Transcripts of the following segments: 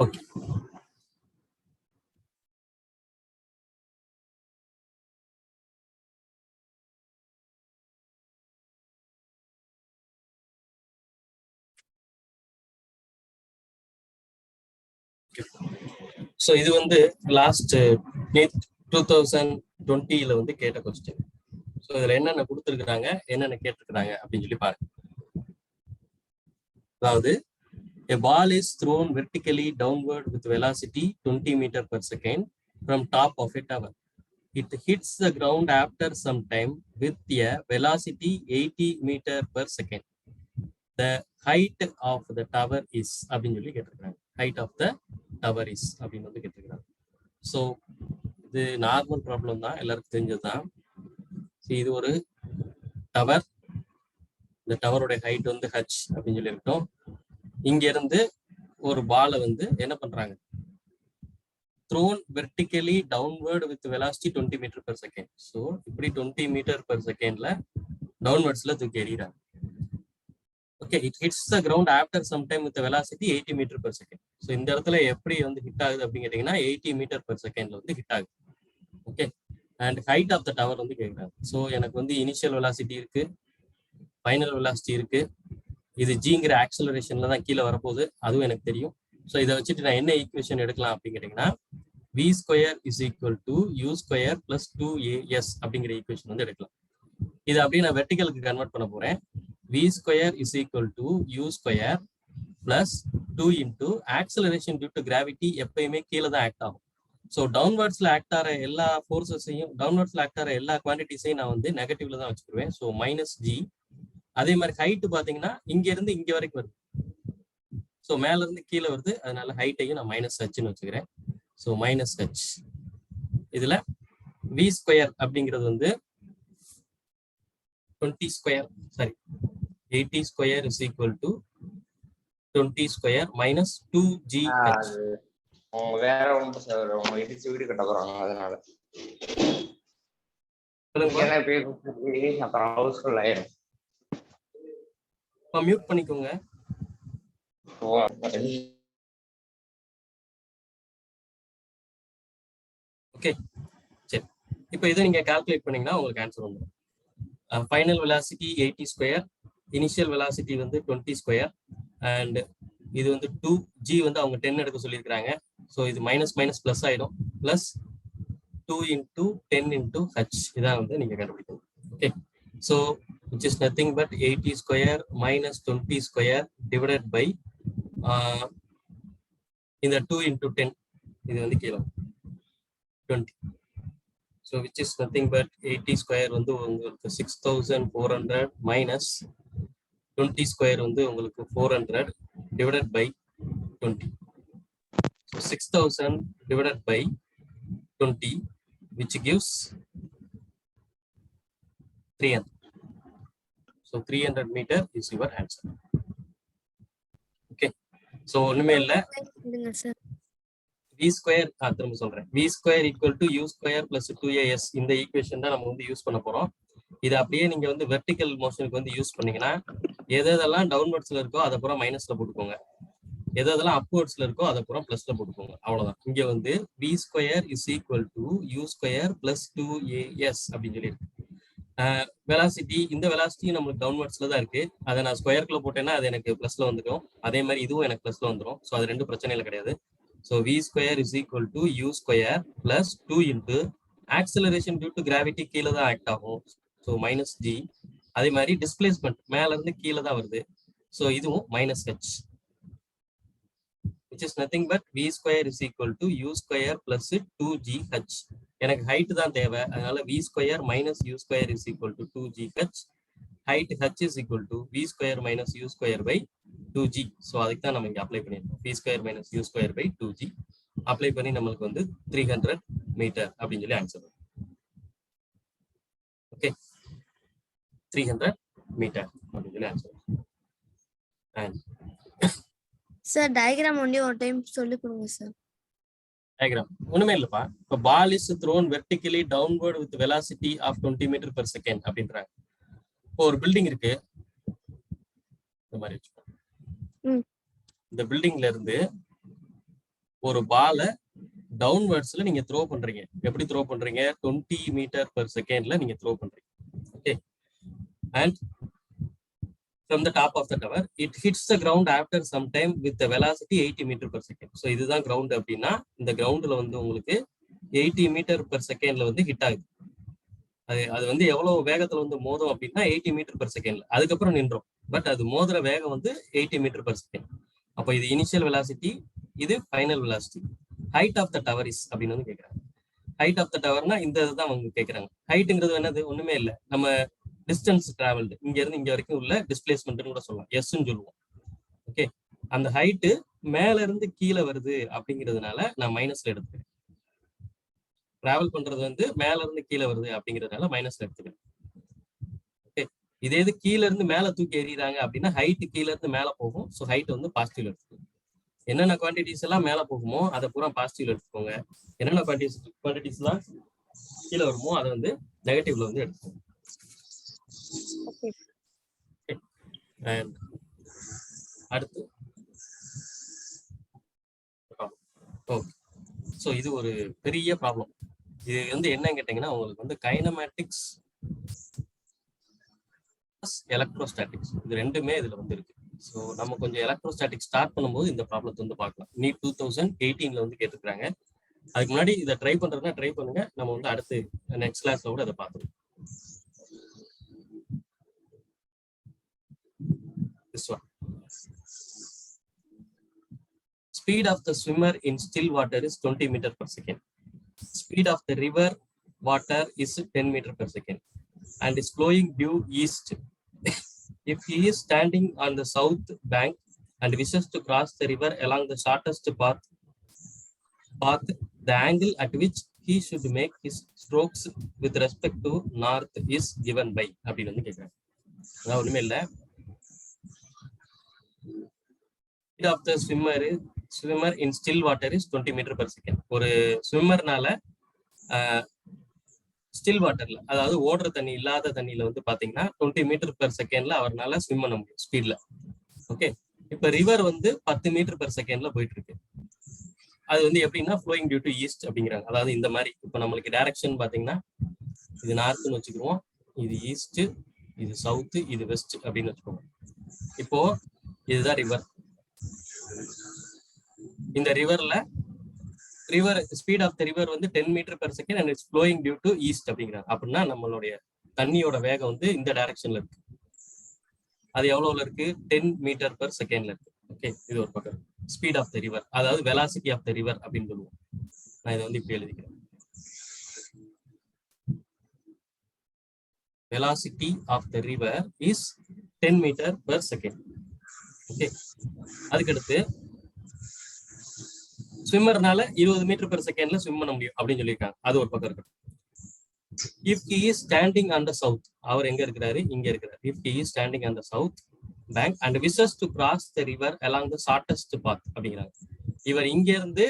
Okay. So இது வந்து last 2020 வந்து கேட்ட கொஸ்டின். ஸோ இதுல என்னென்ன கொடுத்துருக்குறாங்க, என்னென்ன கேட்டிருக்கிறாங்க அப்படின்னு சொல்லி பாருங்க. அதாவது a ball is thrown vertically downward with velocity 20 meter per second from top of a tower. It hits the ground after some time with a velocity 80 meter per second. The height of the tower is அப்படின்னு சொல்லி கேட்டிருக்கிறாங்க. Height of the tower is அப்படின்னு வந்து கேட்டிருக்கிறாங்க. So இது normal problem தான், எல்லாருக்கும் தெரிஞ்சதுதான். இது ஒரு டவர், இந்த டவரோட ஹைட் வந்து ஹச் அப்படின்னு சொல்லி இருக்கட்டும். இங்க இருந்து ஒரு பாலை வந்து என்ன பண்றாங்க, thrown vertically downward with velocity 20 meter per second. So இப்படி 20 meter per secondல டவுன்வர்ட்ஸ்ல தூக்கி எறிகிறாங்க. Okay, it hits the ground after some time with velocity 80 meter per second. So இந்த இடத்துல எப்படி வந்து ஹிட் ஆகுது அப்படின்னு கேட்டீங்கன்னா 80 மீட்டர் பெர் செகண்ட்ல வந்து ஹிட் ஆகுது. Okay, and height of the tower வந்து கேட்குறாங்க. ஸோ எனக்கு வந்து இனிஷியல் வெலாசிட்டி இருக்கு, ஃபைனல் வெலாசிட்டி இருக்கு, இது ஜிங்கிற ஆக்சலரேஷன்ல தான் கீழே வரப்போகுது, அதுவும் எனக்கு தெரியும். ஸோ இதை வச்சுட்டு நான் என்ன ஈக்குவேஷன் எடுக்கலாம் அப்படின்னு கேட்டீங்கன்னா v square is equal to u square plus 2as அப்படிங்கிற ஈக்குவேஷன் வந்து எடுக்கலாம். இதை அப்படியே நான் வெர்டிகலுக்கு கன்வெர்ட் பண்ண போறேன். v square is equal to u square plus 2 into acceleration due to gravity எப்பயுமே கீழே தான் ஆக்ட் ஆகும். ஸோ டவுன்வர்ட்ஸ்ல ஆக்ட் ஆகிற எல்லா ஃபோர்ஸஸையும், டவுன்வர்ட்ஸ்ல ஆக்ட் ஆகிற எல்லா குவான்டிட்டிஸையும் நான் வந்து நெகட்டிவ்ல தான் வச்சுக்கிடுவேன். So minus G. அதே மாதிரி ஹைட் பாத்தீங்கன்னா இங்க இருந்து இங்க வரைக்கும் வருது, ஸோ மேல இருந்து கீழே வருது, அதனால ஹைட்டையும் நான் மைனஸ் ஹச்னு வச்சுக்கிறேன். So minus H. இதுல வி ஸ்கொயர் அப்படிங்கிறது வந்து 20 square, sorry 80 square is equal to 20 square minus 2gh. வேற ஒன்று சார், அவங்க இடிச்சு வீடு கட்ட போறாங்க, அதனால அப்புறம் ஹவுஸ்ஃபுல் ஆயிரும். மியூட் பண்ணிக்கோங்க. ஓகே சரி, இப்போ இதை நீங்க கால்குலேட் பண்ணீங்கன்னா உங்களுக்கு ஆன்சர் வந்துடும். Final velocity 80 square, initial velocity வந்து 20 ஸ்கொயர், அண்ட் இது வந்து 2g வந்து அவங்க 10 எடுக்க சொல்லியிருக்கிறாங்க. ஸோ இது மைனஸ் மைனஸ் பிளஸ் ஆயிடும், பிளஸ் 2 இன்டூ 10 இன்டூ ஹச், இதான் வந்து நீங்க கண்டுபிடிக்கணும். Okay, so which is nothing but 80 square minus 20 square divided by இந்த 2 into 10, இது வந்து கீழே 20. So which is nothing but 80 square வந்து உங்களுக்கு 6400 minus 20 square வந்து உங்களுக்கு 400 divided by 20. So 6000 divided by 20 which gives 300. So 300 meter is your answer. Okay, so ஒண்ணுமே இல்ல, v ஸ்கொயர் திரும்ப சொல்றேன், v square equal to u square plus 2as, இந்த equation தான் நம்ம வந்து யூஸ் பண்ண போறோம். இது அப்படியே நீங்க வந்து வெர்டிகல் மோஷனுக்கு வந்து யூஸ் பண்ணீங்கன்னா எதெல்லாம் டவுன்வர்ட்ஸ்ல இருக்கோ அதை பூரா மைனஸ்ல போட்டுக்கோங்க, எதெல்லாம் அப்வர்ட்ஸ்ல இருக்கோ அதை பூரா பிளஸ்ல போட்டுக்கோங்க, அவ்வளவுதான். இங்க வந்து v square is equal to u square plus 2as அப்படின்னு சொல்லி இருக்கு. வெலாசிட்டி, இந்த வெலாசிட்டி நம்மளுக்கு டவுன்வர்ட்ஸ்ல தான் இருக்கு, அதை நான் ஸ்கொயருக்குள்ள போட்டேன்னா அது எனக்கு பிளஸ்ல வந்துடும், அதே மாதிரி இதுவும் எனக்கு பிளஸ்ல வந்துடும். ஸோ அது ரெண்டு பிரச்சனையில கிடையாது. So v square is equal to u square plus 2 into acceleration due to gravity கீழே தான் ஆக்ட் ஆகும், ஸோ மைனஸ் ஜி. அதே மாதிரி டிஸ்பிளேஸ்மெண்ட் மேல இருந்து கீழே தான் வருது, ஸோ இதுவும் minus H, which is nothing but v square is equal to u square plus 2gh. எனக்கு ஹைட் தான் தேவை, அதனால v square minus u square is equal to 2gh. height h is equal to v square minus u square by 2g. So அதுக்கு தான் நம்ம இங்க apply பண்ணியிருக்கோம், v square minus u square by 2g apply பண்ணி நம்மளுக்கு வந்து 300 metre அப்படின்னு சொல்லி ஆன்சர். ஓகே, 300 மீட்டர் அப்படின்னு சொல்லி ஆன்சர். அண்ட் சார் டயகிராம் ஒண்ணே ஒரு டைம் சொல்லி கொடுங்க சார். டயகிராம் ஒண்ணுமே இல்லப்பா. இப்போ ball is thrown vertically downward with velocity of 20 meter per second அப்படின்றாங்க. இப்போ ஒரு பில்டிங் இருக்கு, இந்த மாதிரி வச்சுக்கோ. ம். இந்த பில்டிங்ல இருந்து ஒரு பாலை டவுன்வர்ட்ஸ்ல நீங்க த்ரோ பண்றீங்க. எப்படி த்ரோ பண்றீங்க? 20 மீட்டர் பெர் செகண்ட்ல நீங்க த்ரோ பண்றீங்க. Okay. And from the top of the tower, it hits the ground after some time with the velocity 80 meter per second. So இதுதான் கிரவுண்ட் அப்படின்னா இந்த கிரவுண்ட்ல வந்து உங்களுக்கு 80 மீட்டர் பெர் செகண்ட்ல வந்து ஹிட் ஆகுது. அது வந்து எவ்வளவு வேகத்துல வந்து மோதும் அப்படின்னா 80 மீட்டர் பெர் செகண்ட்ல, அதுக்கப்புறம் நின்றோம். பட் அது மோதுற வேகம் வந்து 80 மீட்டர் பெர் செகண்ட். அப்போ இது இனிஷியல் வெலாசிட்டி, இது final velocity. Height of the tower is அப்படின்னு வந்து கேட்கறாங்க. ஹைட் ஆஃப் த டவர்னா இந்த இதுதான் அவங்க கேட்கறாங்க. ஹைட்டுங்கிறது என்னது? ஒண்ணுமே இல்லை, நம்ம டிஸ்டன்ஸ் டிராவல்டு, இங்க இருந்து இங்க வரைக்கும் உள்ள டிஸ்பிளேஸ்மெண்ட் கூட சொல்லலாம், எஸ்ன்னு சொல்லுவோம். ஓகே. அந்த ஹைட்டு மேல இருந்து கீழே வருது அப்படிங்கிறதுனால நான் மைனஸ்ல எடுத்துக்கிறேன். டிராவல் பண்றது வந்து மேல இருந்து கீழே வருது அப்படிங்கிறதுனால மைனஸ்ல எடுத்துக்கிறேன். ஓகே. இதே இது கீழே இருந்து மேல தூக்கி எறிகிறாங்க அப்படின்னா ஹைட் கீழே இருந்து மேல போகும். ஸோ ஹைட் வந்து பாசிட்டிவ்ல எடுத்துக்கோங்க. என்னென்ன குவான்டிட்டிஸ் எல்லாம் மேல போகுமோ அதை பூரா பாசிட்டிவ்ல எடுத்துக்கோங்க. என்னென்ன குவான்டிட்டிஸ் எல்லாம் கீழே வருமோ அதை வந்து நெகட்டிவ்ல வந்து எடுத்துக்கோங்க. அடுத்து ஓகே. ஸோ இது ஒரு பெரிய ப்ராப்ளம். இது வந்து என்னன்னு கேட்டீங்கன்னா உங்களுக்கு வந்து கைனமேட்டிக்ஸ் எலக்ட்ரோஸ்டாட்டிக்ஸ் இது ரெண்டுமே இதுல வந்து இருக்கு. ஸோ நம்ம கொஞ்சம் எலக்ட்ரோஸ்டாட்டிக்ஸ் ஸ்டார்ட் பண்ணும்போது இந்த ப்ராப்ளத்தை வந்து பார்க்கலாம். நீட் 2018 வந்து கேட்டுருக்காங்க. அதுக்கு முன்னாடி இதை ட்ரை பண்றதுன்னா ட்ரை பண்ணுங்க. நம்ம வந்து அடுத்து நெக்ஸ்ட் கிளாஸ்ல கூட அதை பார்த்துருவோம். This one. Speed of the swimmer in still water is 20 meter per second. Speed of the river water is 10 meter per second and is flowing due east. If he is standing on the south bank and wishes to cross the river along the shortest path, the angle at which he should make his strokes with respect to north is given by அப்படின்னு வந்து கேட்குறாங்க. அதாவது ஒண்ணுமே இல்லை, speed of the swimmer in still water is 20 meter per second. ஒரு ஸ்விம்மர்னால still வாட்டர்ல, அதாவது ஓடுற தண்ணி இல்லாத தண்ணியில வந்து பாத்தீங்கன்னா 20 மீட்டர் பெர் செகண்ட்ல அவரால் ஸ்விம் பண்ண முடியும் ஸ்பீட்ல. ஓகே. இப்ப ரிவர் வந்து 10 மீட்டர் பெர் செகண்ட்ல போயிட்டு இருக்கு. அது வந்து எப்படின்னா ஃப்ளோயிங் டியூ டு ஈஸ்ட் அப்படிங்கிறாங்க. அதாவது இந்த மாதிரி இப்ப நம்மளுக்கு டைரக்ஷன் பாத்தீங்கன்னா இது நார்த்னு வச்சுக்கிறோம், இது ஈஸ்ட், இது சவுத், இது வெஸ்ட் அப்படின்னு வச்சுக்கோங்க. இப்போ இதுதான் ரிவர். இந்த river speed of the river வந்து 10 metre per second and it's flowing due to east அப்படிங்கிறாங்க. அப்படின்னா நம்மளுடைய தண்ணியோட வேகம் வந்து இந்த டைரக்ஷன்ல இருக்கு. அது எவ்வளவுல இருக்கு? 10 மீட்டர் பெர் செகண்ட்ல இருக்கு. ஓகே. இது ஒரு பக்கம் ஸ்பீட் ஆஃப் த ரிவர், அதாவது வெலாசிட்டி ஆஃப் த ரிவர் அப்படின்னு சொல்லுவோம். நான் இதை வந்து இப்படி எழுதிக்கிறேன். velocity of the river is 10 meter per second. Okay. அதுக்கடுத்து ஸ்விம்மர்னால 20 மீட்டர் பெர் செகண்ட்ல ஸ்விம் பண்ண முடியும் அப்படின்னு சொல்லியிருக்காங்க. அது ஒரு பக்கம் இருக்கு. If he is standing on the south, அவர் எங்க இருக்கிறாரு? இங்க இருக்கிறார். If he is standing on the south bank and wishes to cross the river along the shortest path அப்படிங்கிறாங்க. இவர் இங்க இருந்து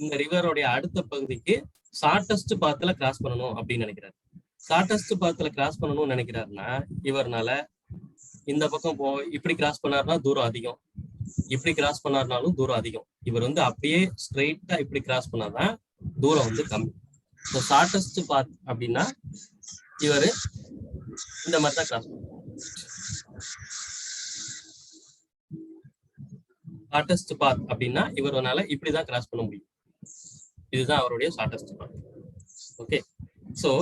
இந்த ரிவருடைய அடுத்த பகுதிக்கு ஷார்டஸ்ட் பாத்துல கிராஸ் பண்ணணும் அப்படின்னு நினைக்கிறாரு. ஷார்டஸ்ட் பாத்துல கிராஸ் பண்ணணும்னு நினைக்கிறாருன்னா இவர்னால இந்த பக்கம் இப்படி கிராஸ் பண்ணாருன்னா தூரம் அதிகம், இப்படி கிராஸ் பண்ணாருனாலும் தூரம் அதிகம். இவர் வந்து அப்படியே ஸ்ட்ரெயிட்டா இப்படி கிராஸ் பண்ணாதான் தூரம் வந்து கம்மி. ஸோ ஷார்டஸ்ட் பாத் அப்படின்னா இவர் இந்த மாதிரி தான் கிராஸ் பண்ணுவார். ஷார்டஸ்ட் பாத் அப்படின்னா இவரால இப்படிதான் கிராஸ் பண்ண முடியும். இதுதான் அவருடைய ஷார்டஸ்ட் பாத். ஓகே. ஸோ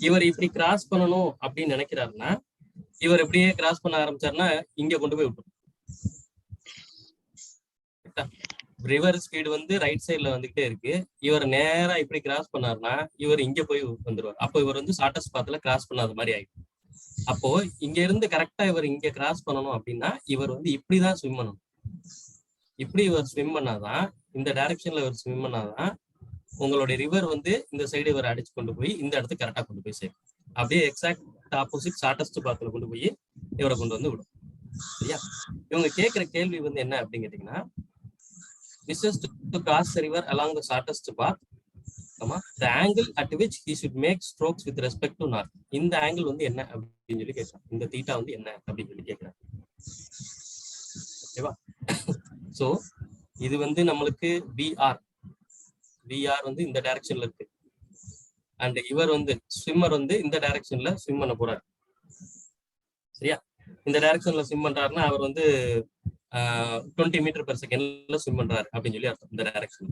இவர் இப்படி கிராஸ் பண்ணணும் அப்படின்னு நினைக்கிறாருன்னா இவர் எப்படியே கிராஸ் பண்ண ஆரம்பிச்சாருன்னா இங்க கொண்டு போய் விட்டுரும். ரிவர் ஸ்பீடு வந்து ரைட் சைட்ல வந்துகிட்டே இருக்கு. இவர் நேரா இப்படி கிராஸ் பண்ணாருன்னா இவர் இங்க போய் வந்துருவார். அப்போ இவர் வந்து ஷார்டஸ்ட் பாத்துல கிராஸ் பண்ணாத மாதிரி ஆயிடும். அப்போ இங்க இருந்து கரெக்டா இவர் இங்க கிராஸ் பண்ணணும் அப்படின்னா இவர் வந்து இப்படிதான் ஸ்விம் பண்ணணும். இப்படி இவர் ஸ்விம் பண்ணாதான், இந்த டைரக்ஷன்ல இவர் ஸ்விம் பண்ணாதான் உங்களுடைய ரிவர் வந்து இந்த சைடு இவர் அடிச்சு கொண்டு போய் இந்த இடத்துக்கு கரெக்டா கொண்டு போய் சேரும். அப்படியே எக்ஸாக்ட் ஆப்போசிட் ஷார்டஸ்ட் பாத்துல கொண்டு போய் இவரை கொண்டு வந்து விடும். சரியா? இவங்க கேட்கிற கேள்வி வந்து என்ன அப்படின்னு கேட்டீங்கன்னா, wishes to cross the river along the shortest path the angle at which he should make strokes with respect to north. இந்த angle வந்து என்ன அப்படின்னு சொல்லி கேட்கலாம். இந்த தீட்டா வந்து என்ன அப்படின்னு சொல்லி கேட்கலாம். ஓகேவா? சோ இது வந்து நம்மளுக்கு VR வந்து இந்த டைரக்ஷன்ல இருக்கு. அண்ட் இவர் வந்து ஸ்விம்மர் வந்து இந்த டைரக்ஷன்ல ஸ்விம் பண்ண போறாரு. சரியா? இந்த டைரக்ஷன்ல ஸ்விம் பண்றாருன்னா அவர் வந்து 20 மீட்டர் பெர் செகண்ட்ல ஸ்விம் பண்றாரு அப்படின்னு சொல்லி அர்த்தம் இந்த டைரக்ஷன்.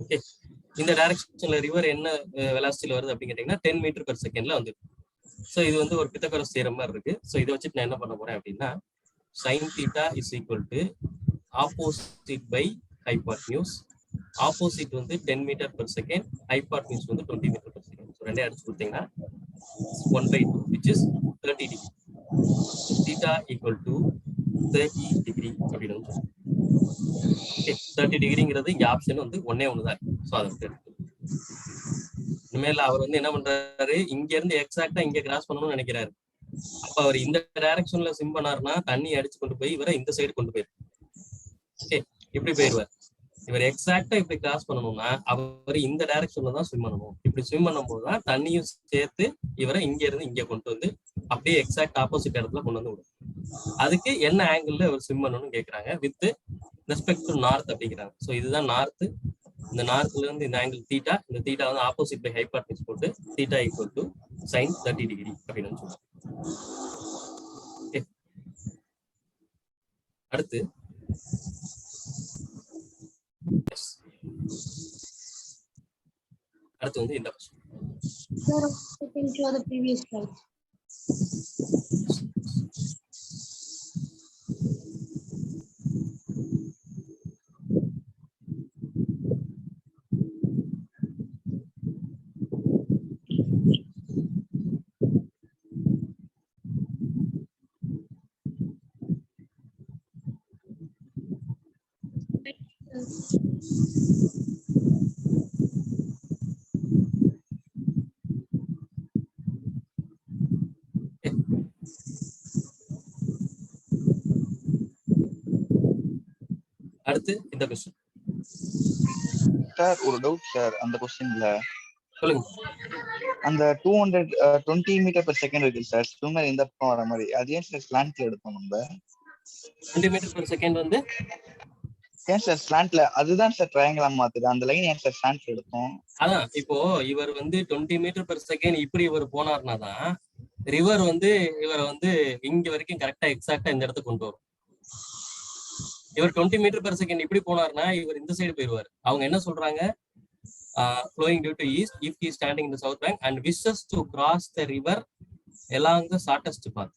ஓகே, இந்த டைரக்ஷன்ல ரிவர் என்ன வெலாசிட்டில வருது அப்படின்னு கேட்டீங்கன்னா 10 மீட்டர் பெர் செகண்ட்ல வந்து. ஸோ இது வந்து ஒரு பித்தகரஸ் தியரம் மாதிரி இருக்கு. ஸோ இதை வச்சுட்டு நான் என்ன பண்ண போறேன் அப்படின்னா sin theta is equal to opposite by hypotenuse. Opposite வந்து 10 மீட்டர் பெர் செகண்ட், ஹைபார்டன்யூஸ் வந்து 20 மீட்டர் பெர் செகண்ட். ஸோ ரெண்டே அடிச்சு கொடுத்தீங்கன்னா 1/2 which is 30 degree. theta equal to 30 degree அப்படின்னு சொல்லுவோம். ஓகே, 30 டிகிரிங்கிறது இங்க ஆப்ஷன் வந்து ஒன்னே ஒண்ணுதான். ஸோ அதை எடுத்து இனிமேல் அவர் வந்து என்ன பண்றாரு, இங்க இருந்து எக்ஸாக்டா இங்க கிராஸ் பண்ணணும்னு நினைக்கிறாரு. அப்ப அவர் இந்த டைரக்ஷன்ல ஸ்விம் பண்ணாருன்னா தண்ணி அடிச்சு கொண்டு போய் இவரை இந்த சைடு கொண்டு போயிரு. ஓகே, இப்படி போயிடுவார். இவர் எக்ஸாக்டா இப்படி கிராஸ் பண்ணணும்னா அவர் இந்த டைரக்ஷன்ல தான் ஸ்விம் பண்ணணும். இப்படி ஸ்விம் பண்ணும் போதுதான் தண்ணியும் சேர்த்து இவரை இங்க இருந்து இங்க கொண்டு வந்து அப்படியே எக்ஸாக்ட் ஆப்போசிட் இடத்துல கொண்டு வந்து விடும். அதுக்கு என்ன ஆங்கிள் அவர் ஸ்விம் பண்ணணும்னு கேட்கறாங்க, வித் ரெஸ்பெக்ட் டு நார்த் அப்படிங்கிறாங்க. ஸோ இதுதான் நார்த். இந்த நார்த்ல இருந்து இந்த ஆங்கிள் தீட்டா, இந்த தீட்டா வந்து ஆப்போசிட் பை ஹைபார்டன்யூஸ் போட்டு theta equal to sin 30 degree அப்படின்னு சொல்லுவாங்க. அடுத்து வந்து இந்த அடுத்து இந்த क्वेश्चन சார். ஒரு டவுட் சார், அந்த क्वेश्चनல சொல்லுங்க. அந்த 220 மீட்டர் per செகண்ட் இருக்கு சார், ஸ்விம்மர் இந்த பக்கம் வர மாதிரி, அது ஏன் சார் ஸ்லாண்ட்ல எடுத்தோம் நம்ம? 20 மீட்டர் per செகண்ட் வந்து ஏன் சார் ஸ்லாண்ட்ல? அதுதான் சார் ட்ரையாங்கிளா மாத்துது, அந்த லைன் ஏன் சார் ஸ்லாண்ட்ல எடுத்தோம்? அதான் இப்போ இவர் வந்து 20 மீட்டர் per செகண்ட் இப்படி இவர் போனார்னா தான் ரிவர் வந்து இவரை வந்து இங்க வரைக்கும் கரெக்டா எக்ஸாக்டா இந்த இடத்துக்கு கொண்டு வரும். இவர் 20 மீட்டர் per செகண்ட் இப்படி போனார்னா இவர் இந்த சைடு போயிடுவார். அவங்க என்ன சொல்றாங்க, flowing due to east if he is standing in the south bank and wishes to cross the river along the shortest path.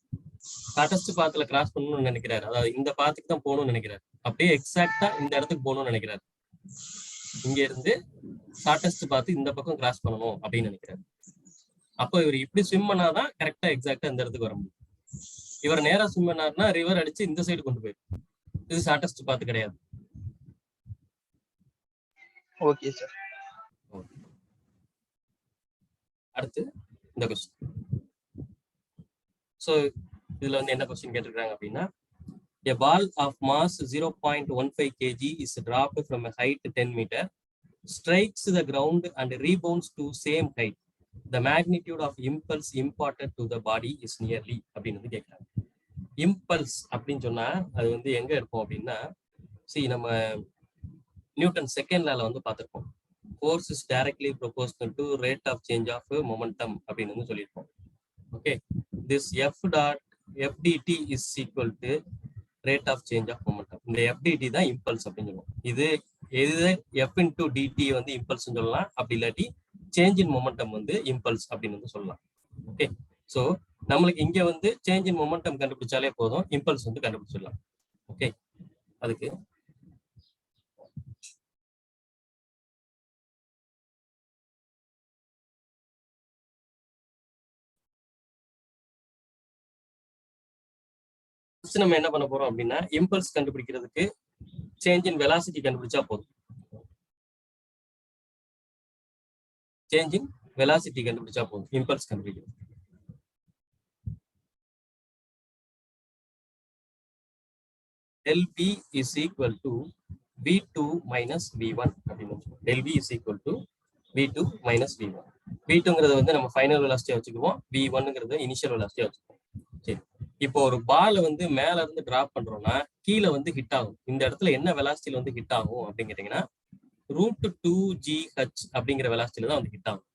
Shortest பாத்துல கிராஸ் பண்ணணும்னு நினைக்கிறாரு. அதாவது இந்த பாத்துக்கு தான் போகணும்னு நினைக்கிறாரு. அப்படியே எக்ஸாக்டா இந்த இடத்துக்கு போகணும்னு நினைக்கிறாரு. இங்க இருந்து ஷார்டஸ்ட் பாத்து இந்த பக்கம் கிராஸ் பண்ணணும் அப்படின்னு நினைக்கிறாரு. அப்போ இவர் இப்படி ஸ்விம் பண்ணாதான் கரெக்டா எக்ஸாக்டா இந்த இடத்துக்கு வர முடியும். இவர் நேரா ஸ்விம் பண்ணாருன்னா ரிவர் அடிச்சு இந்த சைடு கொண்டு போயிடும். இது ஷார்டஸ்ட் பாத்து கிடையாது. Okay sir. அடுத்து இந்த क्वेश्चन. சோ இதுல வந்து என்ன क्वेश्चन கேட்டிருக்காங்க அப்படின்னா, a ball of mass 0.15 kg is dropped from a height 10 meter, strikes the ground and rebounds to same height. The magnitude of impulse imparted to the body is nearly அப்படின்னு வந்து கேட்கறாங்க. Impulse அப்படின்னு சொன்னா அது வந்து எங்க இருக்கும் அப்படின்னா, நம்ம நியூட்டன் செகண்ட் லால வந்து பார்த்திருப்போம். force is directly proportional to rate of change of momentum அப்படின்னு வந்து சொல்லியிருப்போம். Okay, this FDT is equal to rate of change of momentum. இந்த FDT தான் இம்பல்ஸ் அப்படின்னு சொல்லுவோம். இது F into DT வந்து இம்பல்ஸ் சொல்லலாம், அப்படி இல்லாட்டி சேஞ்ச் இன் மொமெண்டம் வந்து இம்பல்ஸ் அப்படின்னு வந்து சொல்லலாம். ஓகே, ஸோ நம்மளுக்கு இங்க வந்து சேஞ்ச் இன் மொமெண்டம் கண்டுபிடிச்சாலே போதும், இம்பல்ஸ் வந்து கண்டுபிடிச்சிடலாம். ஓகே, அதுக்கு நம்ம என்ன பண்ண போறோம் அப்படின்னா, இம்பல்ஸ் கண்டுபிடிக்கிறதுக்கு சேஞ்ச் இன் வெலாசிட்டி கண்டுபிடிச்சா போதும். சேஞ்ச் இன் வெலாசிட்டி கண்டுபிடிச்சா போதும் இம்பல்ஸ் கண்டுபிடிக்கிறது. del v is equal to v2 minus v1 அப்படின்னு. del v is equal to v2 minus v1. v2ங்கிறது வந்து நம்ம ஃபைனல் வெலாசிட்டியா வச்சுக்குவோம், v1ங்கிறது இனிஷியல் வெலாசிட்டியா வச்சுக்குவோம். சரி, இப்போ ஒரு பால் வந்து மேல இருந்து டிராப் பண்றோம்னா கீழே வந்து ஹிட் ஆகும். இந்த இடத்துல என்ன வெலாசிட்டியில வந்து ஹிட் ஆகும் அப்படின்னு கேட்டீங்கன்னா √2gh அப்படிங்கிற வெலாசிட்டியில தான் வந்து ஹிட் ஆகும்.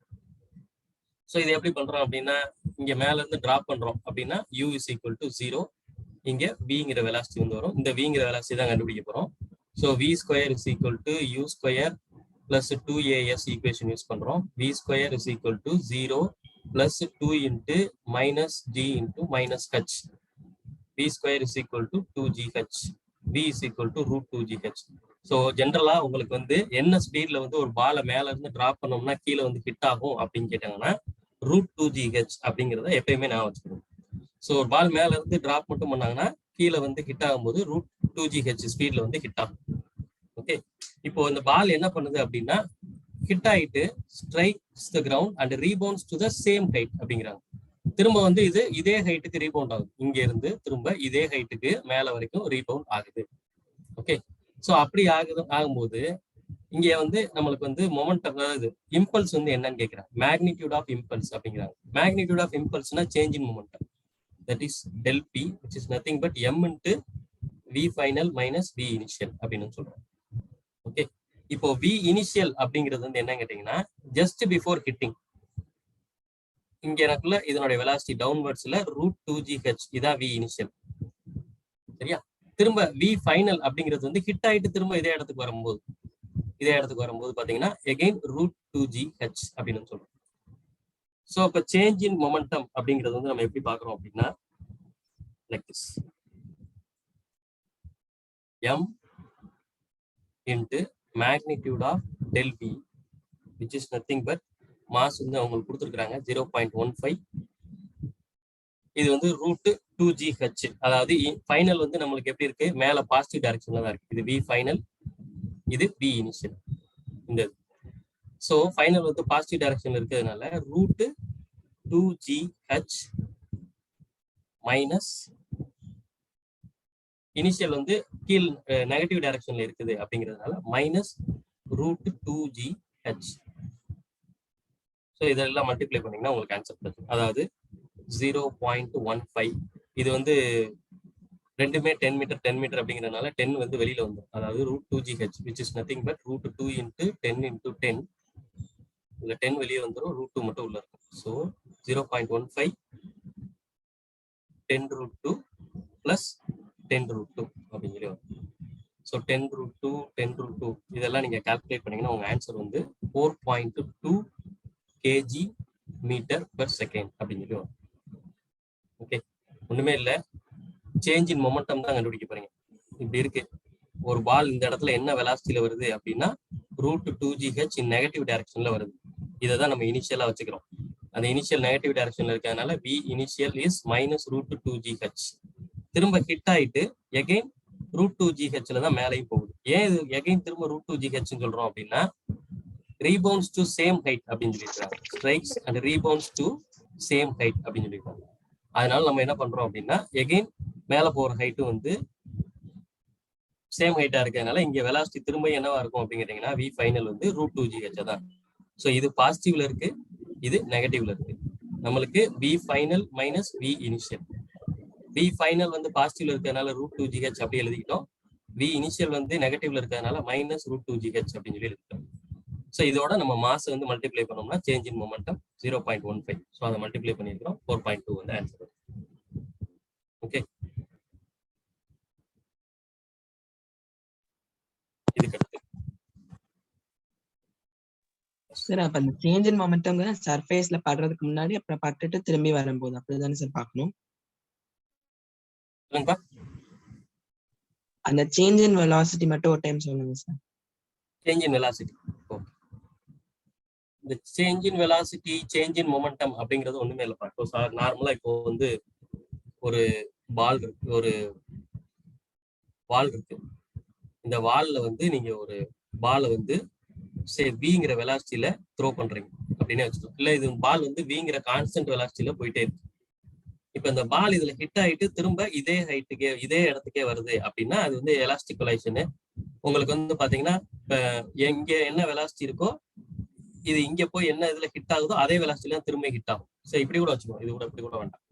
ஸோ இது எப்படி பண்றோம் அப்படின்னா, இங்க மேல இருந்து டிராப் பண்றோம் அப்படின்னா u is equal to 0. இங்க vங்கிற வெலாசிட்டி வந்து வரும். இந்த vங்கிற வெலாசிட்டி தான் கண்டுபிடிக்க போறோம். So v square is equal to u square plus 2as equation use பண்றோம். v square is equal to 0 plus 2 into minus g into minus h. v square is equal to 2gh. v is equal to √2gh. So ஜென்ரலா உங்களுக்கு வந்து என்ன ஸ்பீட்ல வந்து ஒரு பாலை மேல இருந்து டிராப் பண்ணோம்னா கீழே வந்து ஹிட் ஆகும் அப்படின்னு கேட்டாங்கன்னா √2gh அப்படிங்கிறத எப்பயுமே நான் வச்சுக்கணும். ஸோ ஒரு பால் மேல இருந்து டிராப் மட்டும் பண்ணாங்கன்னா கீழே வந்து ஹிட் ஆகும்போது √2gh ஸ்பீட்ல வந்து ஹிட் ஆகும். ஓகே, இப்போ இந்த பால் என்ன பண்ணுது அப்படின்னா ஹிட் ஆயிட்டு strikes the ground and rebounds to the same height அப்படிங்கிறாங்க. திரும்ப வந்து இது இதே ஹைட்டுக்கு ரீபவுண்ட் ஆகுது. இங்க இருந்து திரும்ப இதே ஹைட்டுக்கு மேல வரைக்கும் ரீபவுண்ட் ஆகுது. ஓகே, ஸோ அப்படி ஆகும்போது இங்க வந்து நம்மளுக்கு வந்து மொமெண்டம், அதாவது இம்பல்ஸ் வந்து என்னன்னு கேட்கிறாங்க. மேக்னிடியூட் ஆஃப் இம்பல்ஸ் அப்படிங்கிறாங்க. மேக்னிடியூட் ஆஃப் இம்பல்ஸ்னா change in momentum, that is del p, which is nothing but m into v final minus v initial அப்படின்னு சொல்றோம். ஓகே, இப்போ v initial அப்படிங்கிறது வந்து என்ன கேட்டீங்கன்னா ஜஸ்ட் பிஃபோர் ஹிட்டிங். இங்க எனக்குள்ள இதனுடைய வெலாசிட்டி டவுன்வர்ட்ஸ்ல √2gh, இதான் v initial. சரியா, திரும்ப v final அப்படிங்கிறது வந்து ஹிட் ஆயிட்டு திரும்ப இதே இடத்துக்கு வரும்போது பாத்தீங்கன்னா again √2gh அப்படின்னு சொல்றோம். ஸோ இப்போ சேஞ்ச் இன் மொமெண்டம் அப்படிங்கிறது வந்து நம்ம எப்படி பாக்குறோம் அப்படின்னா like this, m into magnitude of del v, which is nothing but mass வந்து அவங்களுக்கு கொடுத்துருக்காங்க 0.15. இது வந்து √2gh, அதாவது ஃபைனல் வந்து நம்மளுக்கு எப்படி இருக்கு, மேல பாசிட்டிவ் டைரக்ஷன்ல தான் இருக்கு. இது v ஃபைனல், இது v இனிஷியல். இந்த ஸோ ஃபைனல் வந்து பாசிட்டிவ் டைரக்ஷன்ல இருக்கிறதுனால √2gh மைனஸ் இனிஷியல் வந்து கீழ் நெகட்டிவ் டைரக்ஷன்ல இருக்குது அப்படிங்கிறதுனால மைனஸ் √2gh. ஸோ இதெல்லாம் மல்டிப்ளை பண்ணீங்கன்னா உங்களுக்கு ஆன்சர் கிடைக்கும். அதாவது 0.15. இது வந்து ரெண்டுமே 10 மீட்டர் அப்படிங்கிறதுனால 10 வந்து வெளியில வந்துடும். அதாவது √2gh which is nothing but √2 into 10 into 10. இதுல 10 வெளியே வந்துடும், √2 மட்டும் உள்ள இருக்கும். ஸோ 0.15 10√2 plus 10√2 அப்படின்னு சொல்லி வரும். ஸோ 10√2 10√2 இதெல்லாம் நீங்க கால்குலேட் பண்ணீங்கன்னா உங்க ஆன்சர் வந்து 4.2 kg மீட்டர் பெர் செகண்ட் அப்படின்னு சொல்லி வரும். ஓகே, ஒண்ணுமே இல்லை, சேஞ்ச் இன் மொமெண்டம் தான் கண்டுபிடிக்க போறீங்க. இப்படி இருக்கு, ஒரு பால் இந்த இடத்துல என்ன வெலாசிட்டியில வருது அப்படின்னா √2gh இன் நெகட்டிவ் டைரக்ஷன்ல வருது. இதை தான் நம்ம இனிஷியலா வச்சுக்கிறோம். அந்த இனிஷியல் நெகட்டிவ் டைரக்ஷன்ல இருக்கிறதுனால v initial is minus √2gh. திரும்ப ஹிட் ஆயிட்டு எகைன் √2gh தான் மேலேயும் போகுது. ஏன் இது எகைன் திரும்ப √2gh சொல்றோம் அப்படின்னா rebounds to same height அப்படின்னு சொல்லியிருக்காங்க. strikes and rebounds to same height அப்படின்னு சொல்லியிருக்காங்க. அதனால நம்ம என்ன பண்றோம் அப்படின்னா எகைன் மேல போற ஹைட்டு வந்து சேம் ஹைட்டா இருக்கிறதுனால இங்க வெலாசிட்டி திரும்ப என்னவா இருக்கும் அப்படின்னு கேட்டீங்கன்னா v ஃபைனல் வந்து √2gh தான். ஸோ இது பாசிட்டிவ்ல இருக்கு, இது நெகட்டிவ்ல இருக்கு. நம்மளுக்கு v final minus v initial. v final வந்து பாசிட்டிவ்ல இருக்கிறதுனால √2gh அப்படி எழுதிக்கிட்டோம். v இனிஷியல் வந்து நெகட்டிவ்ல இருக்கிறதுனால மைனஸ் √2gh அப்படின்னு சொல்லி எழுதிட்டோம். ஸோ இதோட நம்ம மாஸ் வந்து மல்டிப்ளை பண்ணோம்னா சேஞ்ச் இன் மொமெண்டம் 0.15. ஸோ அதை மல்டிப்ளை பண்ணியிருக்கிறோம், 4.2 வந்து ஆன்சர். ஓகே, இதுக்கு அடுத்து சார் அப்ப அந்த சேஞ்ச் இன் மொமெண்டம் சர்ஃபேஸ்ல படுறதுக்கு முன்னாடி அப்புறம் பட்டுட்டு திரும்பி வரும்போது அப்படிதானே சார் பார்க்கணும்? சொல்லுங்கப்பா. அந்த சேஞ்ச் இன் வெலாசிட்டி மட்டும் ஒரு டைம் சொல்லுங்க sir. Change in velocity, okay. இந்த change in velocity, change in momentum அப்படிங்கிறது ஒண்ணுமே இல்லைப்பா. இப்போ நார்மலா இப்போ வந்து ஒரு பால் இருக்கு. இந்த வால்ல வந்து நீங்க ஒரு பாலை வந்து விங்கிற வெலாசிட்டியில த்ரோ பண்றீங்க அப்படின்னு வச்சுக்கோங்க. இல்ல இது பால் வந்து விங்கிற கான்ஸ்டன்ட் வெலாசிட்டியில போயிட்டே இருக்கு. இப்ப இந்த பால் இதுல ஹிட் ஆயிட்டு திரும்ப இதே ஹைட்டுக்கே இதே இடத்துக்கே வருது அப்படின்னா அது வந்து எலாஸ்டிக் கொலைஷனு. உங்களுக்கு வந்து பாத்தீங்கன்னா இப்ப எங்க என்ன வெலாசிட்டி இருக்கோ இது இங்க போய் என்ன இதுல ஹிட் ஆகுதோ அதே வெலாசிட்டில திரும்ப ஹிட் ஆகும். சரி இப்படி கூட வச்சுக்கோ, இது கூட இப்படி கூட வேண்டாம்.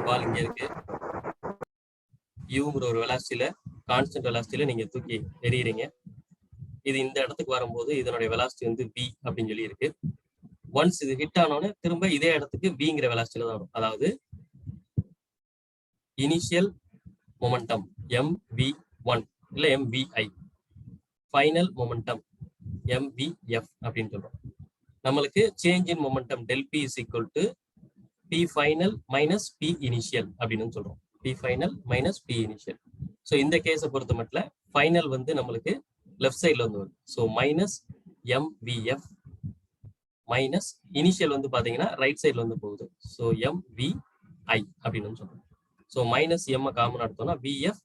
பால் இங்க இருக்கு, யூங்கிற ஒரு வெலாசிட்டில கான்ஸ்டன்ட் வெலாசிட்டில நீங்க தூக்கி எறியறீங்க. இது இந்த இடத்துக்கு வரும்போது இதனுடைய வெலாசிட்டி வந்து v அப்படின்னு சொல்லி இருக்கு. ஒன்ஸ் இது ஹிட் ஆனோடனே திரும்ப இதே இடத்துக்கு vங்கிற வெலாசிட்டில தான் வரும். அதாவது இனிஷியல் மொமெண்டம் mv1 இல்ல mvi, ஃபைனல் மொமெண்டம் mvf அப்படின்னு சொல்றோம். நம்மளுக்கு change in momentum del p is equal to p final minus p initial அப்படின்னு சொல்றோம். p final minus p initial. So இந்த கேஸை பொறுத்த மட்டும் ஃபைனல் வந்து நம்மளுக்கு லெஃப்ட் சைட்ல வந்து வரும். So minus mvf minus initial வந்து பாத்தீங்கன்னா ரைட் சைட்ல வந்து போகுது. ஸோ mvi அப்படின்னு சொல்றோம். ஸோ மைனஸ் எம் காமன் எடுத்தோம்னா vf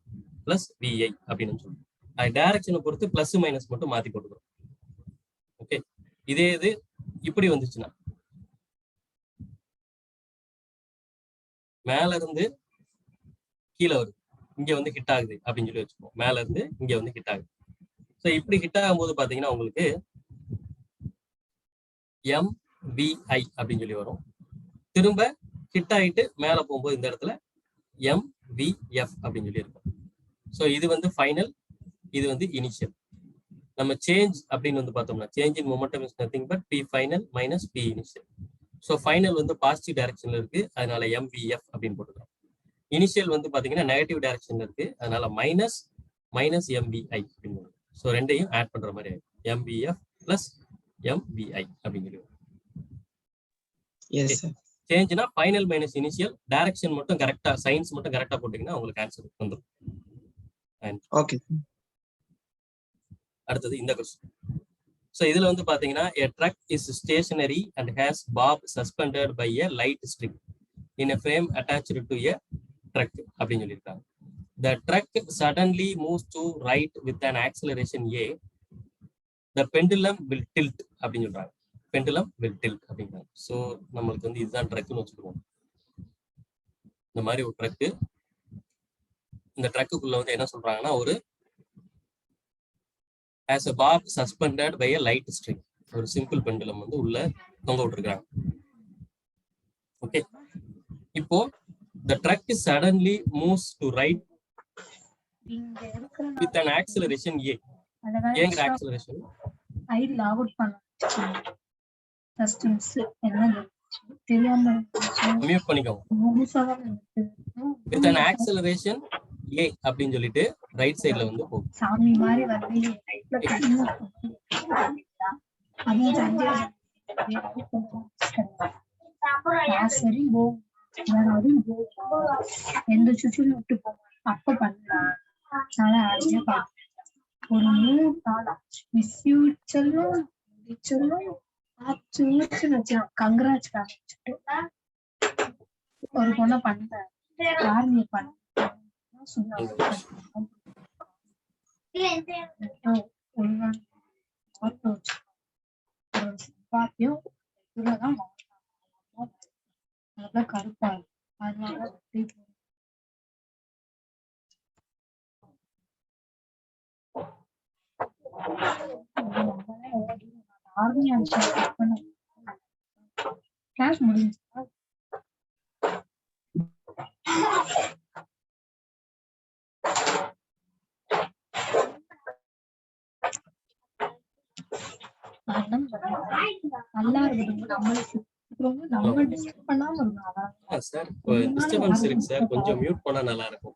பிளஸ் vi அப்படின்னு சொல்றோம். அது டைரக்ஷனை பொறுத்து பிளஸ் மைனஸ் மட்டும் மாத்தி போட்டுக்கிறோம். ஓகே, இதே இது இப்படி வந்துச்சுன்னா மேல இருந்து கீழே வருது, இங்க வந்து ஹிட் ஆகுது அப்படின்னு சொல்லி வச்சுப்போம். மேல இருந்து இங்க வந்து ஹிட் ஆகுது. ஸோ இப்படி ஹிட் ஆகும்போது பாத்தீங்கன்னா உங்களுக்கு mvi அப்படின்னு சொல்லி வரும். திரும்ப ஹிட் ஆகிட்டு மேல போகும்போது இந்த இடத்துல mvf அப்படின்னு சொல்லி இருக்கும். ஸோ இது வந்து ஃபைனல், இது வந்து இனிஷியல். நம்ம சேஞ்ச் அப்படின்னு வந்து பார்த்தோம்னா change in momentum is nothing but p final minus p initial. So final வந்து பாசிட்டிவ் டைரக்ஷன்ல இருக்கு, அதனால mvf அப்படின்னு போட்டுக்கிறோம். இனிஷியல் வந்து பாத்தீங்கன்னா நெகட்டிவ் டைரக்ஷன்ல இருக்கு, அதனால மைனஸ் மைனஸ் mvi அப்படின்னு. ஸோ ரெண்டையும் ஆட் பண்ற மாதிரி ஆயிடும், mvf பிளஸ் mvi அப்படின்னு சொல்லி. சேஞ்ச்னா ஃபைனல் மைனஸ் இனிஷியல், டைரக்ஷன் மட்டும் கரெக்டா, சைன்ஸ் மட்டும் கரெக்டா போட்டீங்கன்னா உங்களுக்கு ஆன்சர் வந்துடும். ஓகே, அடுத்தது இந்த கொஸ்டின். ஸோ இதுல வந்து பாத்தீங்கன்னா a truck is stationary and has bob suspended by a light strip in a frame attached to a truck அப்படின்னு சொல்லியிருக்காங்க. The truck suddenly moves to right with an acceleration a. The pendulum will tilt அப்படின்னு சொல்றாங்க. pendulum will tilt அப்படிங்கிறாங்க. So நம்மளுக்கு வந்து இதுதான் ட்ரக்னு வச்சுக்குவோம். இந்த மாதிரி ஒரு ட்ரக்கு, இந்த ட்ரக்குக்குள்ள வந்து என்ன சொல்றாங்கன்னா ஒரு as a bob suspended by a light string, ஒரு சிம்பிள் பெண்டுலம் வந்து உள்ள தொங்க விட்டுருக்காங்க. ஓகே, இப்போ the truck suddenly moves to right with an acceleration a. ஏங்கிற acceleration ஐ லாக் அவுட் பண்ண கஸ்டம்ஸ் என்ன தெரியாம மியூட் பண்ணிக்கோங்க. with an acceleration a அப்படின்னு சொல்லிட்டு ரைட் சைடுல வந்து போகும். சாமி மாதிரி வந்து சரி எந்த சுச்சுவேஷன் விட்டு போகும் அப்ப பண்ணலாம். நல்லா ஆடியா பார்ப்பேன். ஒரு 3 நாள் மிஸ்யூச்சலும் கங்கராஜ் காமிச்சுட்டு ஒரு பொண்ணை பண்ண ஆர்மியை பண்ண சம்பாத்தியம் இவ்வளவுதான் கருப்பா அதனால கிளாஸ் முடிஞ்சு நல்லா இருக்குது. நம்ம டிஸ்டர்ப் பண்ணாம இருக்கணும். சார் டிஸ்டர்பன்ஸ் இருக்கு சார், கொஞ்சம் மியூட் பண்ணா நல்லா இருக்கும்.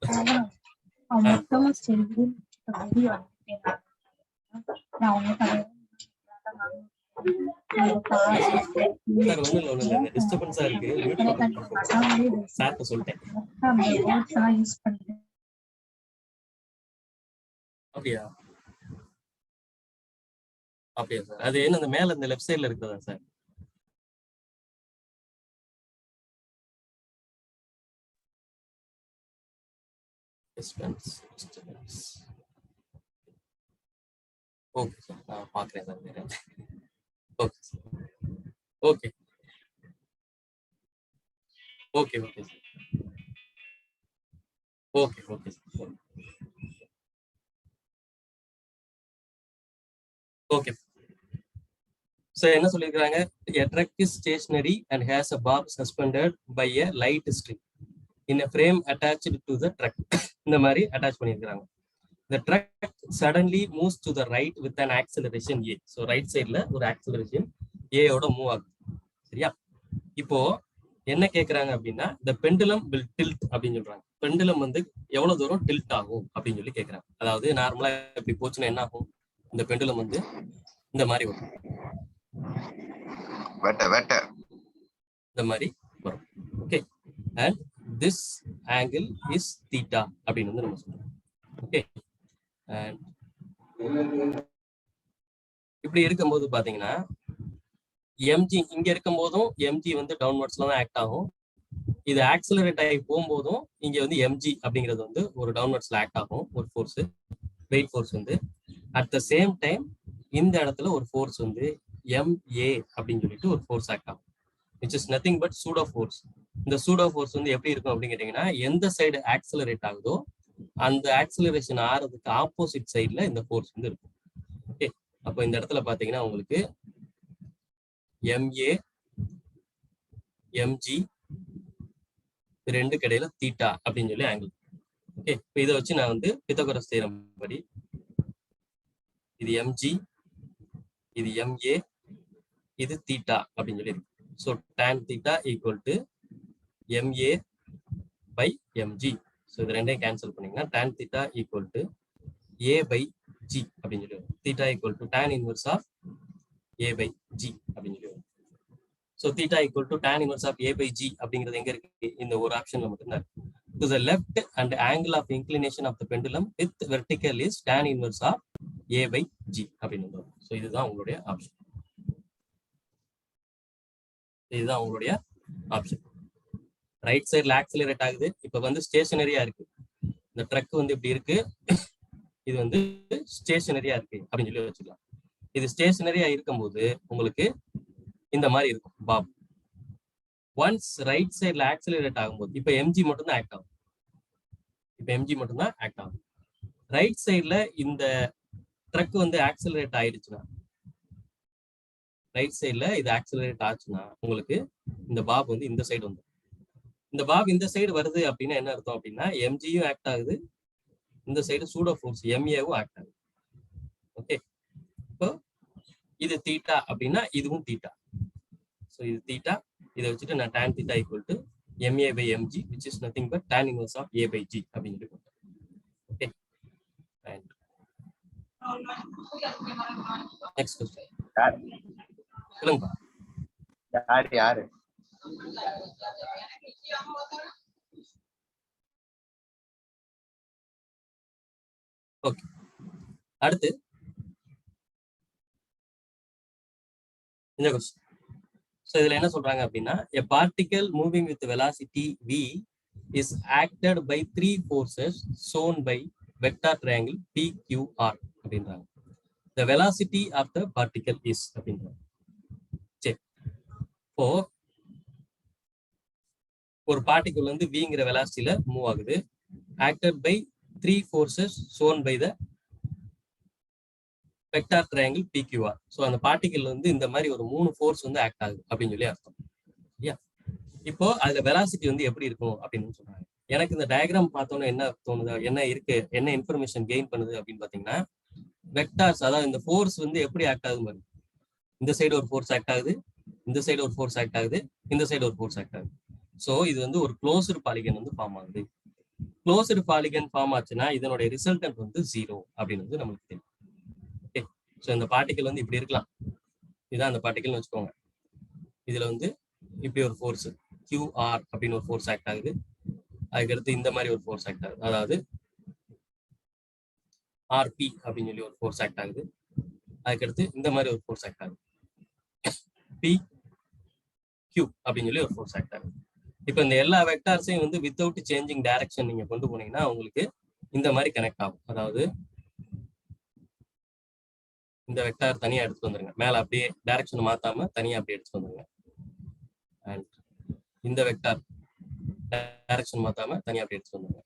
மொத்தமா சரி சார் ஒண்ணு இல்ல டிஸ்டர்பன்ஸா இருக்கு, மியூட் பண்ணுங்க சார் சொல்லிட்டேன். அப்படியா அப்படியா சார், அது என்ன அந்த மேல இந்த லெஃப்ட் சைடுல இருக்குதா சார்? ஓகே சார், நான் பாக்குறேன் சார் வேற. Okay sir, okay okay okay sir, okay okay sir. Okay. So என்ன சொல்லியிருக்காங்க, a truck is stationary and has a bob suspended by a light string in a frame attached to the truck. இந்த மாதிரி attach பண்ணியிருக்காங்க. The truck suddenly moves to the right with an acceleration a. So right sideல ஒரு acceleration a ஓட move ஆகுது. சரியா? இப்போ என்ன கேக்குறாங்க அப்படின்னா the pendulum will tilt அப்படின்னு சொல்றாங்க. பெண்டுலம் வந்து எவ்வளவு தூரம் டில்ட் ஆகும் அப்படின்னு சொல்லி கேக்குறாங்க. அதாவது நார்மலா இப்படி போச்சுன்னா என்ன ஆகும், இந்த பெண்டுலம் வந்து இந்த மாதிரி வரும், இந்த மாதிரி வரும். Okay, and this angle is theta அப்படின்னு வந்து நம்ம சொல்றோம். ஓகே, அண்ட் இப்படி இருக்கும்போது பாத்தீங்கன்னா எம்ஜி இங்க இருக்கும் போதும் எம்ஜி வந்து டவுன்வர்ட்ஸ்ல தான் ஆக்ட் ஆகும். இது ஆக்சிலரேட் ஆகி போகும்போதும் இங்க வந்து எம்ஜி அப்படிங்கிறது வந்து ஒரு டவுன்வர்ட்ஸ்ல ஆக்ட் ஆகும். ஒரு ஃபோர்ஸ், வெயிட் ஃபோர்ஸ் வந்து அட் த சேம் டைம் இந்த இடத்துல ஒரு ஃபோர்ஸ் வந்து MA அப்படின்னு சொல்லிட்டு ஒரு ஃபோர்ஸ் ஆக்ட் ஆகும், which is nothing but pseudo force. இந்த pseudo force வந்து எப்படி இருக்கும் அப்படின்னு கேட்டீங்கன்னா, எந்த சைடு ஆக்சிலரேட் ஆகுதோ அந்த ஆக்சிலரேஷன் ஆறதுக்கு ஆப்போசிட் சைட்ல இந்த ஃபோர்ஸ் வந்து இருக்கும். ஓகே, அப்போ இந்த இடத்துல பாத்தீங்கன்னா உங்களுக்கு MA MG ரெண்டு கடையில தீட்டா அப்படின்னு சொல்லி ஆங்கிள். ஓகே, இப்போ இதை வச்சு நான் வந்து பித்தகோரஸ் தியரம் படி இது MG, இது MA, இது தீட்டா அப்படின்னு சொல்லி இருக்கு. So tan theta equal to MA by MG. So இது ரெண்டையும் கேன்சல் பண்ணீங்கன்னா tan theta equal to A by G அப்படின்னு சொல்லி வரும். Theta equal to tan inverse of A by G அப்படின்னு சொல்லி வரும். So theta equal to tan inverse of A by G அப்படிங்கிறது எங்க இருக்கு, இந்த ஒரு ஆப்ஷன்ல மட்டும்தான் இருக்கு. To the left and angle of inclination of the pendulum with vertical is tan inverse of A by G அப்படின்னு வரும். ஸோ இதுதான் உங்களுடைய ஆப்ஷன். இதுதான் உங்களுடைய ஆப்ஷன். ரைட் சைட்ல ஆக்சிலரேட் ஆகுது, இப்ப வந்து ஸ்டேஷனரியா இருக்கு. இந்த ட்ரக் வந்து இப்படி இருக்கு, இது வந்து ஸ்டேஷனரியா இருக்கு அப்படின்னு சொல்லி வச்சுக்கலாம். இது ஸ்டேஷனரியா இருக்கும்போது உங்களுக்கு இந்த மாதிரி இருக்கும் பாப். ஒன்ஸ் ரைட் சைட்ல ஆக்சிலரேட் ஆகும்போது இப்ப எம்ஜி மட்டும் தான் ஆக்ட் ஆகும். இப்ப எம்ஜி மட்டும் தான் ஆக்ட் ஆகும். ரைட் சைட்ல இந்த ட்ரக் வந்து ஆக்சிலரேட் ஆயிடுச்சுன்னா, ரைட் சைட்ல இது ஆக்சிலரேட் ஆச்சுன்னா உங்களுக்கு இந்த பாப் வந்து இந்த சைடு வந்து, இந்த பாப் இந்த சைடு வருது அப்படின்னா என்ன அர்த்தம் அப்படின்னா எம்ஜியும் ஆக்ட் ஆகுது, இந்த சைடு சூடோ ஃபோர்ஸ் MAவும் ஆக்ட் ஆகுது. ஓகே, இப்போ இது தீட்டா அப்படின்னா இதுவும் தீட்டா. ஸோ இது தீட்டா, இதை வச்சுட்டு நான் tan theta equal to MA by MG which is nothing but tan inverse of A by G அப்படின்னு சொல்லி போட்டேன். ஓகே, நெக்ஸ்ட் क्वेश्चन சொல்லுங்க. யாரு ஓகே, அடுத்து இந்த क्वेश्चन. ஸோ இதுல என்ன சொல்றாங்க அப்படின்னா, a particle moving with velocity v is acted by 3 forces shown by vector triangle PQR அப்படின்றாங்க. The velocity of the particle is அப்படின்றாங்க. சரி, இப்போ ஒரு பார்ட்டிகல் வந்து விங்கிற வெலாசிட்டியில மூவ் ஆகுது, acted by 3 forces shown by the vector triangle PQR. So அந்த particle வந்து இந்த மாதிரி ஒரு 3 ஃபோர்ஸ் வந்து ஆக்ட் ஆகுது அப்படின்னு சொல்லி அர்த்தம். சரியா? இப்போ அதுல வெலாசிட்டி வந்து எப்படி இருக்கும் அப்படின்னு சொல்றாங்க. எனக்கு இந்த டயக்ராம் பார்த்தோன்னே என்ன தோணுது, என்ன இருக்கு, என்ன இன்ஃபர்மேஷன் கெயின் பண்ணுது அப்படின்னு பாத்தீங்கன்னா, வெக்டார்ஸ், அதாவது இந்த ஃபோர்ஸ் வந்து எப்படி ஆக்ட் ஆகுது பாருங்க. இந்த சைடு ஒரு ஃபோர்ஸ் ஆக்ட் ஆகுது, இந்த சைடு ஒரு ஃபோர்ஸ் ஆக்ட் ஆகுது, இந்த சைடு ஒரு ஃபோர்ஸ் ஆக்ட் ஆகுது. ஸோ இது வந்து ஒரு க்ளோஸ்டு பாலிகன் வந்து ஃபார்ம் ஆகுது. க்ளோஸ்டு பாலிகன் ஃபார்ம் ஆச்சுன்னா இதனுடைய ரிசல்டன்ட் வந்து 0 அப்படின்னு வந்து நம்மளுக்கு தெரியும். ஓகே, ஸோ இந்த பார்ட்டிகல் வந்து இப்படி இருக்கலாம், இதுதான் அந்த பார்ட்டிகல்னு வச்சுக்கோங்க. இதுல வந்து இப்படி ஒரு ஃபோர்ஸ் QR அப்படின்னு ஒரு ஃபோர்ஸ் ஆக்ட் ஆகுது, அதுக்கடுத்து இந்த மாதிரி ஒரு ஃபோர்ஸ் ஆக்ட் ஆகுது, அதாவது RP அப்படின்னு சொல்லி ஒரு ஃபோர்ஸ் ஆக்ட் ஆகுது, அதுக்கடுத்து இந்த மாதிரி ஒரு ஃபோர்ஸ் ஆக்ட் ஆகுது, PQ அப்படின்னு சொல்லி ஒரு ஃபோர்ஸ் ஆக்ட் ஆகுது. இப்போ இந்த எல்லா வெக்டார்ஸையும் வந்து வித்தவுட் சேஞ்சிங் டைரக்ஷன் நீங்க கொண்டு போனீங்கன்னா உங்களுக்கு இந்த மாதிரி கனெக்ட் ஆகும். அதாவது இந்த வெக்டார் தனியா எடுத்து வந்துருங்க, மேல அப்படியே டைரக்ஷன் மாத்தாம தனியா அப்படியே எடுத்து வந்துருங்க. அண்ட் இந்த வெக்டார் டைரக்ஷன் மாத்தாம தனியா அப்படியே எடுத்து வந்துருங்க.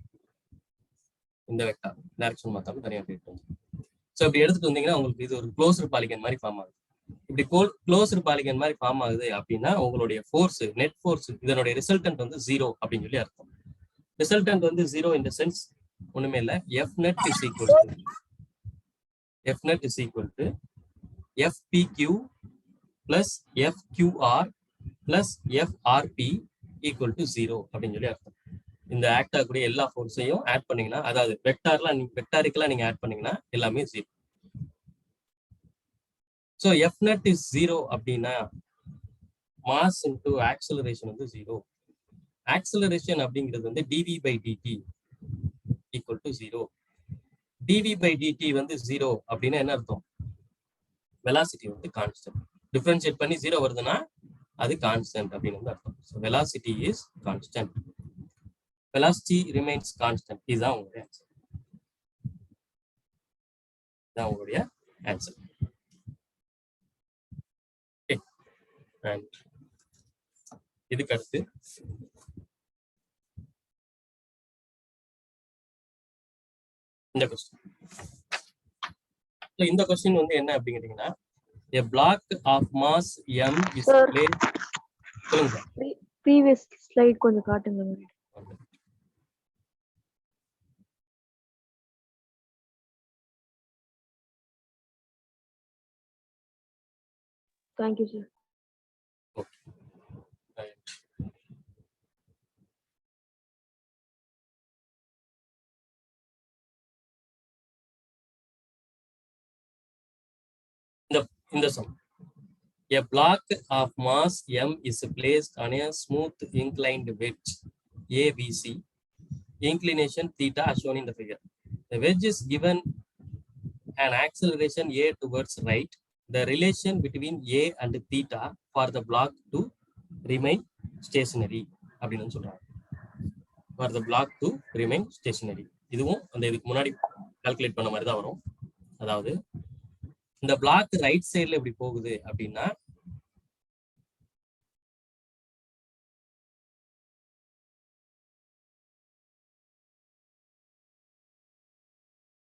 இந்த வெக்டார் டைரக்ஷன் மாத்தாம தனியா அப்படியே எடுத்து வந்துருங்க. ஸோ இப்படி எடுத்துட்டு வந்தீங்கன்னா உங்களுக்கு இது ஒரு க்ளோஸ்டு பாலிகன் மாதிரி ஃபார்ம் ஆகுது. இப்படி க்ளோஸ்டு பாலிகன் மாதிரி ஃபார்ம் ஆகுது அப்படின்னா உங்களுடைய ஃபோர்ஸ், நெட் ஃபோர்ஸ், இதனுடைய ரிசல்டன்ட் வந்து 0 அப்படின்னு சொல்லி அர்த்தம். ரிசல்டன்ட் வந்து 0 இன் த சென்ஸ் ஒண்ணுமே இல்லை. F net is equal to FPQ plus FQR plus FRP equal to 0 அப்படின்னு சொல்லி அர்த்தம். இந்த ஆக்ட் ஆகக்கூடிய எல்லா ஃபோர்ஸையும் ஆட் பண்ணீங்கன்னா, அதாவது வெக்டாரிக்கலா நீங்க ஆட் பண்ணீங்கன்னா எல்லாமே 0. ஸோ F net is 0 அப்படின்னா மாஸ் இன்டு ஆக்சலரேஷன் வந்து 0. ஆக்சலரேஷன் அப்படிங்கிறது வந்து dv by dt equal to 0. dv by dt வந்து 0 அப்படின்னா என்ன அர்த்தம்? வெலாசிட்டி வந்து கான்ஸ்டன்ட். டிஃபரன்ஷியேட் பண்ணி 0 வருதுன்னா அது கான்ஸ்டன்ட் அப்படின்னு வந்து அர்த்தம். So velocity is constant. Velocity remains constant. இதுதான் உங்களுடைய ஆன்சர். இதுதான் உங்களுடைய ஆன்சர். அண்ட் இதுக்கு அடுத்து இந்த கொஸ்டின். இந்த கொஸ்டின் வந்து என்ன அப்படிங்கிறீங்கன்னா, a block of mass m is Sir. placed. சொல்லுங்க. ப்ரீவியஸ் ஸ்லைட் கொஞ்சம் காட்டுங்க. Thank you, sir. Okay. Right. இந்த sum. A block of mass m is placed on a smooth inclined wedge ABC. Inclination theta as shown in the figure. The wedge is given an acceleration a towards right. The relation between a and theta for the block to remain stationary அப்படின்னு சொல்றாங்க. For the block to remain stationary. இதுவும் அந்த இதுக்கு முன்னாடி calculate பண்ண மாதிரி தான் வரும். அதாவது இந்த பிளாக் ரைட் சைடுல எப்படி போகுது அப்படின்னா,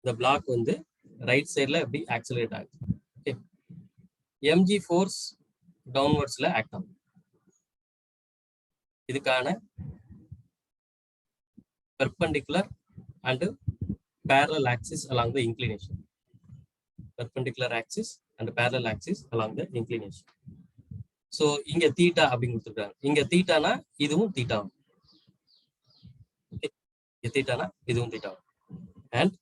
இந்த பிளாக் வந்து ரைட் சைடுல எப்படி ஆக்சிலரேட் ஆகுது. ஓகே, mg ஃபோர்ஸ் டவுன்வர்ட்ஸ்ல ஆக்ட் ஆகும். இதுக்கான perpendicular and parallel axis along the inclination. Perpendicular axis and parallel axis along the inclination. So இங்க தீட்டா அப்படின்னு கொடுத்துருக்காங்க. இங்க தீட்டானா இதுவும் தீட்டா. இங்க தீட்டானா இதுவும் தீட்டா. அண்ட்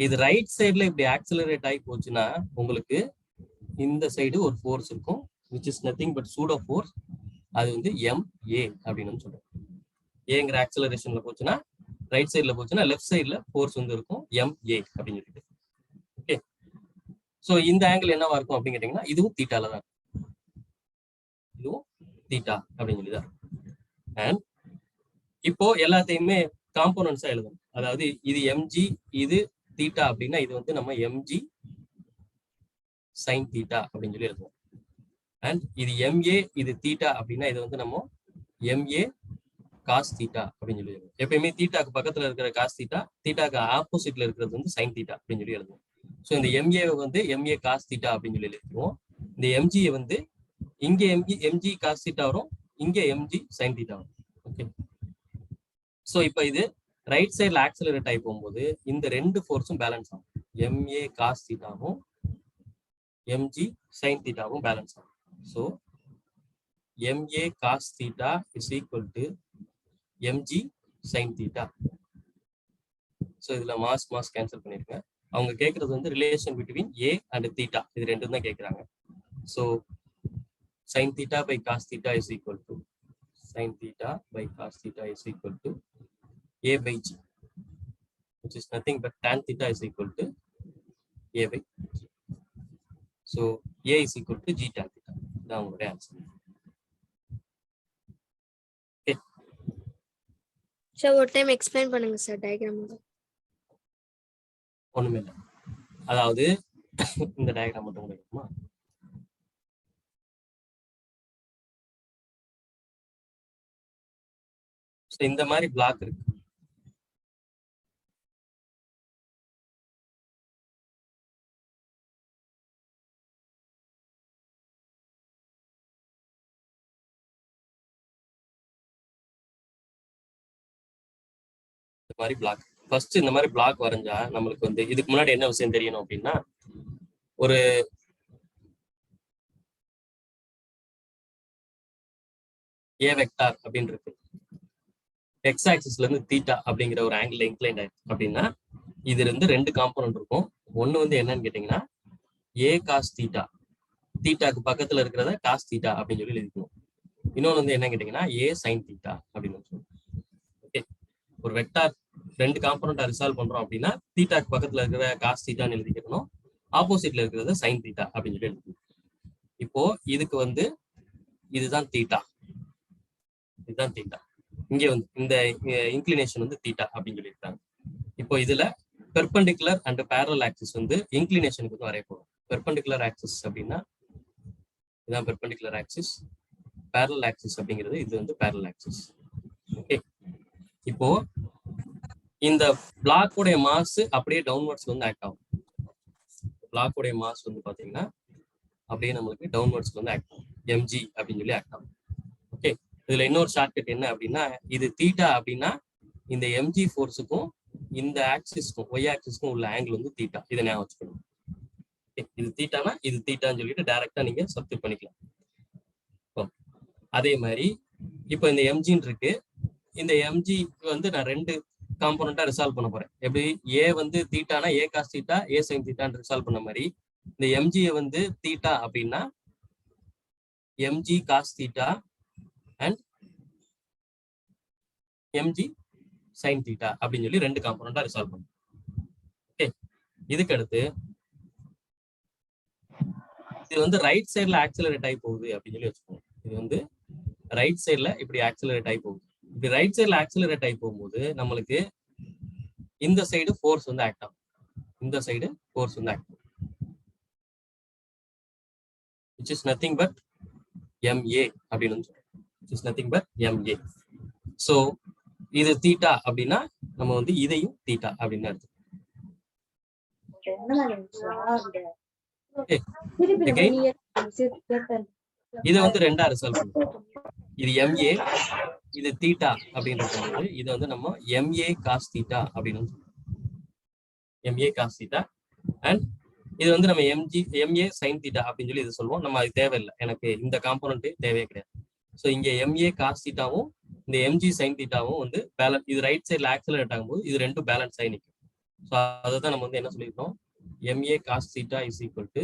இது ரைட் சைடுல இப்படி ஆக்சிலரேட் ஆகி போச்சுன்னா உங்களுக்கு இந்த சைடு ஒரு ஃபோர்ஸ் இருக்கும், which is nothing but pseudo force. அது வந்து MA அப்படின்னு சொல்றோம். ஏங்கிற ஆக்சிலரேஷன்ல போச்சுன்னா ரைட் சைடுல போச்சுன்னா லெஃப்ட் சைடுல ஃபோர்ஸ் வந்து இருக்கும் MA அப்படின்னு சொல்லிட்டு. ஓகே, ஸோ இந்த ஆங்கிள் என்னவா இருக்கும் அப்படின்னு கேட்டீங்கன்னா இதுவும் தீட்டால தான், இதுவும் தீட்டா அப்படின்னு சொல்லிதான். அண்ட் இப்போ எல்லாத்தையுமே காம்போனன்ட்ஸா எழுதணும். அதாவது இது mg, இது தீட்டா அப்படின்னா இது வந்து நம்ம mg sin தீட்டா அப்படின்னு சொல்லி எழுதுவோம். அண்ட் இது MA, இது தீட்டா அப்படின்னா இது வந்து நம்ம MA cos தீட்டா அப்படின்னு சொல்லி எழுதுவோம். எப்பயுமே தீட்டாக்கு பக்கத்துல இருக்கிற காஸ் தீட்டா, தீட்டாக்கு ஆப்போசிட்ல இருக்கிறது வந்து சைன் தீட்டா அப்படின்னு சொல்லி எழுதுவோம். ஸோ இந்த MA வந்து MA cos தீட்டா அப்படின்னு சொல்லி எழுதுவோம். இந்த MG வந்து இங்க MG cos தீட்டா வரும், இங்க MG sin தீட்டா வரும். ஓகே, ஸோ இப்போ இது ரைட் சைட்ல ஆக்சிலரேட் ஆகி போகும்போது இந்த ரெண்டு ஃபோர்ஸும் பேலன்ஸ் ஆகும். MA cos தீட்டாவும் MG sin தீட்டாவும் பேலன்ஸ் ஆகும். So MA cos theta is equal to MG sin theta. So இதுல மாஸ் கேன்சல் பண்ணிருங்க. அவங்க கேட்கறது வந்து ரிலேஷன் பிட்வீன் A அண்ட் தீட்டா, இது ரெண்டும் தான் கேட்கறாங்க. So sin theta by cos theta is equal to sin theta by cos theta is equal to A by G, which is nothing but tan theta is equal to A by G. So A is equal to G tan theta. தான் உங்களுடைய answer. Sir ஒரு time explain பண்ணுங்க sir diagram. ஒண்ணுமே இல்லை, அதாவது இந்த diagram மட்டும் கிடைக்குமா? இந்த மாதிரி பிளாக் இருக்கு. மாதிரி பிளாக். ஃபர்ஸ்ட் இந்த மாதிரி பிளாக் வரைஞ்சா நம்மளுக்கு வந்து இதுக்கு முன்னாடி என்ன விஷயம் தெரியணும் அப்படின்னா, ஒரு ஏ வெக்டார் அப்படின்னு இருக்கு. எக்ஸ் ஆக்சிஸ்ல இருந்து தீட்டா அப்படிங்கிற ஒரு ஆங்கிள் இன்க்ளைன் ஆயிருக்கு அப்படின்னா இது இருந்து 2 காம்பனன்ட் இருக்கும். ஒண்ணு வந்து என்னன்னு கேட்டீங்கன்னா ஏ காஸ் தீட்டா, தீட்டாக்கு பக்கத்துல இருக்கிறத காஸ் தீட்டா அப்படின்னு சொல்லி எழுதிக்கணும். இன்னொன்று வந்து என்ன கேட்டீங்கன்னா ஏ சைன் தீட்டா அப்படின்னு சொல்லணும். ஓகே, ஒரு வெக்டார் 2 காம்பனண்டா ரிசால்வ் பண்றோம் அப்படின்னா தீட்டாக்கு பக்கத்துல இருக்கிற காஸ் தீட்டான்னு எழுதிக்கணும், ஆப்போசிட்ல இருக்கிறத சைன் தீட்டா அப்படின்னு சொல்லி எழுதிக்கணும். இப்போ இதுக்கு வந்து இதுதான் தீட்டா, இதுதான் தீட்டா. இங்க வந்து இந்த இன்க்ளினேஷன் வந்து தீட்டா அப்படின்னு சொல்லியிருக்காங்க. இப்போ இதுல பெர்பெண்டிகுலர் அண்ட் பேரலல் ஆக்சிஸ் வந்து இன்க்ளினேஷனுக்கு வந்து வரைய போறோம். பெர்பெண்டிகுலர் ஆக்சிஸ் அப்படின்னா இதுதான் பெர்பெண்டிகுலர் ஆக்சிஸ், பேரலல் ஆக்சிஸ் அப்படிங்கிறது இது வந்து பேரலல் ஆக்சிஸ். ஓகே, இப்போ இந்த பிளாக்கோடைய மாஸ் அப்படியே டவுன்வர்ட்ஸ் வந்து ஆக்ட் ஆகும். பிளாக்கோடைய மாஸ் வந்து பாத்தீங்கன்னா அப்படியே நம்மளுக்கு டவுன்வர்ட்ஸ் வந்து ஆக்ட் ஆகும், mg அப்படின்னு சொல்லி ஆக்ட் ஆகும். ஓகே, இதுல இன்னொரு ஷார்ட்கட் என்ன அப்படின்னா, இது தீட்டா அப்படின்னா இந்த mg ஃபோர்ஸுக்கும் இந்த ஆக்சிஸ்க்கும் ஒய் ஆக்சிஸ்க்கும் உள்ள ஆங்கிள் வந்து தீட்டா. இதை ஞாபகம் வச்சுக்கணும். இது தீட்டானா இது தீட்டான்னு சொல்லிட்டு டைரக்டா நீங்க சப்ஸ்டிட் பண்ணிக்கலாம். அதே மாதிரி இப்போ இந்த mgன்னு இருக்கு, இந்த mg வந்து நான் 2 காம்போனண்டா ரிசால்வ் பண்ண போறேன். எப்படி ஏ வந்து தீட்டானா A cos theta A sine தீட்டான்னு ரிசால்வ் பண்ண மாதிரி இந்த mg வந்து தீட்டா அப்படின்னா mg cos theta and mg sin theta அப்படின்னு சொல்லி 2 காம்போனண்டா ரிசால்வ் பண்ணும். ஓகே, இதுக்கு அடுத்து இது வந்து ரைட் சைடுல ஆக்சிலரேட் ஆகி போகுது அப்படின்னு சொல்லி வச்சுக்கோங்க. இது வந்து ரைட் சைடுல இப்படி ஆக்சிலரேட் ஆகி போகுது. இப்படி ரைட் சைடுல ஆக்சிலரேட் ஆகி போகும்போது நம்மளுக்கு இந்த சைடு ஃபோர்ஸ் வந்து ஆக்ட் ஆகும், இந்த சைடு ஃபோர்ஸ் வந்து ஆக்ட் ஆகும், which is nothing but ma அப்படின்னு சொல்றோம். which is nothing but ma. so இது தீட்டா அப்படின்னா நம்ம வந்து இதையும் தீட்டா அப்படின்னு எடுத்துக்கணும். இதை வந்து 2ஆ ரிசால்வ் பண்ணுவோம். இது ma, இது தீட்டா அப்படின்றது இதை வந்து நம்ம ma காஸ் தீட்டா அப்படின்னு சொல்லுவோம். ma காஸ் தீட்டா அண்ட் இது வந்து நம்ம ma சைன் தீட்டா அப்படின்னு சொல்லி இது சொல்லுவோம். நம்ம அது தேவையில்லை, எனக்கு இந்த காம்போனன்ட் தேவையே கிடையாது. ஸோ இங்க ma காஸ் தீட்டாவும் இந்த mg சைன் தீட்டாவும் வந்து பேலன்ஸ், இது ரைட் சைட்ல ஆக்சிலரேட் ஆகும்போது இது 2 பேலன்ஸ் ஆகி நிற்கும். ஸோ அதை தான் நம்ம வந்து என்ன சொல்லியிருக்கோம், ma cos theta is equal to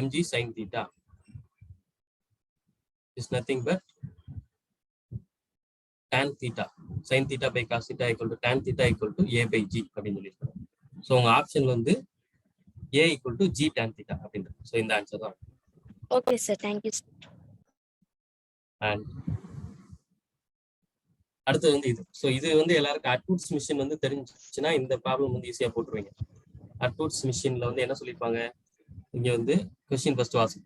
mg sine theta is nothing but tan theta sin theta by cos theta equal to tan theta equal to a by g அப்படின்னு சொல்லியிருக்கோம். ஸோ உங்க ஆப்ஷன் வந்து a equal to g tan theta அப்படின்றது. So இந்த answer தான். Okay sir, thank you sir. And அடுத்தது வந்து இது. ஸோ இது வந்து எல்லாருக்கும் அட்வுட்ஸ் மிஷின் வந்து தெரிஞ்சிச்சுன்னா இந்த ப்ராப்ளம் வந்து ஈஸியா போட்டுருவீங்க. அட்வுட்ஸ் மிஷின்ல வந்து என்ன சொல்லியிருப்பாங்க, இங்க வந்து கொஸ்டின் ஃபர்ஸ்ட் வாசி.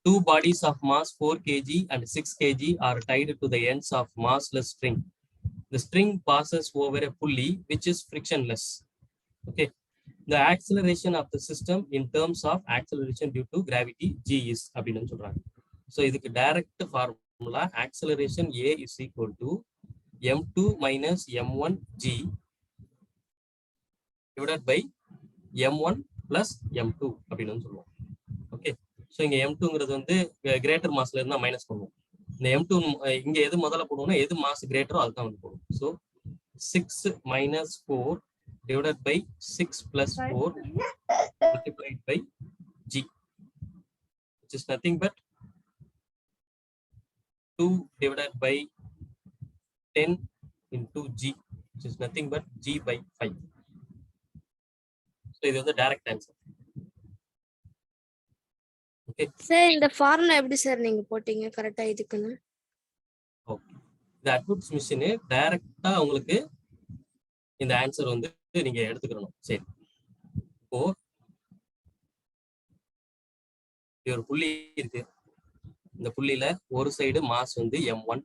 2 bodies of mass 4 kg and 6 kg are tied to the ends of massless string. The string passes over a pulley which is frictionless. Okay. The acceleration of the system in terms of acceleration due to gravity g is அப்படின்னு சொல்றாங்க. So இதுக்கு direct formula acceleration a is equal to m2 minus m1 g divided by m1 plus m2 அப்படின்னு சொல்லுவோம். Okay, so இங்க m2ங்கிறது வந்து greater மாஸ்ல இருந்தா minus பண்ணுவோம். இந்த m2 இங்க எது முதல்ல போடுவோம்னா எது மாஸ் கிரேட்டரோ அதுதான் வந்து போடுவோம். So 6 minus 4 divided by 6 plus 4 multiplied by g, which is nothing but 2 divided by 10 into g, which is nothing but g by 5. So இது வந்து டைரக்ட் ஆன்சர். ஓகே சார், இந்த ஃபார்முலா எப்படி சார் நீங்க போட்டீங்க கரெக்டா இதுக்குன்னு? ஓகே, இந்த அட்வுட்ஸ் மிஷின் டைரக்டா உங்களுக்கு இந்த ஆன்சர் வந்து நீங்க எடுத்துக்கணும். சரி, இப்போ ஒரு புள்ளி இருக்கு, இந்த புள்ளியில ஒரு சைடு மாஸ் வந்து m1,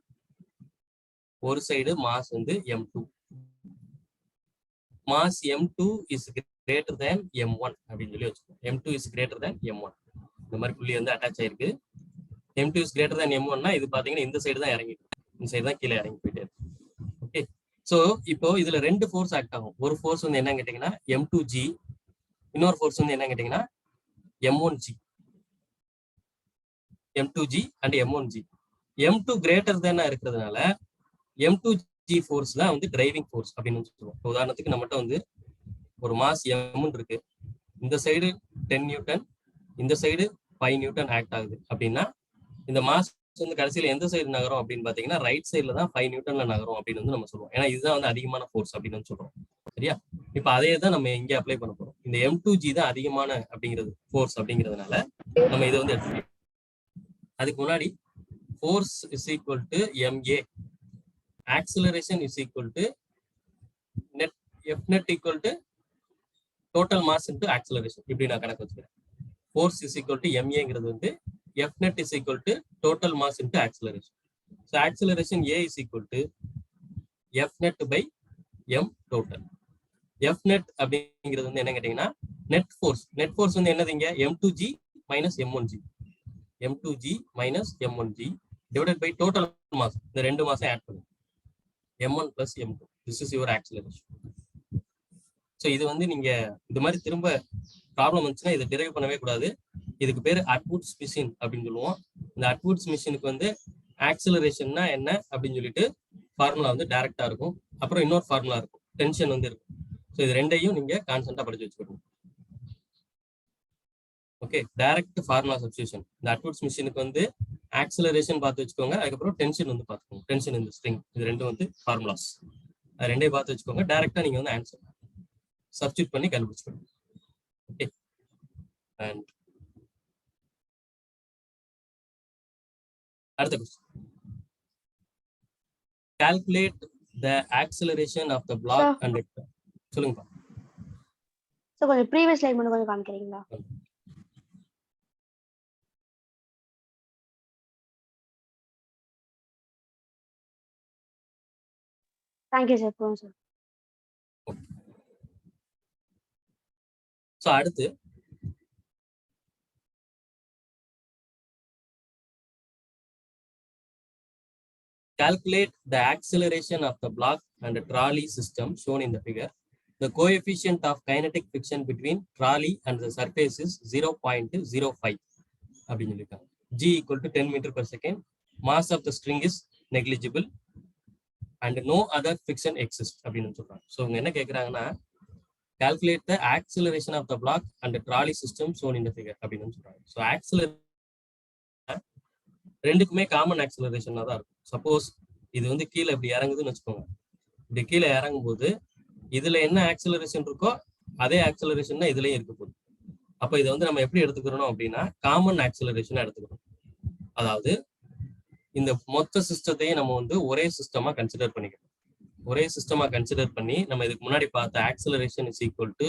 ஒரு சைடு மாஸ் வந்து m2. Mass m2 is greater than m1 அப்படின்னு சொல்லி வச்சுக்கோங்க. m2 is greater than m1. இந்த மாதிரி புள்ளி வந்து அட்டாச் ஆயிருக்கு. m2 இஸ் கிரேட்டர் தேன் m1னா இது பாத்தீங்கன்னா இந்த சைடு தான் இறங்கிட்டு, இந்த சைடு தான் கீழே இறங்கி போயிட்டே இருக்கு. ஓகே, ஸோ இப்போ இதுல ரெண்டு ஃபோர்ஸ் ஆக்ட் ஆகும். ஒரு ஃபோர்ஸ் வந்து என்னன்னு கேட்டீங்கன்னா M2G, இன்னொரு ஃபோர்ஸ் வந்து என்னன்னு கேட்டீங்கன்னா M1G. M2G and M1G. M2 greater தேனா இருக்கிறதுனால M2G ஃபோர்ஸ் தான் வந்து டிரைவிங் ஃபோர்ஸ் அப்படின்னு சொல்லுவோம். உதாரணத்துக்கு நம்மகிட்ட வந்து ஒரு மாஸ் M இருக்கு, இந்த சைடு 10 நியூட்டன், இந்த சைடு 5 நியூட்டன் ஆக்ட் ஆகுது அப்படின்னா இந்த மாஸ் வந்து கடைசியில எந்த சைடு நகரும் அப்படின்னு பாத்தீங்கன்னா ரைட் சைட்ல தான் 5 நியூட்டன்ல நகரும் அப்படின்னு வந்து நம்ம சொல்லுவோம். ஏன்னா இதுதான் வந்து அதிகமான ஃபோர்ஸ் அப்படின்னு சொல்றோம். சரியா? இப்ப அதே தான் நம்ம இங்க அப்ளை பண்ண போறோம். இந்த M2G தான் அதிகமான அப்படிங்கிறது ஃபோர்ஸ் அப்படிங்கிறதுனால நம்ம இதை வந்து எடுத்துக்கலாம். அதுக்கு முன்னாடி force is equal to MA, acceleration is equal to net F net equal to total mass into acceleration. இப்படி நான் கணக்கு வச்சுக்கிறேன். Force is equal to MA வந்து F net is equal to total mass into acceleration. So acceleration A is equal to F net by M total. F net அப்படிங்கிறது வந்து என்ன கேட்டீங்கன்னா net force வந்து என்னது இங்க M2G minus M1G. M2G minus M1G divided by total mass. இந்த ரெண்டு மாஸை add பண்ணுங்க. M1 plus M2. This is your acceleration. So இது வந்து நீங்க இந்த மாதிரி திரும்ப ப்ராப்ளம் வந்துச்சுன்னா இதை டிரைவ் பண்ணவே கூடாது. இதுக்கு பேர் அட்வுட்ஸ் மிஷின் அப்படின்னு சொல்லுவோம். இந்த அட்வுட்ஸ் மிஷினுக்கு வந்து ஆக்சிலரேஷன்னா என்ன அப்படின்னு சொல்லிட்டு ஃபார்முலா வந்து டைரக்டா இருக்கும். அப்புறம் இன்னொரு ஃபார்முலா இருக்கும், டென்ஷன் வந்து இருக்கும். ஸோ இது ரெண்டையும் நீங்க கான்ஸ்டன்டா படிச்சு வச்சுக்கணும். Okay, direct formula substitution. இந்த அட்வுட்ஸ் மிஷினுக்கு வந்து ஆக்சிலரேஷன் பார்த்து வச்சுக்கோங்க, அதுக்கப்புறம் டென்ஷன் வந்து பார்த்துக்கோங்க. டென்ஷன் இந்த ஸ்ட்ரிங், இது ரெண்டும் வந்து ஃபார்முலாஸ். அது ரெண்டையும் பார்த்து வச்சுக்கோங்க. டைரக்டா நீங்க வந்து ஆன்சர் சப்ஸ்டியூட் பண்ணி கண்டுபிடிச்சுக்கணும். ஓகே, அண்ட் அடுத்த question. Calculate the acceleration of the block and சொல்லுங்கப்பா. சார் கொஞ்சம் ப்ரீவியஸ் ஸ்லைட் மட்டும் கொஞ்சம் காமிக்கிறீங்களா? Thank you sir. போதும் சார். ஸோ அடுத்து calculate the acceleration of the block and the trolley system shown in the figure. The coefficient of kinetic friction between trolley and the surface is 0.05 அப்படின்னு சொல்லியிருக்காங்க. G equal to 10 meter per second. Mass of the string is negligible and no other friction exists அப்படின்னு சொல்றாங்க. So இவங்க என்ன கேட்குறாங்கன்னா calculate the acceleration of the block and the trolley system shown in the figure அப்படின்னு சொல்றாங்க. So acceleration ரெண்டுக்குமே common acceleration தான் இருக்கும். சப்போஸ் இது வந்து கீழே இப்படி இறங்குதுன்னு வச்சுக்கோங்க. இப்படி கீழே இறங்கும் போது இதுல என்ன ஆக்சிலரேஷன் இருக்கோ அதே ஆக்சிலரேஷன் தான் இதுலயும் இருக்க போகுது. அப்ப இதை வந்து நம்ம எப்படி எடுத்துக்கிறோம் அப்படின்னா காமன் ஆக்சிலரேஷன் எடுத்துக்கிறோம். அதாவது இந்த மொத்த சிஸ்டத்தையும் நம்ம வந்து ஒரே சிஸ்டமா கன்சிடர் பண்ணிக்கணும். ஒரே சிஸ்டமா கன்சிடர் பண்ணி நம்ம இதுக்கு முன்னாடி பார்த்த acceleration is equal to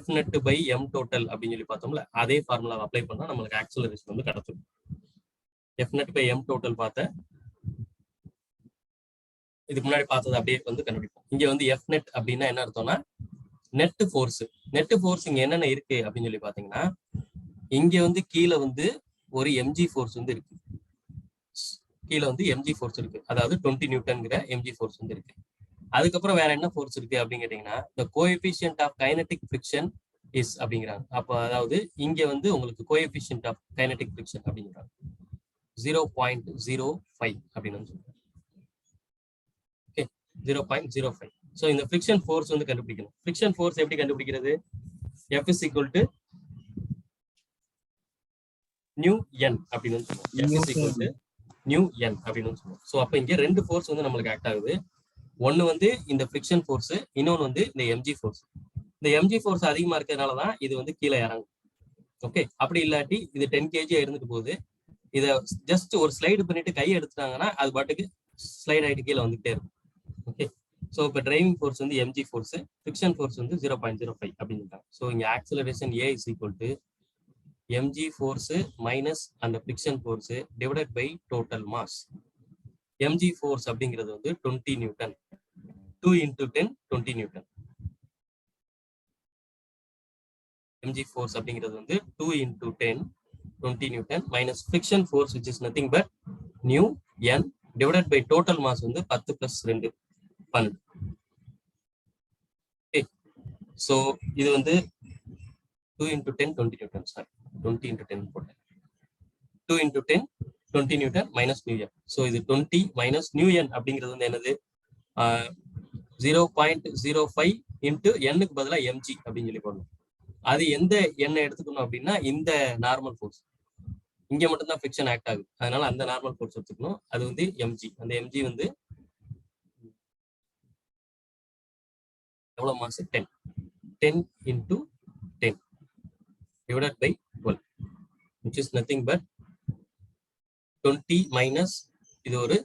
F net by M total அப்படின்னு சொல்லி பார்த்தோம்ல, அதே ஃபார்முலாவை அப்ளை பண்ணா நம்மளுக்கு ஆக்சிலரேஷன் வந்து கிடைச்சிடும். F net by M total பார்த்த இதுக்கு முன்னாடி பார்த்தது அப்படியே வந்து கண்டுபிடிப்போம். இங்க வந்து F net அப்படின்னா என்ன அர்த்தம்னா நெட் ஃபோர்ஸ். நெட் ஃபோர்ஸ் இங்க என்னென்ன இருக்கு அப்படின்னு சொல்லி பாத்தீங்கன்னா இங்க வந்து கீழே வந்து ஒரு mg ஃபோர்ஸ் வந்து இருக்கு. கீழே வந்து mg ஃபோர்ஸ் இருக்கு, அதாவது 20 நியூட்டன்ங்கிற mg ஃபோர்ஸ் வந்து இருக்கு. அதுக்கப்புறம் வேற என்ன ஃபோர்ஸ் இருக்கு அப்படின்னு கேட்டீங்கன்னா the coefficient of kinetic friction is அப்படிங்கிறாங்க. அப்ப அதாவது இங்க வந்து உங்களுக்கு coefficient of kinetic friction அப்படிங்கிறாங்க 0.05 அப்படின்னு சொல்றாங்க. ஓகே, 0.05. ஸோ இந்த ஃபிரிக்ஷன் ஃபோர்ஸ் வந்து கண்டுபிடிக்கணும். ஃபிரிக்ஷன் ஃபோர்ஸ் எப்படி கண்டுபிடிக்கிறது? F is equal to new n அப்படின்னு சொல்லுவோம். F is equal to new n அப்படின்னு சொல்லுவோம். ஸோ அப்போ இங்க ரெண்டு ஃபோர்ஸ் வந்து நம்மளுக்கு ஆக்ட் ஆகுது. ஒன்னு வந்து இந்த ஃபிரிக்ஷன் ஃபோர்ஸ், இன்னொன்னு வந்து இந்த mg ஃபோர்ஸ். இந்த mg ஃபோர்ஸ் அதிகமா இருக்கிறதுனால தான் இது வந்து கீழே இறங்கும். ஓகே, அப்படி இல்லாட்டி இது 10 kg இருந்துட்டு போகுது. இதை ஜஸ்ட் ஒரு ஸ்லைடு பண்ணிட்டு கையை எடுத்துட்டாங்கன்னா அது பாட்டுக்கு ஸ்லைட் ஆகிட்டு கீழே வந்துகிட்டே இருக்கும். ஓகே, ஸோ இப்போ டிரைவிங் ஃபோர்ஸ் வந்து mg ஃபோர்ஸ், ஃபிரிக்ஷன் ஃபோர்ஸ் வந்து 0.05 அப்படின்னு சொல்றாங்க. ஸோ இங்க acceleration A is equal to mg force minus அந்த friction force divided by total mass. mg force அப்படிங்கிறது வந்து 20 newton, 2 into 10 20 newton. mg force அப்படிங்கிறது வந்து 2 into 10 20 newton minus friction force which is nothing but mu n divided by total mass வந்து 10 plus 2 12. So இது வந்து 2 into 10 20 Newton, sorry 20 into 10 போட்டேன். 2 into 10 20 Newton minus new என். So இது 20 minus new என் அப்படிங்கிறது வந்து என்னது 0.05 into எண்ணுக்கு பதிலாக எம்ஜி அப்படின்னு சொல்லி போடணும். அது எந்த எண்ணை எடுத்துக்கணும் அப்படின்னா இந்த நார்மல் ஃபோர்ஸ், இங்க மட்டும்தான் ஃபிக்ஷன் ஆக்ட் ஆகுது, அதனால அந்த நார்மல் ஃபோர்ஸ் எடுத்துக்கணும். அது வந்து எம்ஜி. அந்த எம்ஜி வந்து எவ்வளவு mass? 10 into 10 divided by 12, which is nothing but 20 minus இது ஒரு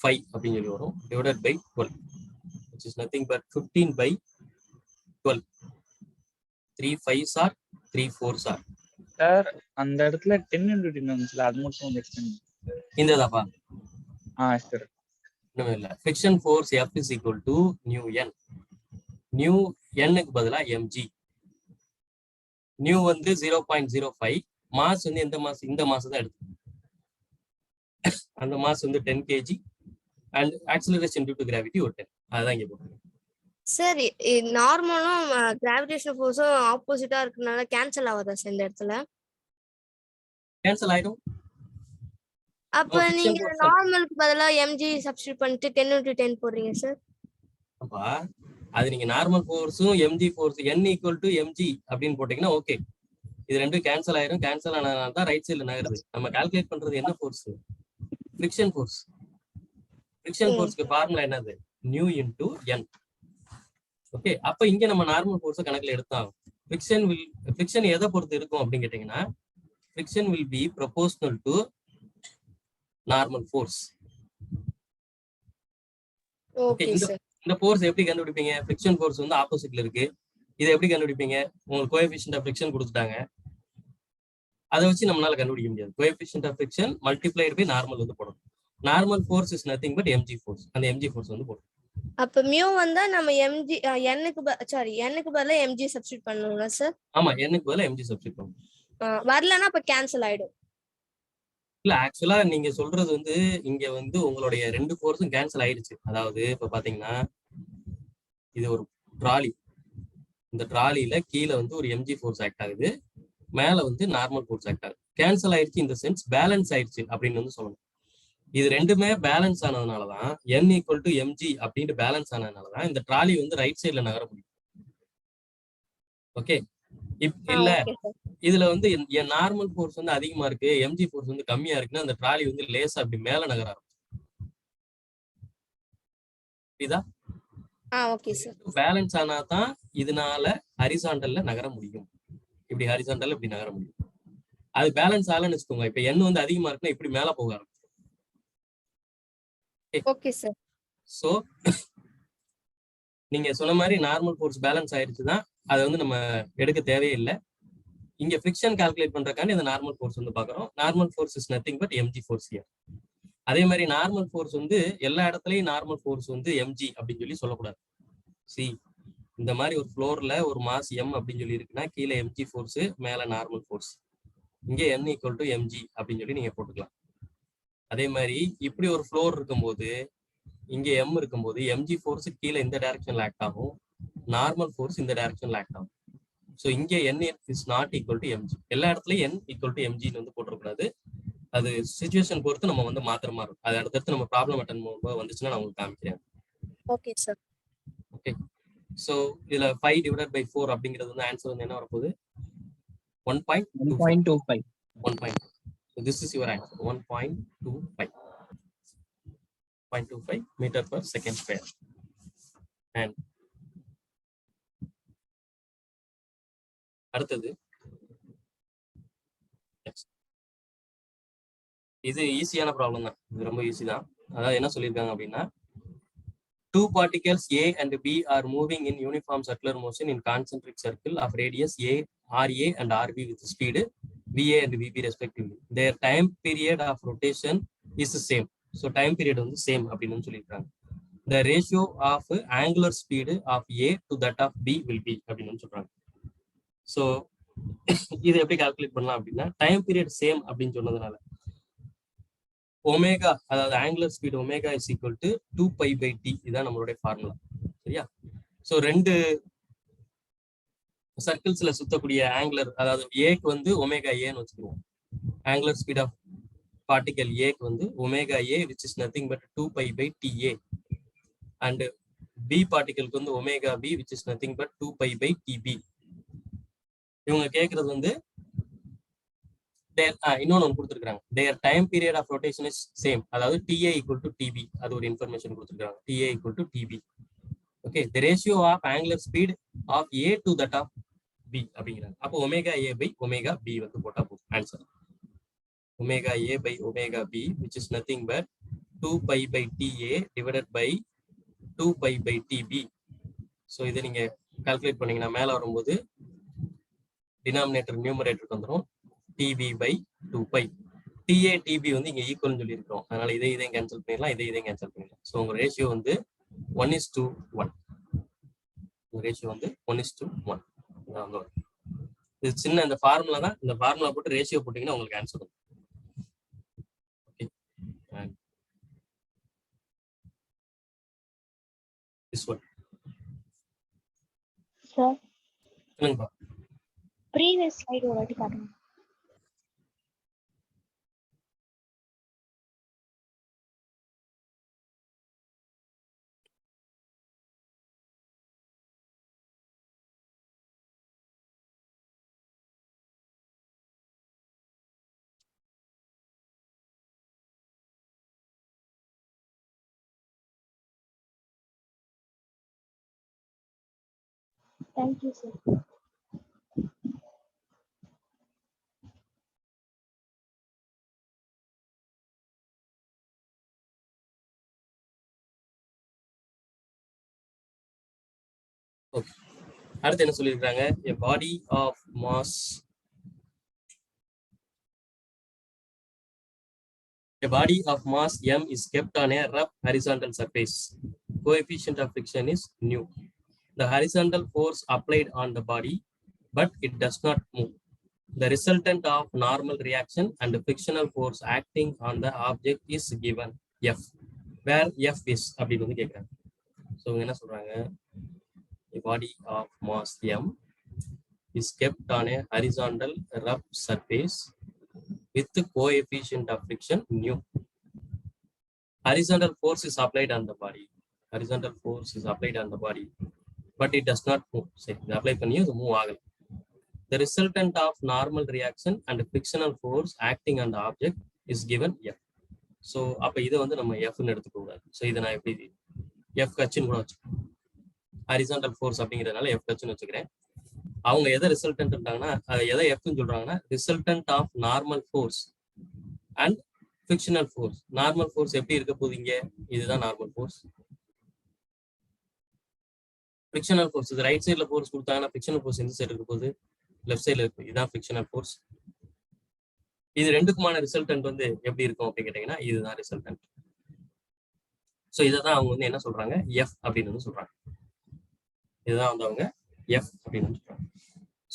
5 அப்படின்னு சொல்லி வரும், divided by 12, which is nothing but 15 by 12. 3 5s are 3 4s are. Sir அந்த இடத்துல 10 into 10 வந்துச்சுல, அது மட்டும் வந்து எக்ஸ்டெண்ட் இந்ததாப்பா சார். இன்னும் இல்ல. Fiction force F is equal to new N. New எண்ணுக்கு பதிலா எம்ஜி. நியூ வந்து 0.05, மாஸ் வந்து எந்த மாஸ்? இந்த மாஸ் தான் எடுத்து. அந்த மாஸ் வந்து 10 kg and acceleration due to gravity ஒரு 10. அதுதான் இங்க போட்டுருக்கேன். சார் நார்மலும் கிராவிடேஷனல் ஃபோர்ஸும் ஆப்போசிட்டா இருக்கனால கேன்சல் ஆகாதா சார் இந்த இடத்துல? கேன்சல் ஆயிடும். அப்ப friction நீங்க force. நார்மலுக்கு பதிலா எம்ஜி சப்ஸ்டிட்யூட் பண்ணிட்டு 10 into 10 போடுறீங்க சார். அப்பா அது நீங்க நார்மல் ஃபோர்ஸும் m g force n equal to m g அப்படின்னு போட்டீங்கன்னா ஓகே. இது ரெண்டும் கேன்சல் ஆயிரும். கேன்சல் ஆனதுனால தான் ரைட் சைடுல நகருது. நம்ம கால்குலேட் பண்றது என்ன ஃபோர்ஸ்? Friction force. ஃபிரிக்ஷன் ஃபோர்ஸ்க்கு ஃபார்முலா என்னது? Mu into n. ஓகே, அப்ப இங்க நம்ம நார்மல் ஃபோர்ஸை கணக்குல எடுத்தாகும். ஃபிரிக்ஷன் எதை பொறுத்து இருக்கும் அப்படின்னு கேட்டீங்கன்னா, friction will be proportional to normal force. Okay sir. இந்த ஃபோர்ஸ் எப்படி கண்டுபிடிப்பீங்க? ஃபிரிக்ஷன் ஃபோர்ஸ் வந்து ஆப்போசிட்ல இருக்கு. இதை எப்படி கண்டுபிடிப்பீங்க? உங்களுக்கு கோஎஃபிஷியன்ட் ஆஃப் ஃபிரிக்ஷன் கொடுத்துட்டாங்க, அதை வச்சு நம்மளால கண்டுபிடிக்க முடியாது. Coefficient of friction multiplied by normal வந்து போடணும். Normal force is nothing but m g force. அந்த எம்ஜி ஃபோர்ஸ் வந்து போடணும். அப்ப மியூ வந்தா நம்ம எம்ஜி எண்ணுக்கு பதிலா எம்ஜி சப்ஸ்டிட்யூட் பண்ணுங்களா சார்? ஆமா, எண்ணுக்கு பதிலா எம்ஜி சப்ஸ்டிட்யூட் பண்ணணும். வரலன்னா அப்ப கேன்சல் ஆயிடும். இல்ல, ஆக்சுவலா நீங்க சொல்றது வந்து இங்க வந்து உங்களுடைய ரெண்டு ஃபோர்ஸும் கேன்சல் ஆயிடுச்சு. அதாவது இப்ப பாத்தீங்கன்னா இது ஒரு ட்ராலி. இந்த ட்ராலியில கீழே வந்து ஒரு எம்ஜி ஃபோர்ஸ் ஆக்ட் ஆகுது, மேல வந்து நார்மல் ஃபோர்ஸ் ஆக்ட் ஆகுது. கேன்சல் ஆயிடுச்சு இந்த சென்ஸ் பேலன்ஸ் ஆயிடுச்சு அப்படின்னு வந்து சொல்லணும். இது ரெண்டுமே பேலன்ஸ் ஆனதுனாலதான் n ஈக்குவல் டு எம்ஜி அப்படின்ட்டு பேலன்ஸ் ஆனதுனாலதான் இந்த ட்ராலி வந்து ரைட் சைட்ல நகர முடியும். ஓகே, இல்ல இதுல வந்து நார்மல் ஃபோர்ஸ் வந்து அதிகமா இருக்கு, எம்ஜி ஃபோர்ஸ் வந்து கம்மியா இருக்குன்னா அந்த ட்ராலி வந்து லேசா அப்படி மேல நகர ஆரம்பிக்கும். பேலன்ஸ் ஆனாதான் இதனால ஹரிசாண்டல்ல நகர முடியும். இப்படி ஹரிசாண்டல்ல இப்படி நகர முடியும். அது பேலன்ஸ் ஆகலன்னு வச்சுக்கோங்க. இப்ப n வந்து அதிகமா இருக்குன்னா இப்படி மேல போக ஆரம்பிக்கும். Okay sir. சோ நீங்க சொன்ன மாதிரி நார்மல் ஃபோர்ஸ் பேலன்ஸ் ஆயிடுச்சுதான், அதை வந்து நம்ம எடுக்க தேவையில்லை. இங்க ஃபிரிக்ஷன் கால்குலேட் பண்றதுக்காண்டி இந்த நார்மல் ஃபோர்ஸ் வந்து பாக்குறோம். Normal force is nothing but m g force here. அதே மாதிரி நார்மல் ஃபோர்ஸ் வந்து எல்லா இடத்துலயும் நார்மல் ஃபோர்ஸ் வந்து எம்ஜி அப்படின்னு சொல்லி சொல்லக்கூடாது. சி, இந்த மாதிரி ஒரு ஃப்ளோர்ல ஒரு மாஸ் எம் அப்படின்னு சொல்லி இருக்குன்னா கீழே எம்ஜி ஃபோர்ஸ், மேல நார்மல் ஃபோர்ஸ். இங்க n ஈக்குவல் டு எம்ஜி அப்படின்னு சொல்லி நீங்க போட்டுக்கலாம். அதே மாதிரி இப்படி ஒரு ஃப்ளோர் இருக்கும்போது இங்க எம் இருக்கும்போது எம்ஜி ஃபோர்ஸ் கீழே இந்த டைரக்ஷன்ல ஆக்ட் ஆகும், நார்மல் ஃபோர்ஸ் இந்த டைரக்ஷன்ல ஆக்ட் ஆகும். ஸோ இங்க n is not equal to MG. எல்லா இடத்துலயும் n ஈக்குவல் டு எம்ஜின்னு வந்து போட்டுறக்கூடாது. அது சிச்சுவேஷன் பொறுத்து நம்ம வந்து மாத்திர மாதிரி இருக்கும். அது அடுத்தடுத்து நம்ம ப்ராப்ளம் அட்டன் பண்ணும்போது வந்துச்சுன்னா நான் உங்களுக்கு காமிக்கிறேன். Okay sir. ஓகே, ஸோ இதுல 5 டிவைடட் பை 4 அப்படிங்கிறது வந்து ஆன்சர் வந்து என்ன வரப்போகுது? 1.25. 1.2. So this is your answer. 1.25 meter per second square. And அடுத்தது இது ஈஸியான ப்ராப்ளம் தான். இது ரொம்ப ஈஸி தான். அதாவது என்ன சொல்லியிருக்காங்க அப்படின்னா, two particles A and B are moving in uniform circular motion in concentric circle of radius A, RA and RB with speed VA and VB respectively. Their time period of rotation is the same. So time period வந்து same அப்படின்னு சொல்லியிருக்காங்க. The ratio of angular speed of A to that of B will be அப்படின்னு சொல்றாங்க. So இதை எப்படி calculate பண்ணலாம் அப்படின்னா, time period same அப்படின்னு சொன்னதுனால ஒமேகா, அதாவது angular speed omega is equal to 2π/t. இதுதான் நம்மளுடைய ஃபார்முலா. சரியா? ஸோ ரெண்டு சர்க்கிள்ஸ்ல சுத்தக்கூடிய ஆங்குலர், அதாவது ஏக்கு வந்து ஒமேகா ஏன்னு வச்சுக்குவோம். ஆங்குலர் ஸ்பீட் ஆஃப் பார்ட்டிகல் ஏக்கு வந்து omega a which is nothing but 2π/ta, and b பார்ட்டிகலுக்கு வந்து omega b which is nothing but 2π/tb. இவங்க கேட்கறது வந்து இன்னொன்னு கொடுத்துருக்காங்க, their time period of rotation is same, அதாவது TA = TB. அது ஒரு இன்ஃபர்மேஷன் கொடுத்துருக்காங்க, TA = TB. Okay, the ratio of angular speed of A to that of B அப்படிங்கிறாங்க. அப்போ ஒமேகா A/ஒமேகா B வந்து போட்டா போதும் ஆன்சர். ஒமேகா A/ஒமேகா B which is nothing but 2π/TA divided by 2π/TB. So இதை நீங்க கால்குலேட் பண்ணீங்கன்னா மேல வரும்போது டினாமினேட்டர் நியூமரேட்டருக்கு வந்துடும் TB/2π. TA TB வந்து இங்க ஈக்குவல்னு சொல்லி இருக்கிறோம், அதனால இதையும் கேன்சல் பண்ணிடலாம், இதையும் கேன்சல் பண்ணிடலாம். ஸோ உங்க ரேஷியோ வந்து 1:1. ரேஷியோ வந்து 1:1. இது சின்ன இந்த ஃபார்முலா தான், இந்த ஃபார்முலா போட்டு ரேஷியோ போட்டீங்கன்னா உங்களுக்கு ஆன்சர் வரும். ஓகே, திஸ் ஒன் சார் சொல்லுங்கப்பா. ப்ரீவியஸ் ஸ்லைடு ஒரு வாட்டி காட்டுங்க. Thank you sir. ஓகே, அடுத்து என்ன சொல்லியிருக்காங்க, a body of mass m is kept on a rough horizontal surface. Coefficient of friction is nu. The horizontal force applied on the body, but it does not move. The resultant of normal reaction and the frictional force acting on the object is given F, where F is அப்படின்னு வந்து கேட்குறாங்க. So என்ன சொல்றாங்க, a body of mass m is kept on a horizontal rough surface with the coefficient of friction nu. Horizontal force is applied on the body. Horizontal force is applied on the body, but it does not move. சரி, இது apply பண்ணி அது move ஆகல. The resultant of normal reaction and frictional force acting on the object is given F. So அப்ப இதை வந்து நம்ம F ன்னு எடுத்துக்க கூடாது. ஸோ இதை நான் எப்படி F கட்சின்னு கூட வச்சுக்கேன். ஹாரிசான்டல் ஃபோர்ஸ் அப்படிங்கிறதுனால F கட்சின்னு வச்சுக்கிறேன். அவங்க எதை ரிசல்டன்ட் இருந்தாங்கன்னா, எதை எஃப்னு சொல்றாங்கன்னா, resultant of normal force and fictional force. Normal force எப்படி இருக்க போகுது, இங்க இதுதான் நார்மல் ஃபோர்ஸ். ஃபிக்ஷனல் ஃபோர்ஸ் இது ரைட் சைட்ல ஃபோர்ஸ் கொடுத்தாங்கன்னா, ஃபிக்ஷனல் ஃபோர்ஸ் எந்த சைடு இருக்க போகுது, லெஃப்ட் சைட்ல இருக்கு. இதுதான் ஃபிக்ஷனல் ஃபோர்ஸ். இது ரெண்டுக்குமான ரிசல்டன்ட் வந்து எப்படி இருக்கும் அப்படின்னு கேட்டீங்கன்னா, இதுதான் ரிசல்டன்ட். ஸோ இதை தான் அவங்க வந்து என்ன சொல்றாங்க, எஃப் அப்படின்னு வந்து சொல்றாங்க. இதுதான் வந்து அவங்க எஃப் அப்படின்னு சொல்றாங்க.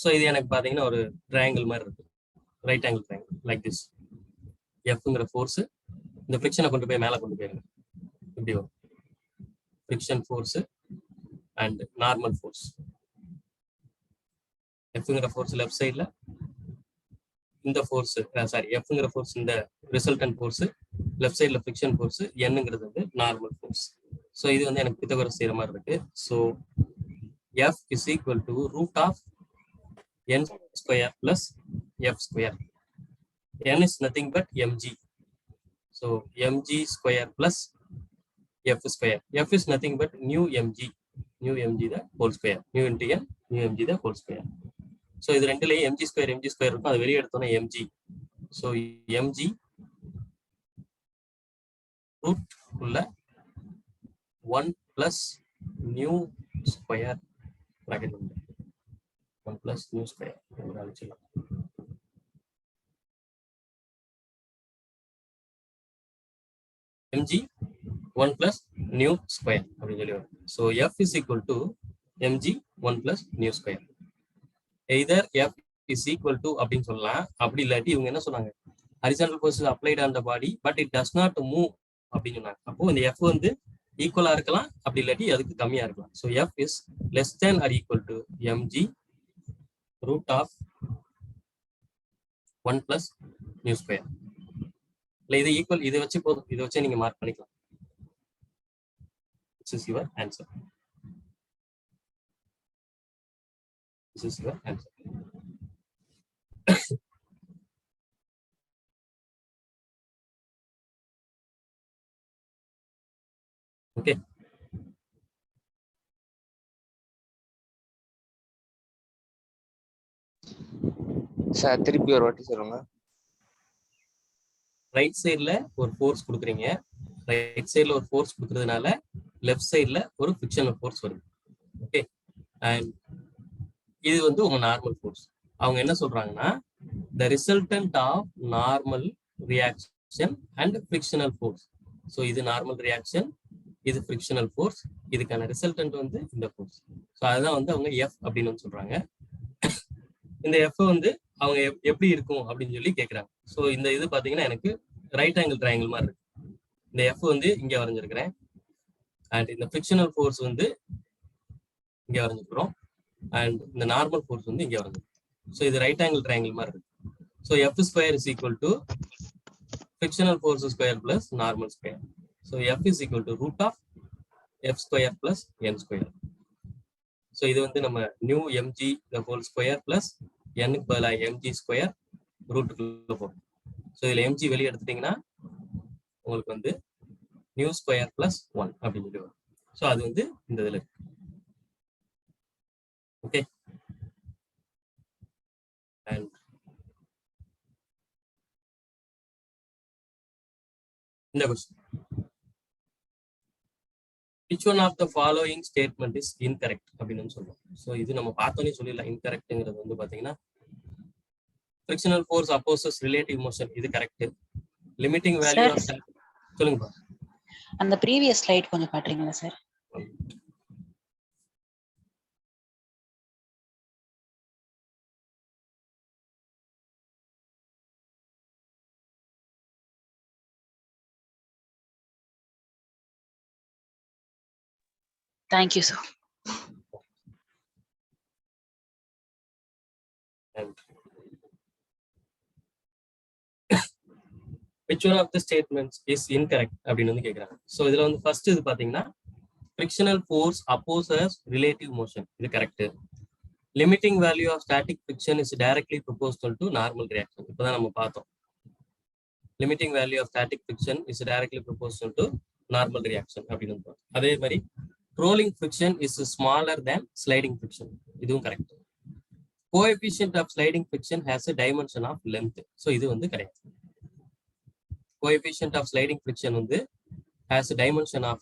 ஸோ இது எனக்கு பார்த்தீங்கன்னா ஒரு ட்ரையாங்கிள் மாதிரி இருக்கு, right angle triangle like this. எஃப்ங்கிற ஃபோர்ஸ் இந்த ஃபிரிக்ஷனை கொண்டு போய் மேலே கொண்டு போயிருங்க, இப்படி வரும். Friction force and normal force. எஃப்ங்கிற ஃபோர்ஸ் லெஃப்ட் சைடில், இந்த ஃபோர்ஸ் எஃப்ங்கிற ஃபோர்ஸ் இந்த ரிசல்டன்ட் ஃபோர்ஸ், லெஃப்ட் சைடில் ஃபிரிக்ஷன் ஃபோர்ஸ், என்னங்கிறது வந்து நார்மல் ஃபோர்ஸ். ஸோ இது வந்து எனக்கு பித்தகோரஸ் செய்கிற மாதிரி இருக்கு. So F is equal to root of n square plus F square. N is nothing but mg. So mg square plus F square. F is nothing but nu mg. Nu mg the whole square. Nu into n, nu mg the whole square. So இது ரெண்டுலயே mg square இருக்கும், அது வெளியே எடுத்தோம்னா mg. So mg root உள்ள 1 plus nu square bracket 1 plus nu square அழிச்சிடலாம். mg 1 plus nu square அப்படின்னு சொல்லி வரும். So F is equal to mg 1 plus nu square. Either F is equal to அப்படின்னு சொல்லலாம், அப்படி இல்லாட்டி இவங்க என்ன சொன்னாங்க, horizontal force is applied on the body but it does not move அப்படின்னு சொன்னாங்க. அப்போ இந்த F வந்து ஈக்குவலா இருக்கலாம், அப்படி இல்லாட்டி அதுக்கு கம்மியா இருக்கலாம். So F is less than or equal to mg root of 1 plus mu square. இல்லை இது ஈக்குவல், இதை வச்சு போதும், இதை வச்சு நீங்க மார்க் பண்ணிக்கலாம். This is your answer. This is your answer. Okay. Sir திருப்பி ஒரு வாட்டி சொல்லுங்க. ரைட் சைடுல ஒரு ஃபோர்ஸ் கொடுக்குறீங்க, ரைட் சைடுல ஒரு ஃபோர்ஸ் கொடுக்கறதுனால லெஃப்ட் சைடுல ஒரு ஃபிரிக்ஷனல் ஃபோர்ஸ் வருது. ஓகே, அண்ட் இது வந்து உங்க நார்மல் ஃபோர்ஸ். அவங்க என்ன சொல்றாங்கன்னா the resultant of normal reaction and frictional force. So இது நார்மல் ரியாக்ஷன், இது ஃபிரிக்ஷனல் ஃபோர்ஸ், இதுக்கான ரிசல்டன்ட் வந்து இந்த ஃபோர்ஸ். ஸோ அதுதான் வந்து அவங்க எஃப் அப்படின்னு வந்து சொல்றாங்க. இந்த எஃப் வந்து அவங்க எப்படி இருக்கும் அப்படின்னு சொல்லி கேட்குறாங்க. ஸோ இந்த இது பார்த்தீங்கன்னா எனக்கு ரைட் ஆங்கிள் ட்ரையாங்கிள் மாதிரி இருக்கு. இந்த எஃப் வந்து இங்கே வரைஞ்சிருக்கிறேன், அண்ட் இந்த ஃபிரிக்ஷனல் ஃபோர்ஸ் வந்து இங்கே வரைஞ்சிருக்கிறோம், அண்ட் இந்த நார்மல் ஃபோர்ஸ் வந்து இங்கே வரைஞ்சிருக்கும். ஸோ இது ரைட் ஆங்கிள் ட்ரையாங்கிள் மாதிரி இருக்கு. So F square is equal to frictional force square plus normal square. So F is equal to root of F square plus N square. So இது வந்து நம்ம new mg the whole square plus n க்கு பதிலா mg square root க்குள்ள போகும். So இதுல mg வெளிய எடுத்துட்டீங்கன்னா உங்களுக்கு வந்து new square plus 1 அப்படின்னு சொல்லி வரும். So அது வந்து இந்த இதுல இருக்கு. Okay. And இந்த question, which one of the following statement is incorrect அப்படின்னு சொல்றோம். ஸோ இது நம்ம பார்த்தோன்னே சொல்லிடலாம். இன்கரெக்ட்ங்கிறது வந்து பாத்தீங்கன்னா frictional force opposes relative motion, இது கரெக்ட். லிமிட்டிங் வேல்யூ ஆஃப், சொல்லுங்க. அந்த ப்ரீவியஸ் ஸ்லைட் கொஞ்சம் காட்டுறீங்களா sir? Thank you, sir. Which one of the statements is incorrect அப்படின்னு வந்து கேக்குறாங்க. ஸோ இதுல வந்து ஃபர்ஸ்ட் இது பாத்தீங்கன்னா frictional force opposes relative motion, இது correct. limiting value of static friction is directly proportional to normal reaction, இப்பதான் நம்ம பார்த்தோம். limiting value of static friction is directly proportional to normal reaction அப்படின்னு வந்து பார்த்தோம். அதே மாதிரி rolling friction is smaller than sliding friction, இதுவும் correct. coefficient of sliding friction has a dimension of length, so இது வந்து correct. coefficient of sliding friction வந்து has a dimension of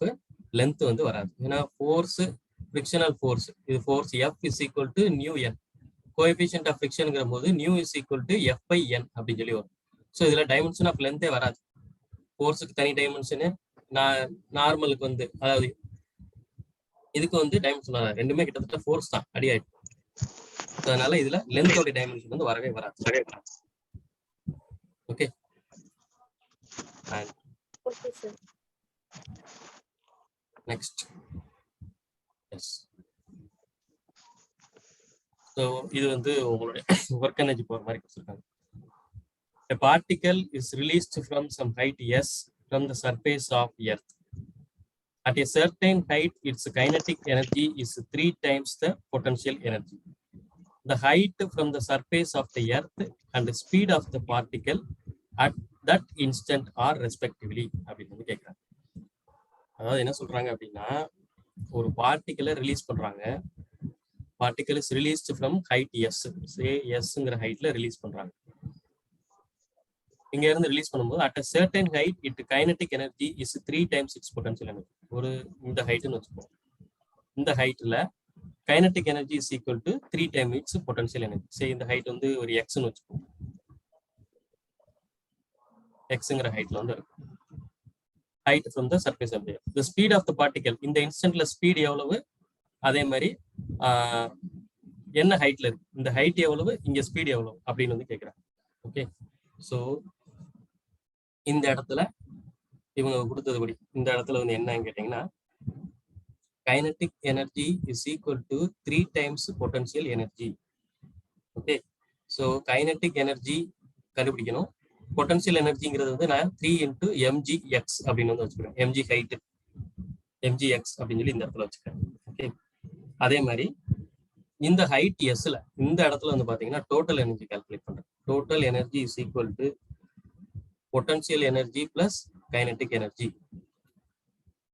length வந்து வராது. ஏன்னா ஃபோர்ஸ் frictional force, இது force F is equal to nu n. coefficient of frictionங்கிற போது nu is equal to F by n அப்படின்னு சொல்லி வரும். ஸோ இதுல டைமென்ஷன் ஆஃப் லென்த்தே வராது. ஃபோர்ஸுக்கு தனி டைமென்ஷனு, நார்மலுக்கு வந்து, அதாவது இதுக்கு வந்து டைமென்ஷன் வராது. ரெண்டுமே கிட்டத்தட்ட ஃபோர்ஸ் தான், அடி ஆயிடும். அதனால இதுல லென்த்தோட டைமென்ஷன் வந்து வரவே வராது. Okay. Okay sir. Next. Yes. So இது வந்து உங்களுடைய ஒர்க் எனர்ஜி போற மாதிரி கொடுத்துருக்காங்க. A particle is released from some height s from the surface of Earth. At a certain height, its kinetic energy is 3 times the potential energy. The height from the surface of the Earth and the speed of the particle at that instant are respectively அப்படின்னு கேட்குறாங்க. அதாவது என்ன சொல்றாங்க அப்படின்னா, ஒரு பார்ட்டிக்கலை release பண்றாங்க. Particle is released from height s, எஸ்ங்கிற ஹைட்ல ரிலீஸ் பண்றாங்க. இங்க இருந்து ரிலீஸ் பண்ணும்போது at a certain height it kinetic energy is 3 times its potential energy. ஒரு இந்த ஹைட்னு வச்சுப்போம். இந்த ஹைட்ல kinetic energy is equal to 3 times its potential energy. சரி, இந்த ஹைட் வந்து ஒரு எக்ஸ்னு வச்சுப்போம். எக்ஸ்ங்கிற ஹைட்ல வந்து இருக்கும். Height from the surface of the earth. The speed of the particle, இந்த இன்ஸ்டன்ட்ல ஸ்பீட் எவ்வளவு, அதே மாதிரி என்ன ஹைட்ல இருக்கு, இந்த ஹைட் எவ்வளவு, இங்க ஸ்பீட் எவ்வளவு அப்படின்னு வந்து கேட்குறாங்க. ஓகே. ஸோ இந்த இடத்துல இவங்க கொடுத்ததுபடி இந்த இடத்துல வந்து என்னன்னு கேட்டீங்கன்னா, kinetic energy is equal to 3 times potential energy. Okay, so kinetic energy கண்டுபிடிக்கணும். பொட்டன்ஷியல் எனர்ஜிங்கிறது வந்து நான் 3 × mgx அப்படின்னு வந்து வச்சுக்கிறேன். mg ஹைட் mgx அப்படின்னு சொல்லி இந்த இடத்துல வச்சுக்கிறேன். ஓகே, அதே மாதிரி இந்த ஹைட் எஸ்ல இந்த இடத்துல வந்து பாத்தீங்கன்னா டோட்டல் எனர்ஜி கால்குலேட் பண்றேன். Total energy is equal to potential energy plus kinetic energy.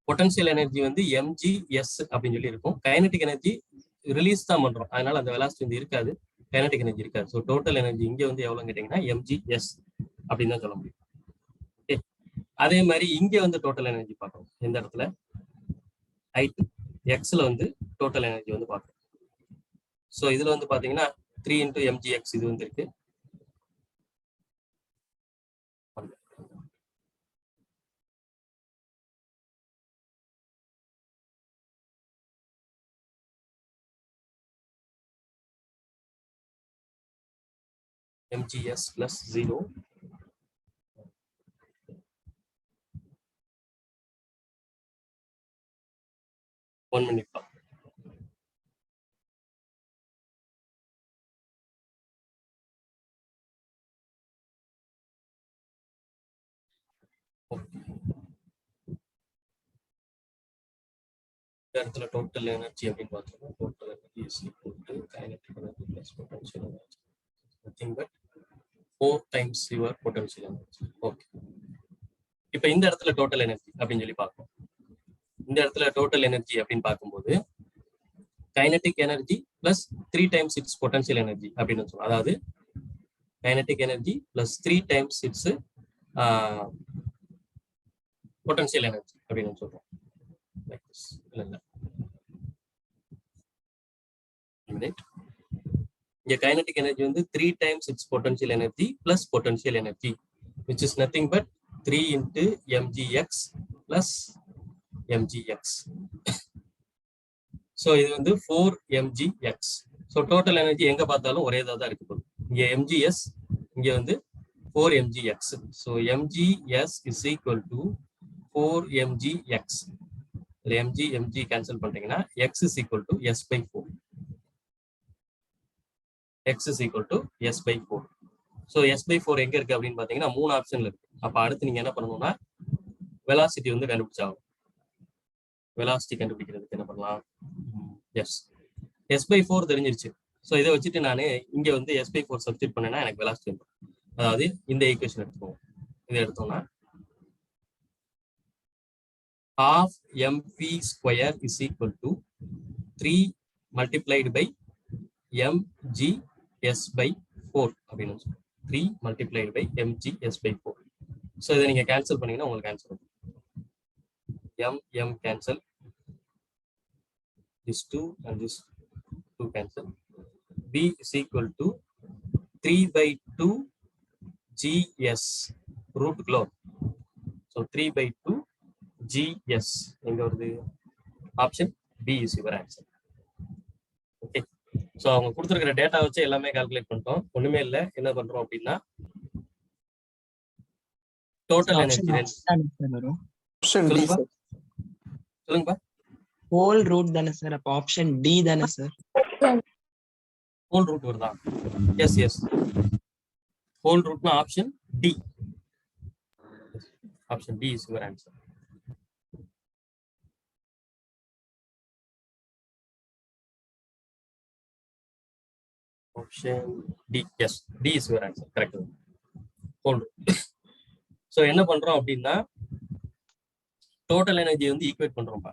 Potential energy வந்து mgs அப்படின்னு சொல்லி இருக்கும். கைனட்டிக் எனர்ஜி ரிலீஸ் தான் பண்றோம், அதனால அந்த வெலாசிட்டி வந்து இருக்காது, கைனட்டிக் எனர்ஜி இருக்காது. ஸோ டோட்டல் எனர்ஜி இங்க வந்து எவ்வளவு கேட்டீங்கன்னா mgs அப்படின்னு தான் சொல்ல முடியும். ஓகே, அதே மாதிரி இங்க வந்து டோட்டல் எனர்ஜி பார்க்கணும். இந்த இடத்துல ஹைட் எக்ஸ்ல வந்து டோட்டல் எனர்ஜி வந்து பார்க்கணும். ஸோ இதுல வந்து பாத்தீங்கன்னா 3 × mgx இது வந்து இருக்கு. mgs plus 0 1 minute. இந்த இடத்துல டோட்டல் எனர்ஜி அப்படின்னு பார்த்தோம்னா total energy is equal to kinetic energy plus potential energy, nothing but 4 times your potential energy. Okay, இப்போ இந்த இடத்துல டோட்டல் எனர்ஜி அப்படின்னு சொல்லி பார்ப்போம். இந்த இடத்துல டோட்டல் எனர்ஜி அப்படின்னு பார்க்கும்போது kinetic energy plus 3 times it's potential energy அப்படின்னு சொல்லுவோம். அதாவது kinetic energy plus 3 times it's potential energy அப்படின்னு சொல்றோம். இங்க கைனடிக் எனர்ஜி வந்து 3 times its potential energy plus potential energy, which is nothing but 3 × mgx plus mgx. so இது வந்து 4 mgx. so total energy எங்க பார்த்தாலும் ஒரே தான் இருக்க போகுது. இங்க mgs, இங்க வந்து 4 mgx. so mgs is equal to 4 mgx. mg cancel பண்றீங்கன்னா x is equal to s/4. x is equal to s/4. so s/4 எங்க இருக்கு அப்படின்னு பாத்தீங்கன்னா 3 ஆப்ஷன்ல இருக்கு. அப்ப அடுத்து நீங்க என்ன பண்ணணும்னா வெலாசிட்டி வந்து கண்டுபிடிச்சாகும். வெலாசிட்டி கண்டுபிடிக்கிறதுக்கு என்ன பண்ணலாம்? எஸ் s/4 தெரிஞ்சிருச்சு. ஸோ இதை வச்சுட்டு நான் இங்க வந்து s/4 சப்ஸ்டிட் பண்ணேன்னா எனக்கு வெலாசிட்டி வரும். அதாவது இந்த ஈக்குவேஷன் எடுத்துக்கோங்க. இதை எடுத்தோம்னா half mv² is equal to 3 multiplied by mgs/4 அப்படின்னு சொல்லுவோம். 3 multiplied by mgs/4. ஸோ இதை நீங்க கேன்சல் பண்ணீங்கன்னா உங்களுக்கு ஆன்சர் வரும். m cancel, this 2 and this 2 cancel. b is equal to 3/2 gs root globe. so 3/2 gs எங்க வருது? Option b is your answer. Okay, so அவங்க கொடுத்திருக்கிற டேட்டா வச்சு எல்லாமே கால்குலேட் பண்ணிட்டோம். ஒண்ணுமே இல்ல, என்ன பண்றோம் அப்படின்னா டோட்டல் எனர்ஜி சொல்லுங்கப்பா. ஹோல் ரூட் தானே சார்? அப்ப ஆப்ஷன் டி தானே சார்? ஹோல் ரூட் வருதா? எஸ் எஸ், ஹோல் ரூட்னா option d. Option d is your answer. Option d, yes, d is your answer. Correct. Whole root. So என்ன பண்றோம் அப்படின்னா டோட்டல் எனர்ஜி வந்து ஈக்குவேட் பண்றோம்ப்பா.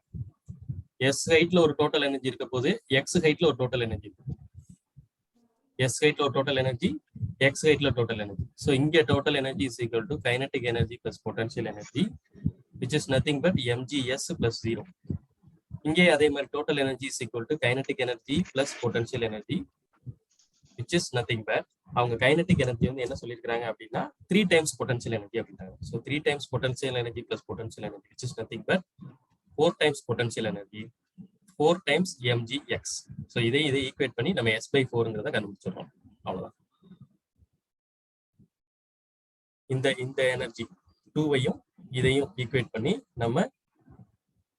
எஸ் ஹைட்ல ஒரு டோட்டல் எனர்ஜி இருக்க போது, எக்ஸ் ஹைட்ல ஒரு டோட்டல் எனர்ஜி இருக்கு. எஸ் ஹைட்ல ஒரு டோட்டல் எனர்ஜி, எக்ஸ் ஹைட்ல டோட்டல் எனர்ஜி. ஸோ இங்க total energy is equal to kinetic energy plus potential energy, which is nothing but mgs plus 0. இங்கே அதே மாதிரி total energy is equal to kinetic energy plus potential energy, which is nothing but அவங்க kinetic energy வந்து என்ன சொல்லியிருக்காங்க அப்படின்னா 3 times potential energy அப்படின்றாங்க. So 3 times potential energy plus potential energy, which is nothing but 4 times potential energy 4 times mgx. So இதை equate பண்ணி நம்ம s/4ங்கிறத கண்டுபிடிச்சிடறோம். அவ்வளவுதான். இந்த எனர்ஜி 2வையும் இதையும் ஈக்குவேட் பண்ணி நம்ம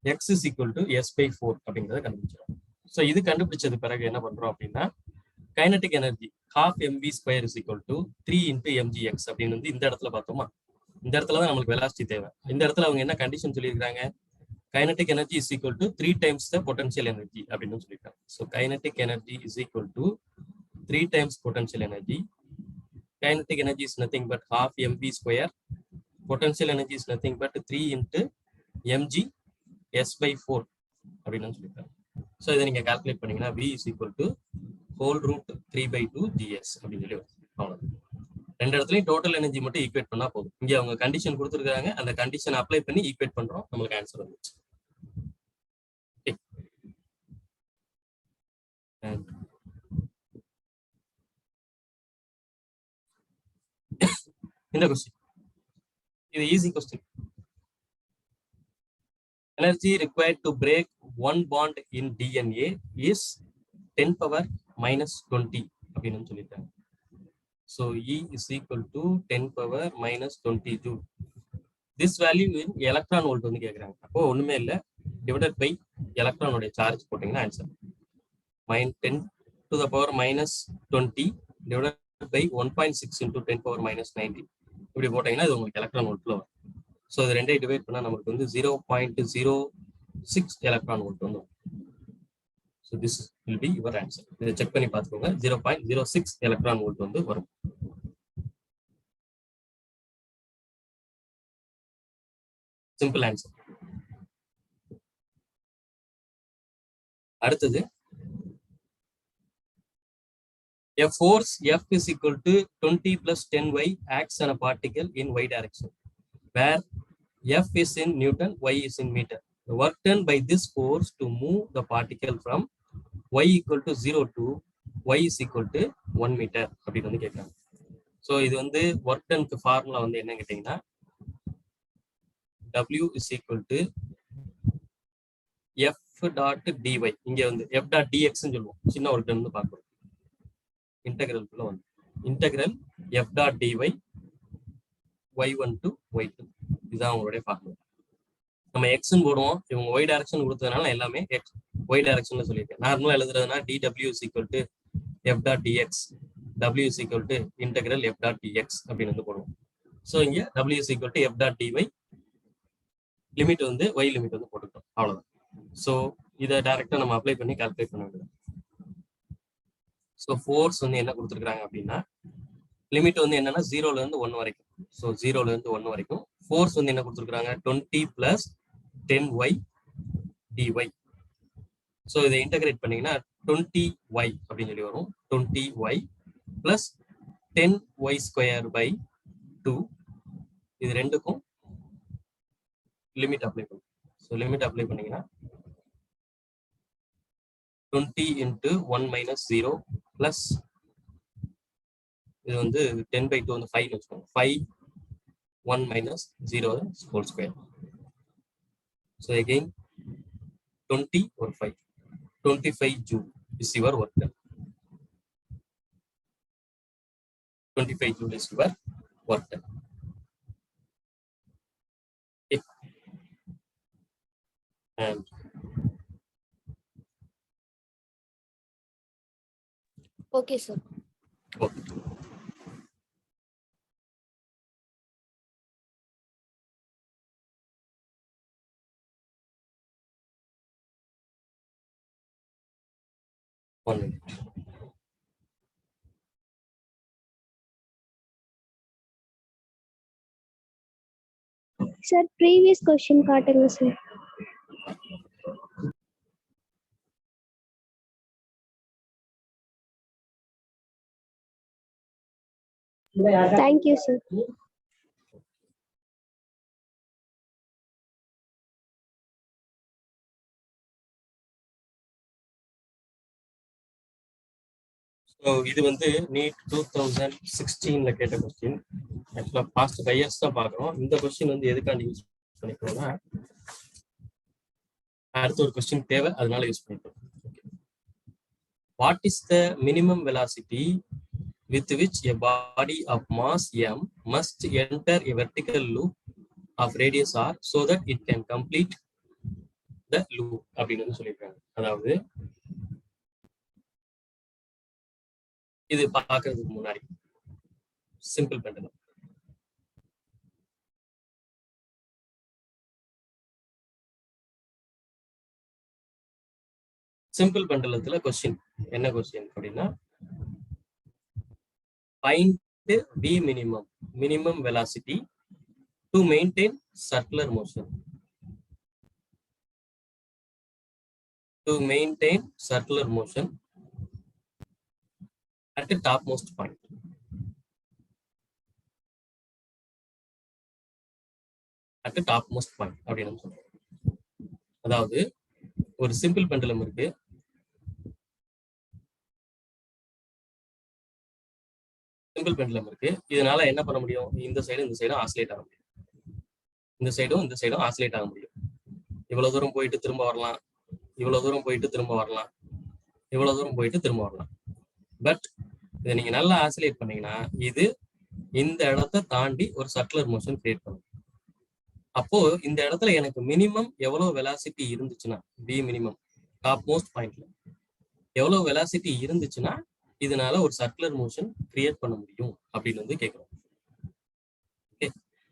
x is equal to s/4 அப்படிங்கிறத கண்டுபிடிச்சிடறோம். ஸோ இது கண்டுபிடிச்சது பிறகு என்ன பண்றோம் அப்படின்னா kinetic energy half mv square is equal to 3 into mgx அப்படின்னு வந்து இந்த இடத்துல பார்த்தோமா. இந்த இடத்துல தான் நம்மளுக்கு வெலாசிட்டி தேவை. இந்த இடத்துல அவங்க என்ன கண்டிஷன் சொல்லியிருக்காங்க, kinetic energy is equal to 3 times the potential energy அப்படின்னு சொல்லியிருக்காங்க. So kinetic energy is equal to 3 times potential energy. Kinetic energy is nothing but half mv square. Potential energy is nothing but 3 into mg s by 4 அப்படின்னு சொல்லியிருக்காங்க. So இதை நீங்கள் calculate பண்ணீங்கன்னா v is equal to whole root 3/2 gs அப்படின்னு சொல்லி வரும். அவ்வளோதான். ரெண்டு இடத்துலையும் டோட்டல் எனர்ஜி மட்டும் ஈக்குவேட் பண்ணா போதும். இங்கே அவங்க கண்டிஷன் கொடுத்துருக்காங்க, அந்த கண்டிஷன் அப்ளை பண்ணி ஈக்குவேட் பண்றோம், நம்மளுக்கு ஆன்சர் வந்துச்சு. இந்த கொஸ்டின் இது easy question. Energy required to break one bond in DNA is 10 power minus 20 அப்படின்னு சொல்லிட்டாங்க. So E is equal to 10 power minus 20 joule. This value in electron volt வந்து கேக்குறாங்க. அப்போ ஒண்ணுமே இல்ல, divided by electron உடைய சார்ஜ் போட்டீங்கன்னா answer. 10 to the power minus 20 divided by 1.6 into 10 power minus 90. இப்படி போட்டீங்கன்னா இது உங்களுக்கு எலக்ட்ரான் வோல்ட்ல வரும். ஸோ இது ரெண்டையும் டிவைட் பண்ணா நமக்கு வந்து 0.06 எலக்ட்ரான் வோல்ட் வந்து. So this will be your answer. இதை செக் பண்ணி பார்த்துக்கோங்க. 0.06 எலக்ட்ரான் வோல்ட் வந்து வரும். Simple answer. அடுத்தது a force F is equal to 20 plus 10y acts on a particle in y direction, where F is in Newton, y is in meter. The work done by this force to move the particle from y equal to 0 to y is equal to 1 meter அப்படின்னு வந்து கேட்குறாங்க. So இது வந்து work டன்க்கு formula வந்து என்ன கேட்டீங்கன்னா, W is equal to F dot dy. இங்க வந்து F dot dx சொல்லுவோம். சின்ன ஒர்க் டன் வந்து பார்க்கணும். இன்டெகிரல் குள்ள வந்து integral F dot dy y1 to y2. இதுதான் உங்களுடைய ஃபார்முலா. நம்ம எக்ஸ்ன்னு போடுவோம், இவங்க ஒய் டைரக்ஷன் கொடுத்ததுனால எல்லாமே எக்ஸ் ஒய் டைரக்ஷன்ல சொல்லியிருக்கேன். நார்மலா எழுதுறதுனா dw is equal to f dot dx, w is equal to integral f dot dx அப்படின்னு வந்து போடுவோம். ஸோ இங்க w is equal to f dot dy, limit வந்து y லிமிட் வந்து போட்டுக்கிட்டோம், அவ்வளவுதான். ஸோ இதை டைரக்டா நம்ம அப்ளை பண்ணி கால்குலேட் பண்ண வேண்டியது. ஸோ ஃபோர்ஸ் வந்து என்ன கொடுத்துருக்காங்க அப்படின்னா, லிமிட் வந்து என்னன்னா 0ல இருந்து 1 வரைக்கும். ஸோ 0ல இருந்து 1 வரைக்கும். ஃபோர்ஸ் வந்து என்ன கொடுத்துருக்காங்க, 20 plus 10y dy. ஸோ இதை இன்டகிரேட் பண்ணீங்கன்னா 20y அப்படின்னு சொல்லி வரும். 20y plus 10y square by 2. இது ரெண்டுக்கும் லிமிட் அப்ளை பண்ணும். ஸோ லிமிட் அப்ளை பண்ணீங்கன்னா 20 into 1 minus 0 plus இது வந்து 10/2 வந்து 5 வச்சுக்கோங்க. 5 1 minus 0 whole square. So again 20 or 5, 25 joule is your work done. 25 joule is your work done. Okay. And okay sir. okay. One minute. Sir previous question காட்டுங்க sir. Thank you sir. So இது வந்து NEET 2016ல கேட்ட question. ஆக்சுவலாக past 5 years தான் பார்க்குறோம். இந்த question வந்து எதுக்காண்டி யூஸ் பண்ணிக்கிறோம்னா, அடுத்த ஒரு கொஸ்டின் தேவை, அதனால யூஸ் பண்ணிக்கிறோம். What is the minimum velocity with which a body of mass m must enter a vertical loop of radius r so that it can complete the loop அப்படின்னு சொல்லியிருக்காங்க. அதாவது இது பார்க்கறதுக்கு முன்னாடி சிம்பிள் பெண்டலம். சிம்பிள் பெண்டலத்துல கொஸ்டின் என்ன question அப்படின்னா, find V minimum, minimum velocity to maintain circular motion. To maintain circular motion at the topmost point. At the topmost point அப்படின்னு சொல்றோம். அதாவது ஒரு சிம்பிள் பெண்டலம் இருக்கு. சிம்பிள் பெண்டலம் இருக்கு. இதனால என்ன பண்ண முடியும்? இந்த சைடும் ஆசிலேட் ஆக முடியும். இந்த சைடும் ஆசிலேட் ஆக முடியும். இவ்வளவு தூரம் போயிட்டு திரும்ப வரலாம், இவ்வளவு தூரம் போயிட்டு திரும்ப வரலாம், இவ்வளவு தூரம் போயிட்டு திரும்ப வரலாம். பட் இதை நீங்க நல்லா ஆசிலேட் பண்ணீங்கன்னா இது இந்த இடத்த தாண்டி ஒரு சர்க்குலர் மோஷன் கிரியேட் பண்ணும். அப்போ இந்த இடத்துல எனக்கு மினிமம் எவ்வளவு வெலாசிட்டி இருந்துச்சுன்னா, பி மினிமம் டாப் மோஸ்ட் பாயிண்ட்ல எவ்வளவு வெலாசிட்டி இருந்துச்சுன்னா இதனால ஒரு சர்க்குலர் மோஷன் கிரியேட் பண்ண முடியும் அப்படின்னு வந்து கேட்கிறோம். ஓகே,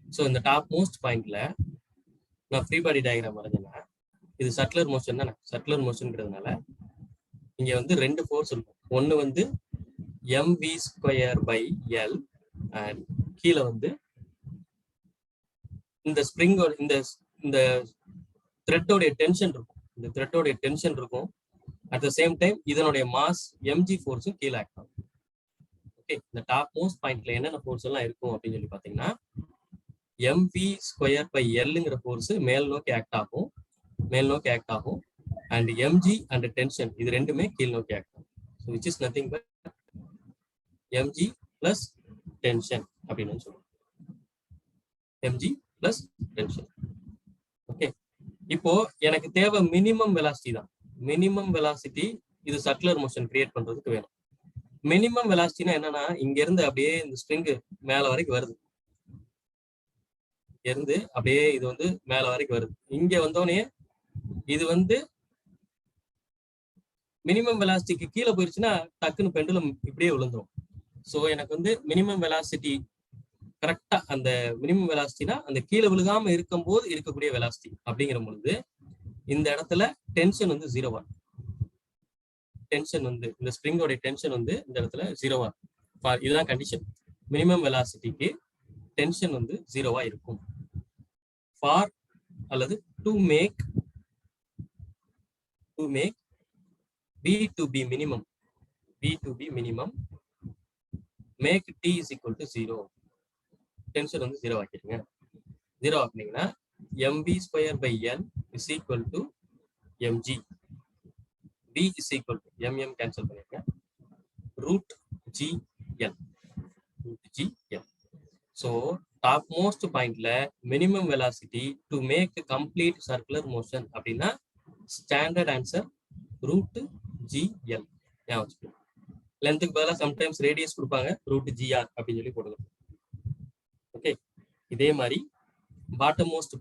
ஸோ இந்த டாப் மோஸ்ட் பாயிண்ட்ல நான் ஃப்ரீ பாடி டயக்ராம் வரைஞ்சேன்னா இது சர்க்குலர் மோஷன் தானே. சர்க்குலர் மோஷன்ங்கிறதுனால இங்க வந்து ரெண்டு ஃபோர்ஸ் இருக்கும். ஒன்னு வந்து mv²/L அண்ட் கீழே வந்து இந்த ஸ்ப்ரிங்கோட இந்த த்ரெட்டோடைய டென்ஷன் இருக்கும். இந்த த்ரெட்டோடைய டென்ஷன் இருக்கும். அட் த சேம் டைம் இதனுடைய மாஸ் mg ஃபோர்ஸும் கீழே ஆக்ட் ஆகும். ஓகே, இந்த டாப் மோஸ்ட் பாயிண்ட்ல என்னென்ன ஃபோர்ஸ் எல்லாம் இருக்கும் அப்படின்னு சொல்லி பாத்தீங்கன்னா, mv²/Lங்கிற ஃபோர்ஸ் மேல் நோக்கி ஆக்ட் ஆகும், அண்ட் mg அண்ட் டென்ஷன் இது ரெண்டுமே கீழ் நோக்கி ஆக்ட் ஆகும். So which is nothing but mg plus tension அப்படின்னு சொல்லுவோம். mg plus tension. ஓகே, இப்போ எனக்கு தேவை மினிமம் வெலாசிட்டி தான். மினிமம் வெலாசிட்டி இது சர்க்குலர் மோஷன் கிரியேட் பண்றதுக்கு வேணும். மினிமம் வெலாசிட்டினா என்னன்னா, இங்க இருந்து அப்படியே இந்த ஸ்ட்ரிங் மேல வரைக்கும் வருது. இருந்து அப்படியே இது வந்து மேல வரைக்கும் வருது. இங்க வந்தோடனே இது வந்து மினிமம் வெலாசிட்டிக்கு கீழே போயிருச்சுன்னா டக்குன்னு பெண்டுலம் இப்படியே விழுந்துரும். ஸோ எனக்கு வந்து மினிமம் வெலாசிட்டி கரெக்டா அந்த மினிமம் வெலாசிட்டினா அந்த கீழே விழுகாம இருக்கும் போது இருக்கக்கூடிய வெலாசிட்டி அப்படிங்கிற பொழுது இந்த இடத்துல டென்ஷன் வந்து 0 டென்ஷன் வந்து இந்த ஸ்ப்ரிங்கோட டென்ஷன் வந்து இந்த இடத்துல 0 இதுதான் கண்டிஷன். மினிமம் வெலாசிட்டிக்கு டென்ஷன் வந்து 0 இருக்கும். ஃபார் அல்லது to make B to be minimum, make T is equal to 0. Tension வந்து 0 ஆக்கிடுங்க. 0 ஆக்கினீங்கன்னா mv²/L is equal to mg. B is equal to mm cancel பண்ணிருங்க, √GL. So டாப் மோஸ்ட் பாயிண்ட்ல minimum velocity to make complete circular motion அப்படின்னா standard answer √GL. லென்த்துக்கு பதிலாக sometimes radius கொடுப்பாங்க, √GR அப்படின்னு சொல்லி போடுங்க. ஓகே, இதே மாதிரி பாட்டம் மோஸ்ட்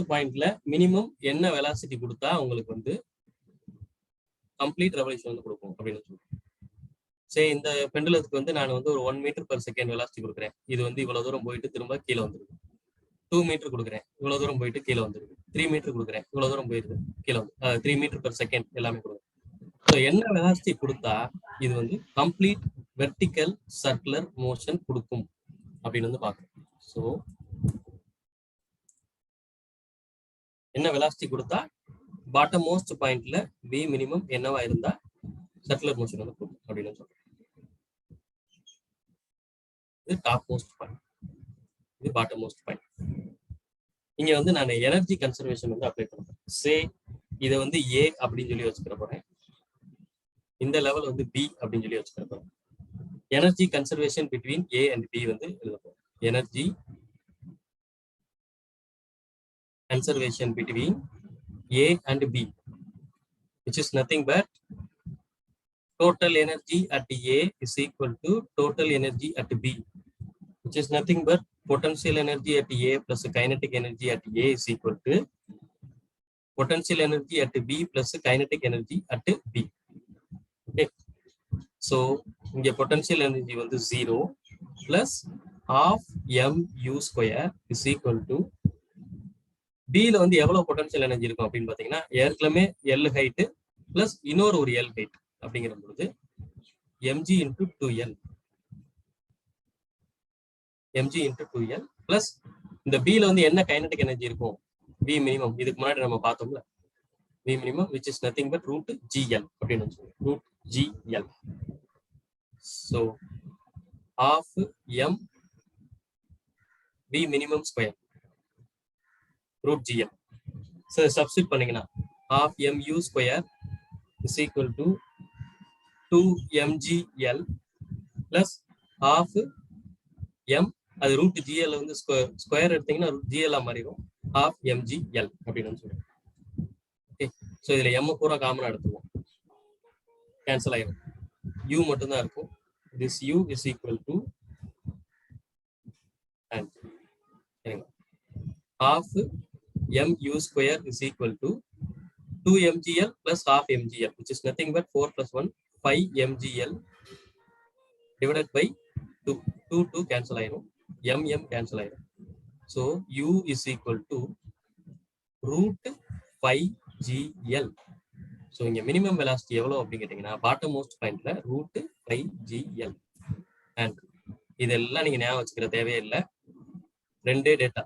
பாயிண்ட்ல மினிமம் என்ன வெலாசிட்டி கொடுத்தா உங்களுக்கு வந்து கம்ப்ளீட் ரெவல்யூஷன் வந்து கொடுக்கும் அப்படின்னு சொல்லுவோம். சரி, இந்த பெண்டுலத்துக்கு வந்து நான் வந்து ஒரு 1 மீட்டர்/செகண்ட் வெலாசிட்டி கொடுக்குறேன். இது வந்து இவ்வளவு தூரம் போயிட்டு திரும்ப கீழே வந்துருக்கு. 2 மீட்டர் கொடுக்குறேன், இவ்வளவு தூரம் போயிட்டு கீழே வந்துருக்கு. 3 மீட்டர் கொடுக்குறேன், இவ்வளவு தூரம் போயிருக்கு கீழே வந்து 3 மீட்டர்/செகண்ட் எல்லாமே கொடுக்குறேன். ஸோ என்ன வெலாசிட்டி கொடுத்தா இது வந்து கம்ப்ளீட் வெர்டிக்கல் சர்க்குலர் மோஷன் கொடுக்கும் அப்படின்னு வந்து பார்க்கணும். ஸோ என்ன வெலாசிட்டி கொடுத்தா பாட்டம் மோஸ்ட் பாயிண்ட்ல பி மினிமம் என்னவா இருந்தா சர்க்குலர் மோஷன் வந்து கொடுக்கும் அப்படின்னு சொல்றோம். இது டாப் மோஸ்ட் பாயிண்ட், இது பாட்டம் மோஸ்ட் பாயிண்ட். இங்க வந்து நான் எனர்ஜி கன்சர்வேஷன் வந்து அப்ளை பண்ணுறேன். சே இதை வந்து ஏ அப்படின்னு சொல்லி வச்சுக்கிற போறேன், இந்த லெவல் வந்து பி அப்படின்னு சொல்லி வச்சுக்கிற போறேன். Energy conservation between A and B வந்து எழுத போறேன். Energy conservation between A and B, which is nothing but total energy at A is equal to total energy at B, which is nothing but potential energy at A plus kinetic energy at A is equal to potential energy at B plus kinetic energy at B. Okay. So இங்க potential energy வந்து 0 plus half mu square is equal to B ல வந்து எவ்வளவு potential energy இருக்கும் அப்படின்னு பாத்தீங்கன்னா ஏற்கனவே L height plus இன்னொரு ஒரு L ஹைட் அப்படிங்கிற பொழுது mg into 2L mg into 2L plus இந்த B ல வந்து என்ன கைனடிக் எனர்ஜி இருக்கும் V மினிமம் இதுக்கு முன்னாடி நம்ம பார்த்தோம்ல V minimum which is nothing but root GL அப்படின்னு சொல்லுவோம் root GL. So half m V minimum square root GL. So substitute பண்ணீங்கன்னா half mu square is equal to 2mgl plus half m அது root GL வந்து square எடுத்தீங்கன்னா GL ஆ மாறிடும் half mgl அப்படின்னு சொல்லுவோம். Okay, so இதுல m பூரா காமனா எடுத்துவோம், கேன்சல் ஆயிடும், u மட்டும் தான் இருக்கும். this u is equal to and half mu square is equal to 2mgl plus half mgl, which is nothing but 4 plus 1 5 mgl divided by 2 cancel ஆயிடும், m cancel ஆயிடும். So u is equal to root 5gl. ஸோ இங்க minimum velocity எவ்வளோ அப்படின்னு கேட்டீங்கன்னா bottom most பாயிண்ட்ல root 5gl. And இதெல்லாம் நீங்க ஞாபகம் வச்சுக்கிற தேவையே இல்லை, ரெண்டே டேட்டா.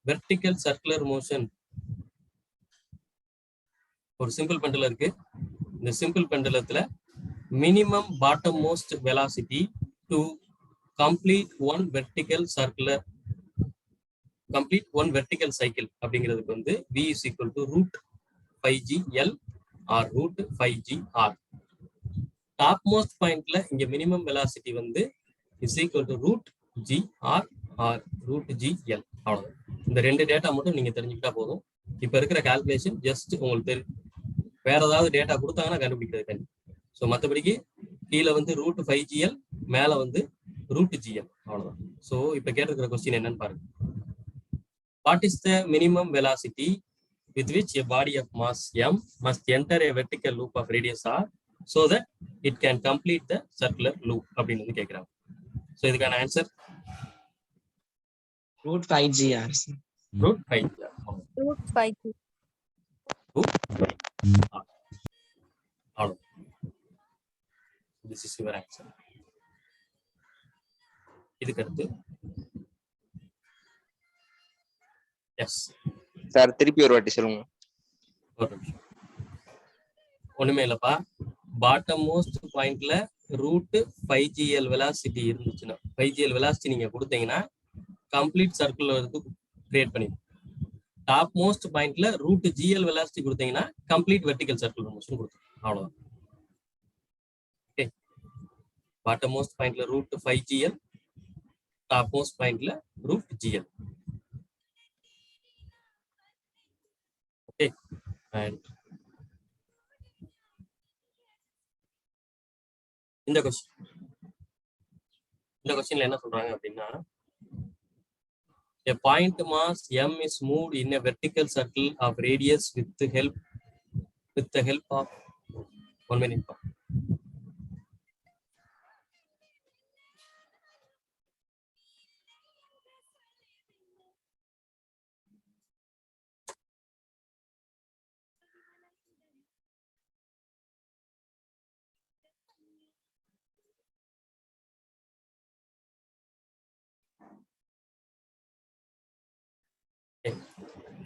வெர்டிக்கல் சர்க்குலர் மோஷன் ஒரு சிம்பிள் பெண்டலம் இருக்கு. இந்த சிம்பிள் பெண்டலத்துல minimum bottom most velocity to complete one vertical cycle அப்படிங்கிறதுக்கு வந்து v is equal to root 5gl or root 5gr. Top most பாயிண்ட்ல இங்க மினிமம் வெலாசிட்டி வந்து is equal to root gr or root gl. அவ்வளவுதான். இந்த ரெண்டு data மட்டும் நீங்க தெரிஞ்சுக்கிட்டா போதும். இப்ப இருக்கிற கால்குலேஷன் ஜஸ்ட் உங்களுக்கு வேற ஏதாவது டேட்டா கொடுத்தாங்கன்னா கண்டுபிடிக்கிறது கண்டி. ஸோ மற்றபடிக்கு கீழே வந்து root 5gl, மேல வந்து root gl, அவ்வளவுதான். ஸோ இப்ப கேட்டிருக்கிற கொஸ்டின் என்னன்னு பாருங்க. What is the minimum velocity with which a body of mass m must enter a vertical loop of radius r so that it can complete the circular loop அப்படின்னு வந்து கேட்கிறாங்க. So இதுக்கான answer root 5gr. root 5gr. root 5 அவ்வளோ. This is your answer. இதுக்கு அடுத்து yes sir திருப்பி ஒரு வாட்டி சொல்லுங்க. ஒண்ணுமே இல்லப்பா, பாட்டம் மோஸ்ட் பாயிண்ட்ல root 5gl வெலாசிட்டி இருந்துச்சுன்னா 5gl வெலாசிட்டி நீங்க கொடுத்தீங்கன்னா கம்ப்ளீட் சர்க்கிள் வந்து கிரியேட் பண்ணிடும். டாப் மோஸ்ட் பாயிண்ட்ல root gl வெலாசிட்டி கொடுத்தீங்கன்னா கம்ப்ளீட் வெர்டிகல் சர்க்கிள் மோஷன் கொடுத்துரும். அவ்வளவுதான். ஓகே, பாட்டம் மோஸ்ட் பாயிண்ட்ல root 5gl, டாப் மோஸ்ட் பாயிண்ட்ல root gl. Okay, and இந்த கொஸ்டின்ல என்ன சொல்றாங்க அப்படின்னா, a point mass m is moved in a vertical circle of radius with the help of 1 minute.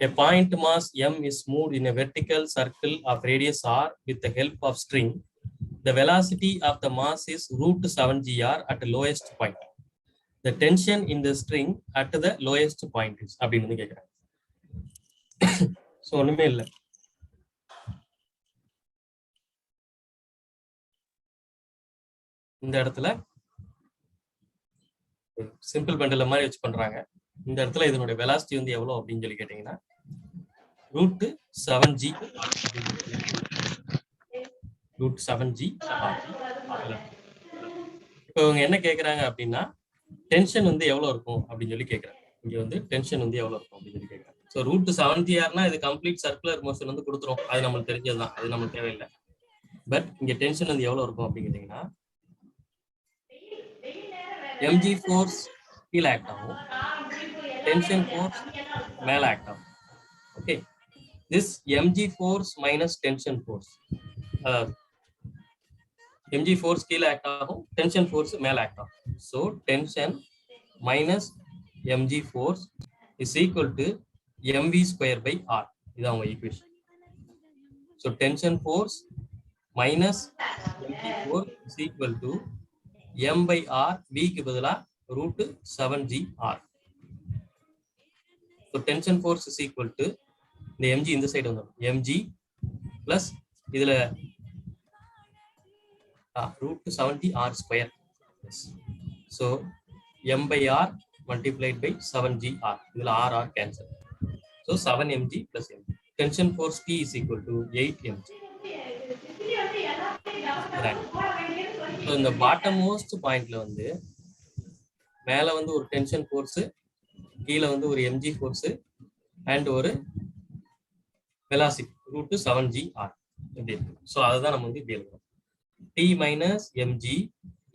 A point mass m is moved in a vertical circle of radius r with the help of string. The velocity of the mass is root 7gr at the lowest point. The tension in the string at the lowest point is அப்படின்னு கேட்குறாங்க. So ஒண்ணுமே இல்லை, இந்த இடத்துல simple பெண்டலம் மாதிரி வச்சு பண்றாங்க. இந்த இடத்துல இதனுடைய வெலாசிட்டி வந்து எவ்வளவு அப்படின்னு சொல்லி கேட்டீங்கன்னா root 7g. இப்போ இவங்க என்ன கேட்கறாங்க அப்படின்னா டென்ஷன் வந்து எவ்வளவு இருக்கும் அப்படின்னு சொல்லி கேட்கறாங்க. இங்க வந்து டென்ஷன் வந்து எவ்வளவு இருக்கும் அப்படின்னு சொல்லி கேட்கறாங்க. ஸோ ரூட் 70R இது கம்ப்ளீட் சர்க்குலர் மோஷன் வந்து கொடுத்துரும். அது நம்மளுக்கு தெரிஞ்சதுதான், அது நம்மளுக்கு தேவையில்லை. பட் இங்க டென்ஷன் வந்து எவ்வளவு இருக்கும் அப்படின்னு கேட்டீங்கன்னா mg ஃபோர்ஸ் கீழே ஆக்ட் ஆகும், டென்ஷன் ஃபோர்ஸ் மேல ஆக்ட் ஆகும். Okay, this mg force minus tension force, அதாவது mg ஃபோர்ஸ் கீழே ஆக்ட் ஆகும், டென்ஷன் ஃபோர்ஸ் மேல ஆக்ட் ஆகும். So tension minus mg force is equal to mv square by R. இது அவங்க equation. So tension force minus mg4 is equal to m by r, v க்கு பதிலா root 7gr. So tension force is equal to இந்த mg இந்த side வந்துடும், mg plus இதுல root 70r square. Yes. So m by r multiplied by 7gr. இதுல r cancel. So 7mg plus mg. Tension force T is equal to 8mg. இந்த bottom most பாயிண்ட்ல வந்து மேல வந்து ஒரு டென்ஷன் ஃபோர்ஸ், கீழே வந்து ஒரு mg ஃபோர்ஸ் அண்ட் ஒரு வெலாசிட்டி ரூட் 7gr இப்படி இருக்கு. ஸோ அதுதான் நம்ம வந்து இப்படி எழுதுறோம். T minus mg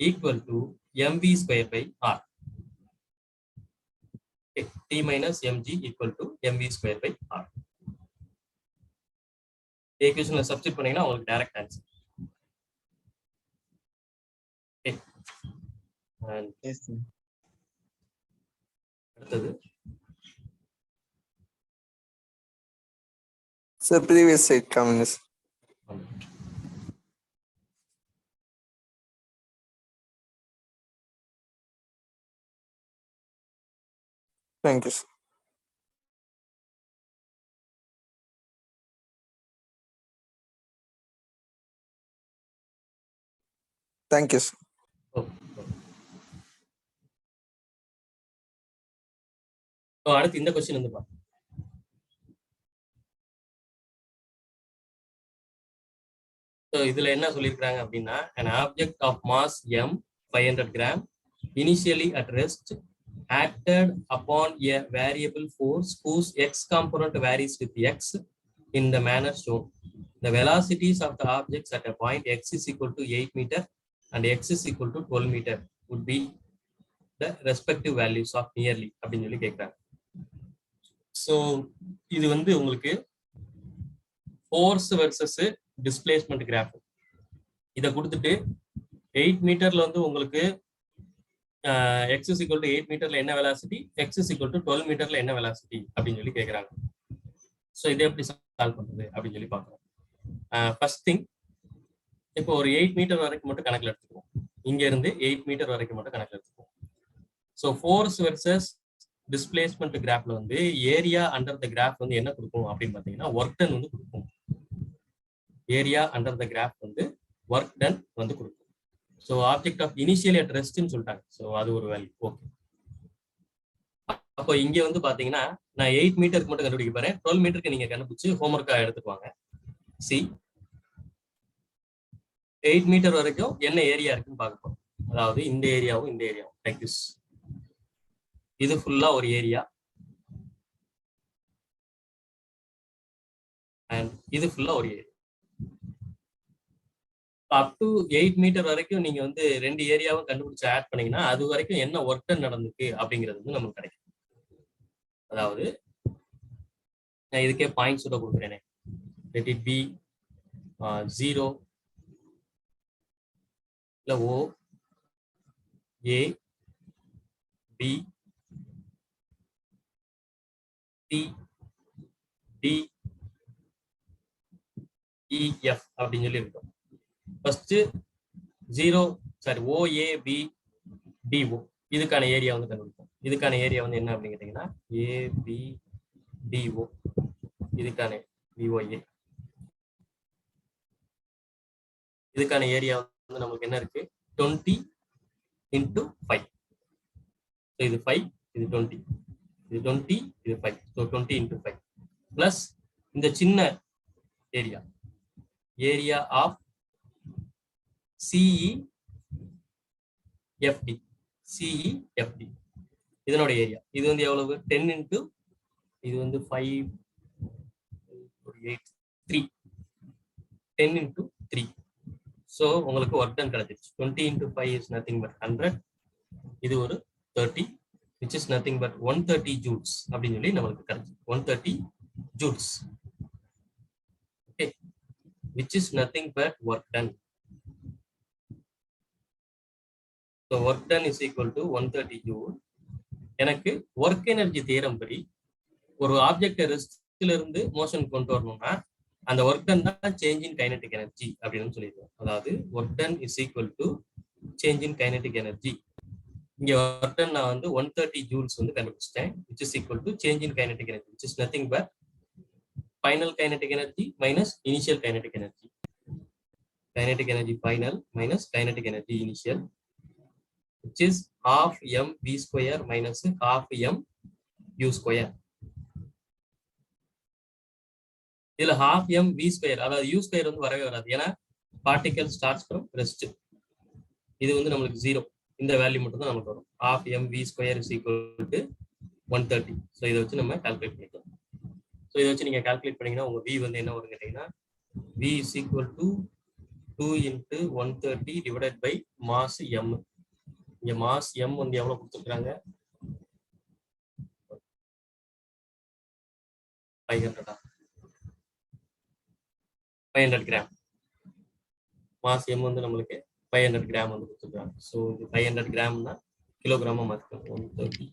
equal to mv square by r. T minus mg equal to mv square by r. ஈக்குவேஷன்ல சப்ஸ்டிட் பண்ணீங்கன்னா உங்களுக்கு டைரக்ட் ஆன்சர். அடுத்தது Sir, previous side communist. Thank you, sir. Thank you, sir. அடுத்து இந்த question வந்து பாருங்க. இதுல என்ன சொல்லியிருக்காங்க அப்படின்னா, an object of mass m 500 gram initially at rest acted upon a variable force whose x component varies with x in the manner shown. The velocities of the objects at a point x is equal to 8 meter and x is equal to 12 meter would be the respective values of nearly அப்படின்னு சொல்லி கேட்கிறாங்க. So இது வந்து உங்களுக்கு force versus displacement graph. இதை கொடுத்துட்டு 8 மீட்டர்ல வந்து உங்களுக்கு x is equal to 8 மீட்டர்ல என்ன velocity, x is equal to 12 மீட்டர்ல என்ன வெலாசிட்டி அப்படின்னு சொல்லி கேட்குறாங்க. ஸோ இதை எப்படி சால்வ் பண்றது அப்படின்னு சொல்லி பார்க்கலாம். ஃபர்ஸ்ட் திங், இப்போ ஒரு 8 மீட்டர் வரைக்கும் மட்டும் கணக்கில் எடுத்துக்குவோம். இங்க இருந்து 8 மீட்டர் வரைக்கும் மட்டும் கணக்கில் எடுத்துக்குவோம். ஸோ ஃபோர்ஸ் வெர்சஸ் டிஸ்பிளேஸ்மெண்ட் கிராஃப்ல வந்து ஏரியா அண்டர் த கிராஃப் வந்து என்ன கொடுக்கும் அப்படின்னு பார்த்தீங்கன்னா ஒர்க் டன் வந்து கொடுக்கும். ஏரியா அண்டர் த கிராஃப் வந்து ஒர்க் டன் வந்து கொடுக்கும். So object of initially at ரெஸ்ட்னு சொல்லிட்டாங்க. ஸோ அது ஒரு வேல்யூ. ஓகே, அப்போ இங்க வந்து பாத்தீங்கன்னா நான் 8 மீட்டருக்கு மட்டும் கண்டுபிடிக்க போறேன். 12 மீட்டருக்கு நீங்க கண்டுபிடிச்சு ஹோம்ஒர்க்கா எடுத்துக்குவாங்க. சி 8 மீட்டர் வரைக்கும் என்ன ஏரியா இருக்குன்னு பார்க்க போறோம். அதாவது இந்த ஏரியாவும் இந்த ஏரியாவும் லைக் திஸ். இது ஃபுல்லா ஒரு ஏரியா அண்ட் இது ஃபுல்லா ஒரு ஏரியா. அப் டு 8 மீட்டர் வரைக்கும் நீங்க வந்து 2 ஏரியாவும் கண்டுபிடிச்சு ஆட் பண்ணீங்கன்னா அது வரைக்கும் என்ன ஒர்க் டன் நடந்துக்கு அப்படிங்கிறது வந்து நமக்கு கிடைக்கும். அதாவது நான் இதுக்கே பாயிண்ட்ஸ் கூட கொடுக்குறேனே. let it be 0 இல்ல O A B C D E F அப்படின்னு சொல்லி இருக்கும். ஃபர்ஸ்ட் 0 சாரி OABDO இதுக்கான ஏரியா வந்து கண்டுபிடிப்போம். இதுக்கான ஏரியா வந்து என்ன அப்படின்னு கேட்டீங்கன்னா ABDO இதுக்கான VOA இதுக்கான ஏரியா வந்து நமக்கு என்ன இருக்கு 20 × 5. இது 5 இது 20 இது 20 இது 5. ஸோ 20 × 5 பிளஸ் இந்த சின்ன ஏரியா ஆஃப் CEFD இதனோட ஏரியா இது வந்து எவ்வளவு 10 × இது வந்து 5 8 3 10 into 3. ஸோ உங்களுக்கு ஒர்க் டன் கிடைச்சிருச்சு. 20 into 5 is nothing but 100. இது ஒரு 30 which is nothing but 130 joules அப்படின்னு சொல்லி நம்மளுக்கு கிடைச்சு 130 joules. Okay, which is nothing but work done. So work done is equal to 130 joule. எனக்கு ஒர்க் எனர்ஜி தியரம் படி ஒரு ஆப்ஜெக்ட் ரெஸ்ட்ல இருந்து மோஷன் கொண்டு வரணும்னா அந்த ஒர்க் டன் தான் சேஞ்ச் இன் கைனடிக் எனர்ஜி அப்படின்னு சொல்லிடுவோம். அதாவது work done is equal to change in kinetic energy. இங்க ஒர்க் டன் நான் வந்து 130 ஜூல்ஸ் வந்து கண்டுபிடிச்சிட்டேன், which is equal to change in kinetic energy, which is nothing but final kinetic energy minus initial kinetic energy. Kinetic energy final minus kinetic energy initial, which is half mv square minus half m u square. இதுல half mv square அதாவது u square வந்து வரவே வராது, ஏன்னா particle starts from rest. இது வந்து நம்மளுக்கு 0, இந்த வேல்யூ மட்டும் தான் நமக்கு வரும். half mv square is equal to 130. So இதை வச்சு நம்ம கால்குலேட் பண்ணிக்கலாம். ஸோ இதை வச்சு நீங்க கால்குலேட் பண்ணீங்கன்னா உங்க v வந்து என்ன வரும் கேட்டீங்கன்னா v is equal to 2 into 130 divided by mass m. இங்க mass m வந்து எவ்வளவு கொடுத்துருக்காங்க? 500 கிராம். மாஸ் m வந்து நம்மளுக்கு 500 கிராம் வந்து கொடுத்துருக்காங்க. ஸோ இது 500 கிராம்னா கிலோகிராமா மாற்றிக்கலாம். 130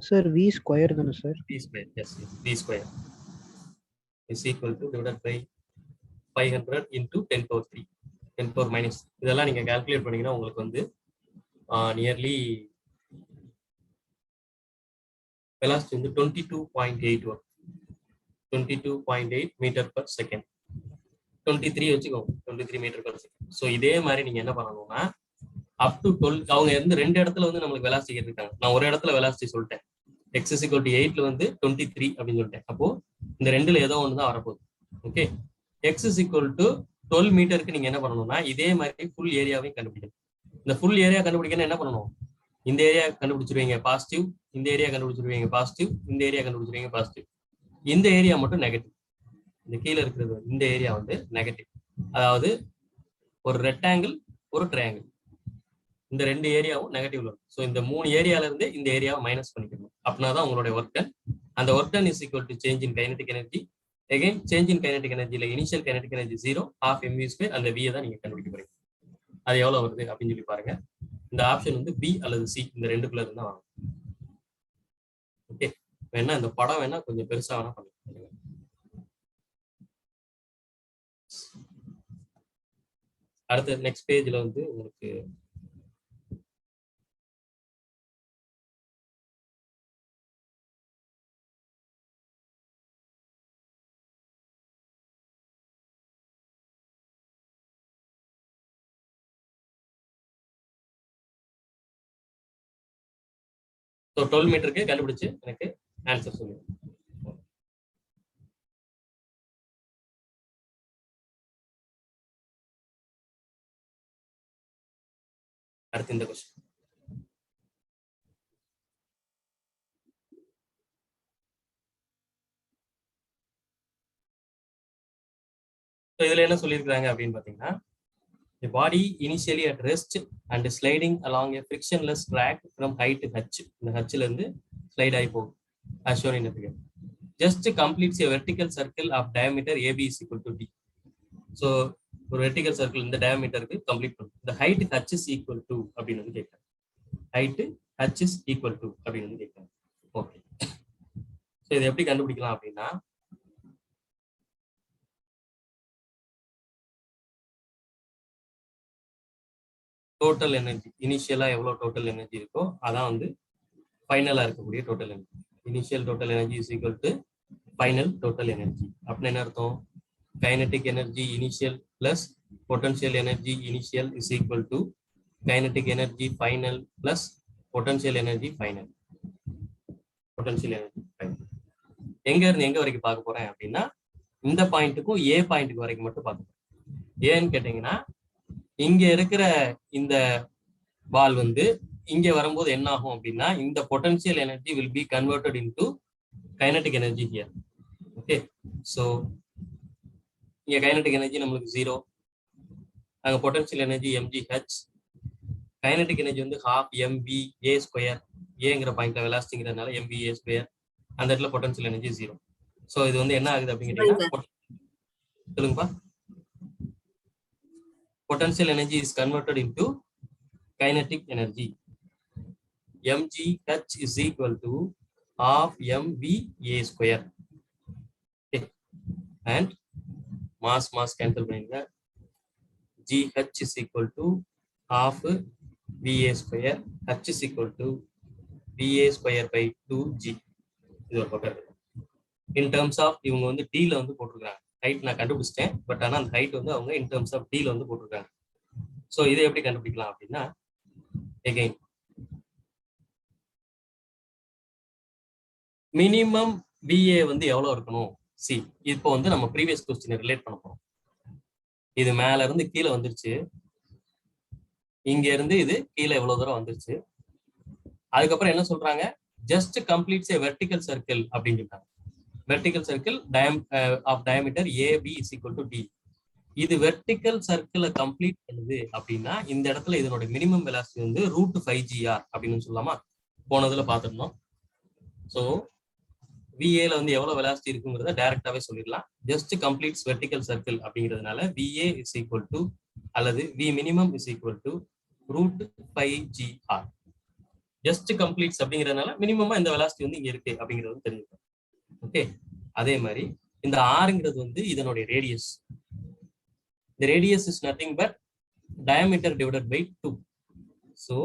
சார் v ஸ்கொயர் தானே sir? v square, yes, v square is equal to divided by 500 into 10 power 3, 10 power minus. இதெல்லாம் நீங்க கால்குலேட் பண்ணீங்கன்னா உங்களுக்கு வந்து நியர்லி வெலாசிட்டி வந்து 22.8 வரும். 22.8 மீட்டர் பர் செகண்ட். 23 வச்சுக்கோங்க, 23 மீட்டர் பர் செகண்ட். ஸோ இதே மாதிரி நீங்க என்ன பண்ணணும்னா அப் டு 12, அவங்க இருந்து 2 இடத்துல வந்து நம்மளுக்கு வெலாசிட்டி கேட்டிருக்காங்க. நான் ஒரு இடத்துல வெலாசிட்டி சொல்லிட்டேன், x is equal to 8ல வந்து 23 அப்படின்னு சொல்லிட்டேன். அப்போ இந்த ரெண்டுல ஏதோ ஒன்று தான் வரப்போகுது. Okay, x is equal to 12 மீட்டருக்கு நீங்க என்ன பண்ணணும்னா இதே மாதிரி ஃபுல் ஏரியாவையும் கண்டுபிடிக்கணும். இந்த ஃபுல் ஏரியா கண்டுபிடிக்கணும் என்ன பண்ணணும்? இந்த ஏரியா கண்டுபிடிச்சிருவீங்க பாசிட்டிவ், இந்த ஏரியா கண்டுபிடிச்சிருவீங்க பாசிட்டிவ், இந்த ஏரியா கண்டுபிடிச்சிருவீங்க பாசிட்டிவ். இந்த ஏரியா மட்டும் நெகட்டிவ். இந்த கீழே இருக்கிறது இந்த ஏரியா வந்து நெகட்டிவ். அதாவது ஒரு ரெக்டாங்கிள் ஒரு ட்ரையாங்கிள், இந்த 2 ஏரியாவும் நெகட்டிவ்ல இருக்கும். ஸோ இந்த 3 ஏரியால இருந்து இந்த ஏரியாவை மைனஸ் பண்ணிக்கணும். அப்படின்னா தான் உங்களுடைய ஒர்க் டன். அந்த work done is equal to change in kinetic energy. Again change in kinetic எனர்ஜியில் initial kinetic energy 0, half mv square. அந்த v தான் நீங்க கண்டுபிடிக்க போறீங்க. அது எவ்வளவு வருது அப்படின்னு சொல்லி பாருங்க. இந்த ஆப்ஷன் வந்து பி அல்லது சி, இந்த 2க்குள்ள இருந்தா வாங்க. ஓகே, வேணா இந்த படம் வேணா கொஞ்சம் பெருசா வேணா பண்ணுங்க. அடுத்த நெக்ஸ்ட் பேஜ்ல வந்து உங்களுக்கு ஸோ 12 மீட்டருக்கு கண்டுபிடிச்சு எனக்கு ஆன்சர் சொல்லுங்க. அடுத்து இந்த கொஸ்டின். இதுல என்ன சொல்லியிருக்காங்க அப்படின்னு பாத்தீங்கன்னா, the body initially at rest and sliding along a frictionless track from height h. இந்த hல இருந்து ஸ்லைட் ஆகி போகும் as shown in the figure. Just completes a vertical circle of diameter AB is equal to d. So ஒரு vertical circle இந்த டயாமீட்டருக்கு complete பண்ணும். இந்த height h is equal to அப்படின்னு வந்து கேட்கறாங்க. Height h is equal to அப்படின்னு வந்து கேட்கறாங்க. ஓகே, ஸோ இதை எப்படி கண்டுபிடிக்கலாம் அப்படின்னா, டோட்டல் எனர்ஜி இனிஷியலா எவ்வளவு டோட்டல் எனர்ஜி இருக்கோ அதான் வந்து ஃபைனலா இருக்கக்கூடிய total energy. Initial total energy is equal to final total energy. அப்படின்னு என்ன அர்த்தம்? Kinetic energy initial plus potential energy initial is equal to kinetic energy final plus potential energy final. Potential energy final எங்க இருந்து எங்க வரைக்கும் பார்க்க போறேன் அப்படின்னா, இந்த பாயிண்ட்டுக்கும் ஏ பாயிண்ட்டுக்கு வரைக்கும் மட்டும் பார்க்க போறேன். ஏன்னு கேட்டீங்கன்னா, இங்க இருக்கிற இந்த பால் வந்து இங்க வரும்போது என்ன ஆகும் அப்படின்னா, இந்த potential energy will be converted into kinetic energy here. Okay, so here kinetic energy நம்மளுக்கு 0, அங்க potential energy mgh, kinetic energy வந்து half mva square, ஏங்கிற பாயிண்ட்ல வெலாசிட்டிங்கிறதுனால mva square, அந்த இடத்துல potential energy 0. ஸோ இது வந்து என்ன ஆகுது அப்படின்னு கேட்டீங்கன்னா, சொல்லுங்கப்பா, potential energy is converted into kinetic energy. mgh is equal to half mva square. Okay, and mass cancel பண்ணிங்க, gh is equal to half va square, h is equal to va square by 2g. இது ஒரு பக்கம் இருக்கு. In terms of இவங்க வந்து d ல வந்து போட்டிருக்காங்க. ஹைட் நான் கண்டுபிடிச்சிட்டேன், பட் ஆனா அந்த ஹைட் வந்து அவங்க இன் டர்ம்ஸ் ஆஃப் d ல வந்து போட்டிருக்காங்க. ஸோ இதை எப்படி கண்டுபிடிக்கலாம் அப்படின்னா, எகைன் மினிமம் VA வந்து எவ்வளவு இருக்கணும்? சி, இப்போ வந்து நம்ம ப்ரீவியஸ் கொஸ்டினை ரிலேட் பண்ண போறோம். இது மேல இருந்து கீழே வந்துருச்சு, இங்க இருந்து இது கீழே எவ்வளவு தூரம் வந்துருச்சு. அதுக்கப்புறம் என்ன சொல்றாங்க, just completes a vertical circle அப்படின்னு சொல்றாங்க. Vertical circle of diameter AB is equal to D. இது வெர்டிகல் சர்க்கிளை கம்ப்ளீட் பண்ணுது அப்படின்னா இந்த இடத்துல இதனோட மினிமம் வெலாசிட்டி வந்து √5gr அப்படின்னு சொல்லலாமா? போனதுல பார்த்துருந்தோம். ஸோ VA ல வந்து எவ்வளவு வெலாசிட்டி இருக்குங்கிறத டைரக்டாவே சொல்லிடலாம். ஜஸ்ட் கம்ப்ளீட்ஸ் வெர்டிகல் சர்க்கிள் அப்படிங்கிறதுனால VA is equal to அல்லது V minimum is equal to √5gr. Just completes அப்படிங்கிறதுனால மினிமமா இந்த வெலாசிட்டி வந்து இங்க இருக்கு அப்படிங்கிறது தெரிஞ்சுக்கணும். ஓகே, அதே மாதிரி இந்த ஆறுங்கிறது வந்து இதனுடைய radius. The radius is nothing but diameter divided by 2. So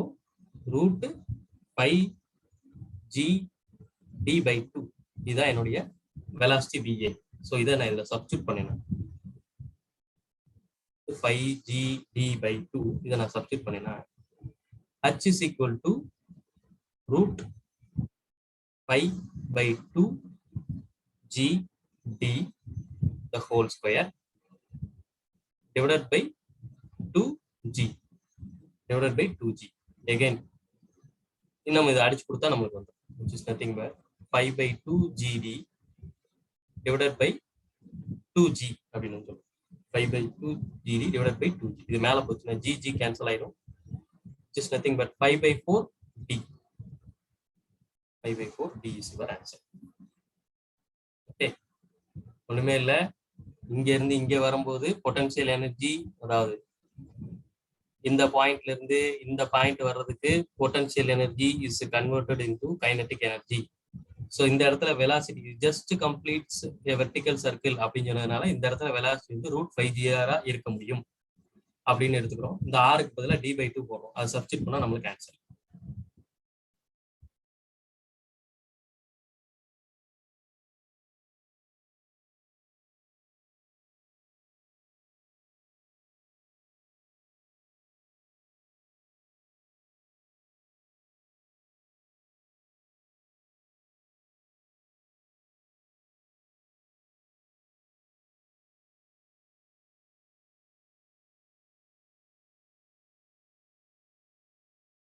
√5gd by 2 இதான் என்னுடைய velocity VA. ஸோ இதை நான் இதில் சப்ஸ்டியூட் பண்ணினேன். 5gd by 2 இதை நான் சப்ஸ்டியூட் பண்ணினா h is equal to √5 by 2 gd the whole square divided by 2g divided by 2g. Again இன்னும் இதை அடிச்சு கொடுத்தா நமக்கு வந்து which is nothing but 5 by 2 gd divided by 2g அப்படின்னு சொல்லுவோம். 5 by 2 gd divided by 2g. இது மேல போச்சுன்னா g கேன்சல் ஆயிடும். which is nothing but 5 by 4 d. 5 by 4 d is your answer. Okay, ஒண்ணுமே இல்லை. இங்க இருந்து இங்க வரும்போது பொட்டன்ஷியல் எனர்ஜி, அதாவது இந்த பாயிண்ட்ல இருந்து இந்த பாயிண்ட் வர்றதுக்கு potential energy is converted into kinetic energy. So இந்த இடத்துல velocity just completes vertical circle அப்படின்னு சொன்னதுனால இந்த இடத்துல வெலாசிட்டி வந்து √5gr இருக்க முடியும் அப்படின்னு எடுத்துக்கிறோம். இந்த ஆருக்கு பதிலாக d/2 போடுறோம். அதை சப்ஸ்டிட் பண்ணா நம்மளுக்கு answer.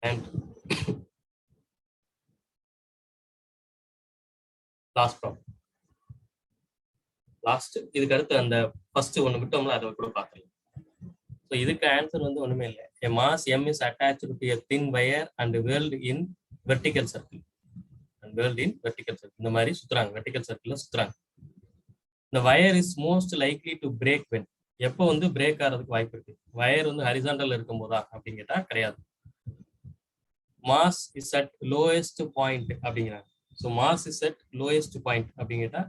And last problem. Last இதுக்கு அடுத்து அந்த ஃபர்ஸ்ட் ஒன்று விட்டோம்ல அதை கூட பார்க்கலாம். ஸோ இதுக்கு ஆன்சர் வந்து ஒண்ணுமே இல்லை. A mass M is attached to a thin wire and whirled in vertical circle. And whirled in vertical circle. இந்த மாதிரி சுத்துறாங்க, vertical சர்க்கிள்ல சுத்துறாங்க. The wire is most likely to break when. எப்போ வந்து பிரேக் ஆகிறதுக்கு வாய்ப்பு இருக்கு? வயர் வந்து ஹரிசாண்டல் இருக்கும் போதா அப்படின்னு கேட்டா கிடையாது. Mass is at lowest point அப்படிங்கிறாங்க. ஸோ mass is at lowest point அப்படின்னு கேட்டா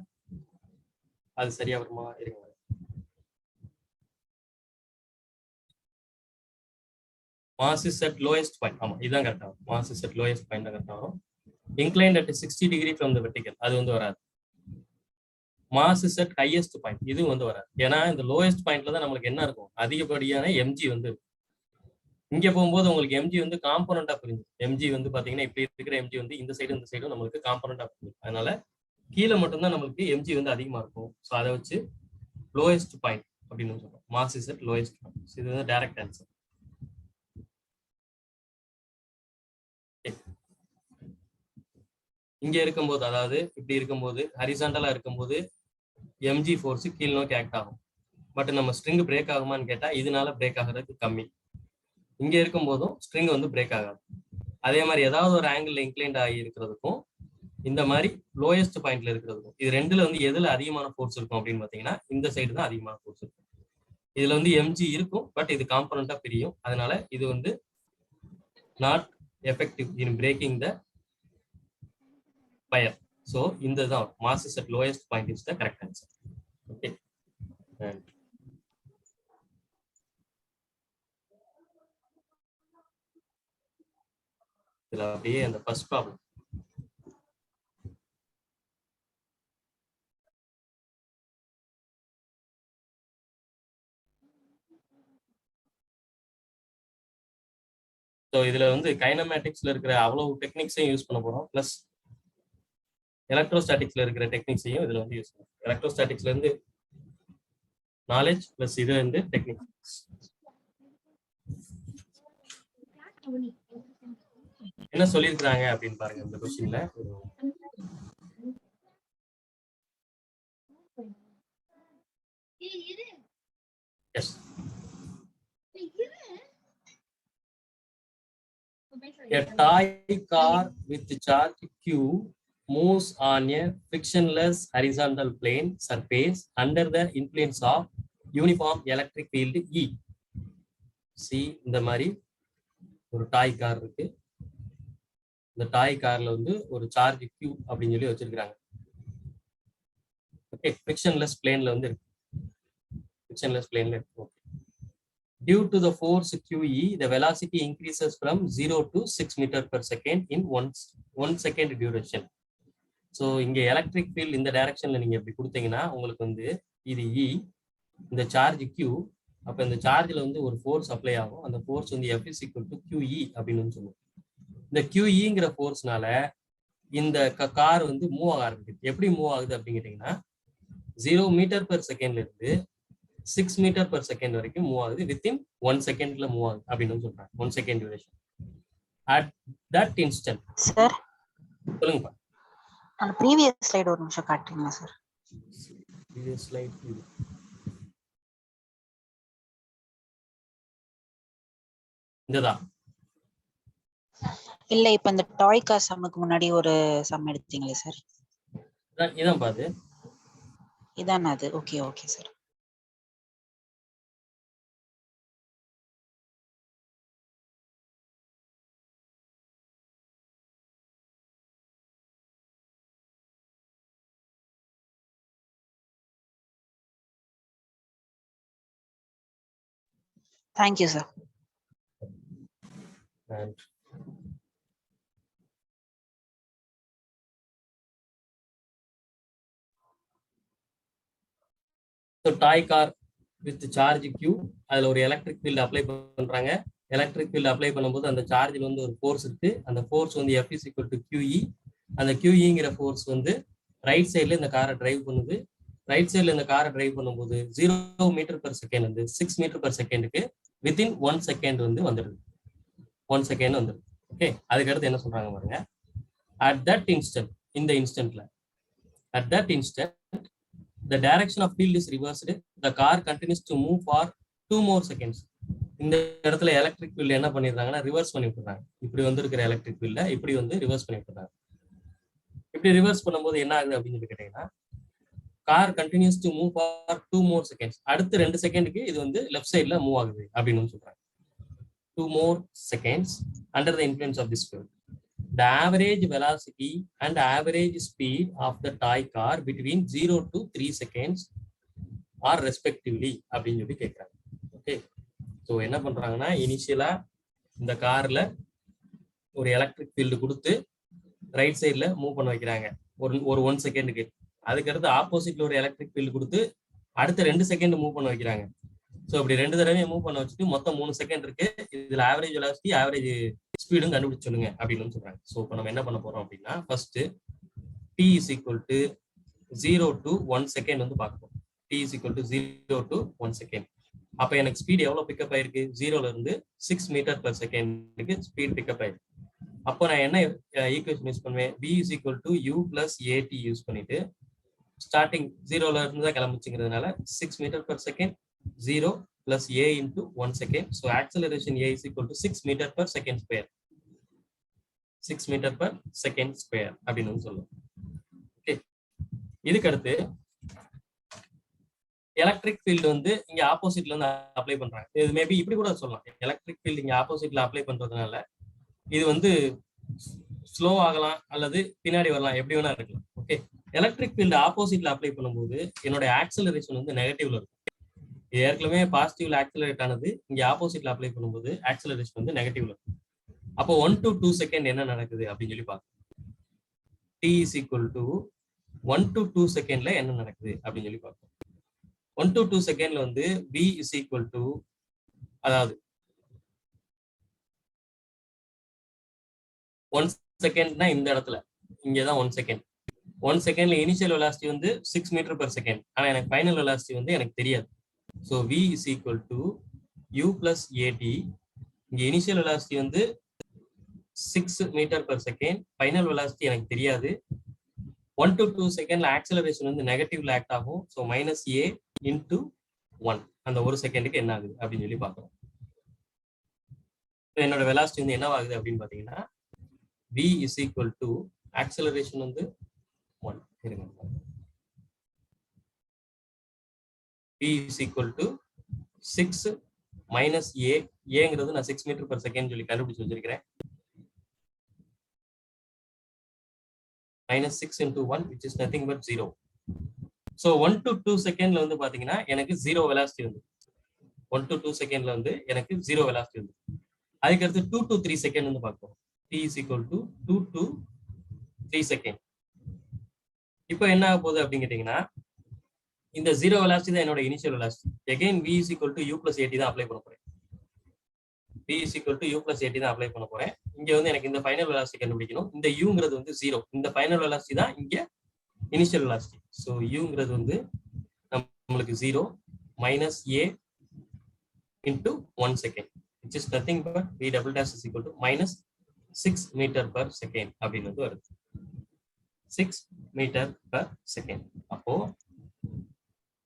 அது சரியா வருமா? இருங்க, mass is at lowest point. ஆமா, இதுதான் கரெக்டா வரும். Mass is at lowest point தான் கரெக்டா வரும். Inclined at 60 degree from the vertical, அது வந்து வராது. Mass is at highest point, இது வந்து வராது. ஏன்னா இந்த லோயஸ்ட் பாயிண்ட்ல தான் நம்மளுக்கு என்ன இருக்கும்? அதிகப்படியான mg வந்து இங்க போகும்போது உங்களுக்கு mg வந்து காம்போனண்டா புரிஞ்சு. mg வந்து பாத்தீங்கன்னா இப்படி இருக்கிற mg வந்து இந்த சைடு இந்த சைடும் நம்மளுக்கு காம்போனண்டா புரிஞ்சு. அதனால கீழே மட்டும்தான் நம்மளுக்கு mg வந்து அதிகமா இருக்கும். ஸோ அதை வச்சு லோயஸ்ட் பாயிண்ட் அப்படின்னு சொல்றோம். Mass is at lowest point. இது வந்து டைரக்ட் ஆன்சர். இங்க இருக்கும்போது, அதாவது இப்படி இருக்கும்போது ஹரிசாண்டலா இருக்கும்போது எம்ஜி ஃபோர்ஸ் கீழ் நோக்கி ஆக்ட் ஆகும். பட் நம்ம ஸ்ட்ரிங் பிரேக் ஆகுமான்னு கேட்டா இதனால பிரேக் ஆகிறதுக்கு கம்மி. இங்க இருக்கும் போதும் ஸ்ட்ரிங் வந்து பிரேக் ஆகாது. அதே மாதிரி ஏதாவது ஒரு ஆங்கிள் இன்க்ளைண்ட் ஆகி இருக்கிறதுக்கும் இந்த மாதிரி லோயஸ்ட் பாயிண்ட்ல இருக்கிறதுக்கும் இது ரெண்டுல வந்து எதுல அதிகமான ஃபோர்ஸ் இருக்கும் அப்படின்னு பாத்தீங்கன்னா இந்த சைடு தான் அதிகமான ஃபோர்ஸ் இருக்கும். இதுல வந்து எம்ஜி இருக்கும், பட் இது காம்பனண்டா பிரியும். அதனால இது வந்து not effective in breaking the wire. So இந்த தான் mass is at lowest point is the correct answer. Okay. And இதுல அப்படியே அந்த first problem. ஸோ இதுல வந்து கைனமேட்டிக்ஸ்ல இருக்கிற அவ்வளவு டெக்னிக்ஸையும் யூஸ் பண்ண போறோம். பிளஸ் எலக்ட்ரோஸ்டாட்டிக்ஸ்ல இருக்கிற டெக்னிக்ஸையும் இதுல வந்து யூஸ் பண்ணுவோம். எலக்ட்ரோஸ்டாட்டிக்ஸ்ல இருந்து நாலேஜ் பிளஸ் இது வந்து டெக்னிக்ஸ். என்ன சொல்லியிருக்கிறாங்க அப்படின்னு பாருங்க இந்த கொஸ்டின்ல. Yes, a toy car with charge Q moves on a frictionless horizontal plane surface under the influence of uniform electric field E. See, இந்த மாதிரி ஒரு டாய் கார் இருக்கு. இந்த டாய் கார்ல வந்து ஒரு சார்ஜ் Q அப்படின்னு சொல்லி வச்சிருக்காங்க. ஓகே, frictionless planeல வந்து இருக்கு. frictionless planeல இருக்கு. Due to the force QE, the velocity increases from 0 to 6 meter per second in 1 second duration. So இங்க எலக்ட்ரிக் ஃபீல்ட் இந்த டைரக்ஷன்ல நீங்க இப்படி கொடுத்தீங்கன்னா உங்களுக்கு வந்து இது E, இந்த சார்ஜ் Q. அப்ப இந்த சார்ஜ்ல வந்து ஒரு ஃபோர்ஸ் அப்ளை ஆகும். அந்த ஃபோர்ஸ் வந்து F is equal to QE அப்படின்னு சொல்லுவோம். இந்த QEங்கிற ஃபோர்ஸ்னால இந்த கார் வந்து மூவ் ஆக ஆரம்பிக்குது. எப்படி மூவ் ஆகுது அப்படின்னு கேட்டீங்கன்னா 0 மீட்டர் பெர் செகண்ட்ல இருந்து 6 மீட்டர் பெர் செகண்ட் வரைக்கும் மூவ் ஆகுது. வித்தின் 1 செகண்ட்ல மூவ் ஆகுது அப்படின்னு சொல்றாங்க. 1 second duration. At that instant. Sir சொல்லுங்கப்பா. அந்த ப்ரீவியஸ் ஸ்லைடு ஒரு நிமிஷம் காட்டுறீங்களா சார்? ப்ரீவியஸ் ஸ்லைட் இது. இதுதான். இல்ல, இப்ப இந்த டாய் கார் சம்முக்கு முன்னாடி ஒரு சம் எடுத்தீங்களே சார்? இதான் பாது. இதான் அது. Okay okay sir. Thank you, sir. And so toy car with charge Q, அதுல ஒரு எலக்ட்ரிக் ஃபீல்ட் அப்ளை பண்றாங்க. எலக்ட்ரிக் ஃபீல்ட் அப்ளை பண்ணும்போது அந்த சார்ஜில் வந்து ஒரு ஃபோர்ஸ் இருக்கு. அந்த ஃபோர்ஸ் வந்து F is equal to QE. அந்த QEங்கிற ஃபோர்ஸ் வந்து ரைட் சைட்ல இந்த காரை டிரைவ் பண்ணுது. ரைட் சைட்ல இந்த காரை டிரைவ் பண்ணும்போது 0 மீட்டர் பெர் செகண்ட் வந்து 6 மீட்டர் பெர் செகண்டுக்கு வித்தின் 1 செகண்ட் வந்து வந்துடுது. 1 செகண்ட் வந்துடுது. ஓகே, அதுக்கடுத்து என்ன சொல்றாங்க பாருங்க. அட் தட் இன்ஸ்டன்ட், இந்த இன்ஸ்டன்ட்ல at that instant the direction of field is reversed. The car continues to move for 2 more seconds. இந்த இடத்துல எலக்ட்ரிக் ஃபீல்ட் என்ன பண்ணிடுறாங்கன்னா ரிவர்ஸ் பண்ணி விட்டுறாங்க. இப்படி வந்து இருக்கிற எலக்ட்ரிக் ஃபீல்ட இப்படி வந்து ரிவர்ஸ் பண்ணி விட்டுறாங்க. இப்படி ரிவர்ஸ் பண்ணும்போது என்ன ஆகுது அப்படின்னு கேட்டீங்கன்னா car continues to move for 2 more seconds. அடுத்த 2 செகண்டுக்கு இது வந்து லெஃப்ட் சைட்ல மூவ் ஆகுது அப்படின்னு சொல்றாங்க. 2 more seconds under the influence of this field. The average velocity and average speed of the toy car between 0 to 3 seconds are respectively அப்படின்னு சொல்லி கேட்குறாங்க. ஓகே, ஸோ என்ன பண்றாங்கன்னா இனிஷியலா இந்த கார்ல ஒரு எலக்ட்ரிக் ஃபீல்டு கொடுத்து ரைட் சைட்ல மூவ் பண்ண வைக்கிறாங்க ஒரு 1 செகண்டுக்கு. அதுக்கடுத்து ஆப்போசிட்ல ஒரு எலக்ட்ரிக் ஃபீல்டு கொடுத்து அடுத்த 2 செகண்ட் மூவ் பண்ண வைக்கிறாங்க. ஸோ அப்படி 2 தடவையும் மூவ் பண்ண வச்சுட்டு மொத்தம் 3 செகண்ட் இருக்கு. இதுல ஆவரேஜ் வெலாசிட்டி ஆவரேஜ் ஸ்பீடும் கண்டுபிடிச்சு சொல்லுங்க அப்படின்னு சொல்றாங்க. ஸோ இப்போ நம்ம என்ன பண்ண போறோம் அப்படின்னா first T is equal to 0 to 1 second வந்து பார்க்கணும். T is equal to 0 to 1 second. அப்ப எனக்கு ஸ்பீட் எவ்வளவு பிக்கப் ஆயிருக்கு? 0ல இருந்து 6 மீட்டர் பெர் செகண்டுக்கு ஸ்பீட் பிக்கப் ஆயிருக்கு. அப்போ நான் என்ன ஈக்குவேஷன் யூஸ் பண்ணுவேன்? v is equal to u plus at use பண்ணிட்டு ஸ்டார்டிங் 0ல இருந்து தான் கிளம்பிச்சுங்கிறதுனால 6 metre per second 0 plus a into 1 second. So acceleration a is equal to 6 meter per second square. 6 meter per second square அப்படின்னு சொல்லுவோம். Okay, இதுக்கு அடுத்து electric field வந்து இங்க ஆப்போசிட்ல இருந்து அப்ளை பண்றாங்க. இது மேபி இப்படி கூட சொல்லலாம், எலக்ட்ரிக் ஃபீல்டு இங்க ஆப்போசிட்ல அப்ளை பண்றதுனால இது வந்து ஸ்லோ ஆகலாம் அல்லது பின்னாடி வரலாம், எப்படி வேணா இருக்கலாம். ஓகே, எலக்ட்ரிக் ஃபீல்டு ஆப்போசிட்ல அப்ளை பண்ணும்போது என்னோட ஆக்சலரேஷன் வந்து நெகட்டிவ்ல இருக்கும். இது ஏற்கனவே பாசிட்டிவ்ல ஆக்சலரேட் ஆனது, இங்க ஆப்போசிட்ல அப்ளை பண்ணும்போது ஆக்சலரேஷன் வந்து நெகட்டிவ்ல இருக்கும். அப்போ 1 to 2 செகண்ட் என்ன நடக்குது அப்படின்னு சொல்லி பார்க்கணும். t is equal to 1 to 2 செகண்ட்ல என்ன நடக்குது அப்படின்னு சொல்லி பார்க்கணும். 1 to 2 செகண்ட்ல வந்து v is equal to, அதாவது 1 செகண்ட்னா இந்த இடத்துல இங்கதான் 1 செகண்ட். 1 செகண்ட்ல இனிஷியல் வெலாசிட்டி வந்து 6 மீட்டர் per செகண்ட். ஆனா எனக்கு ஃபைனல் வெலாசிட்டி வந்து எனக்கு தெரியாது. So v is equal to u plus at. இங்க இனிஷியல் வெலாசிட்டி வந்து 6 metre per second, final velocity எனக்கு தெரியாது. 1 to 2 செகண்ட்ல ஆக்சலரேஷன் வந்து நெகட்டிவ்ல ஆக்ட் ஆகும். ஸோ மைனஸ் a into 1, அந்த ஒரு செகண்டுக்கு என்ன ஆகுது அப்படின்னு சொல்லி பார்க்கணும். என்னோட வெலாசிட்டி வந்து என்ன ஆகுது அப்படின்னு பாத்தீங்கன்னா v is equal to acceleration வந்து 1. இருங்க, v is equal to 6 minus a. ஏங்கிறது நான் 6 மீட்டர் per செகண்ட் சொல்லி கண்டுபிடிச்சு வச்சிருக்கிறேன். minus 6 into 1, which is nothing but 0. So 1 to 2 செகண்ட்ல வந்து பாத்தீங்கன்னா எனக்கு 0 வெலாசிட்டி வந்து 1 to 2 செகண்ட்ல வந்து எனக்கு 0 வெலாசிட்டி வந்து. அதுக்கு அடுத்து 2 to 3 செகண்ட் வந்து பார்ப்போம். t is equal to 2 to 3 second. இப்போ என்ன ஆக போகுது அப்படின்னு கேட்டீங்கன்னா, இந்த 0 வெலாசிட்டி தான் என்னோட initial velocity. Again v is equal to u plus at தான் அப்ளை பண்ண போறேன். v is equal to u plus at தான் அப்ளை பண்ண போறேன். இங்க வந்து எனக்கு இந்த ஃபைனல் வெலாசிட்டி கண்டுபிடிக்கணும். இந்த uங்கிறது வந்து 0. இந்த ஃபைனல் வெலாசிட்டி தான் இங்க இனிஷியல் வெலாசிட்டி. ஸோ uங்கிறது வந்து நம்மளுக்கு 0 minus a into 1 second, which is nothing but v double dash is equal to minus 6 meter per second அப்படின்னு வந்து வருது. 6 meter per second. அப்போ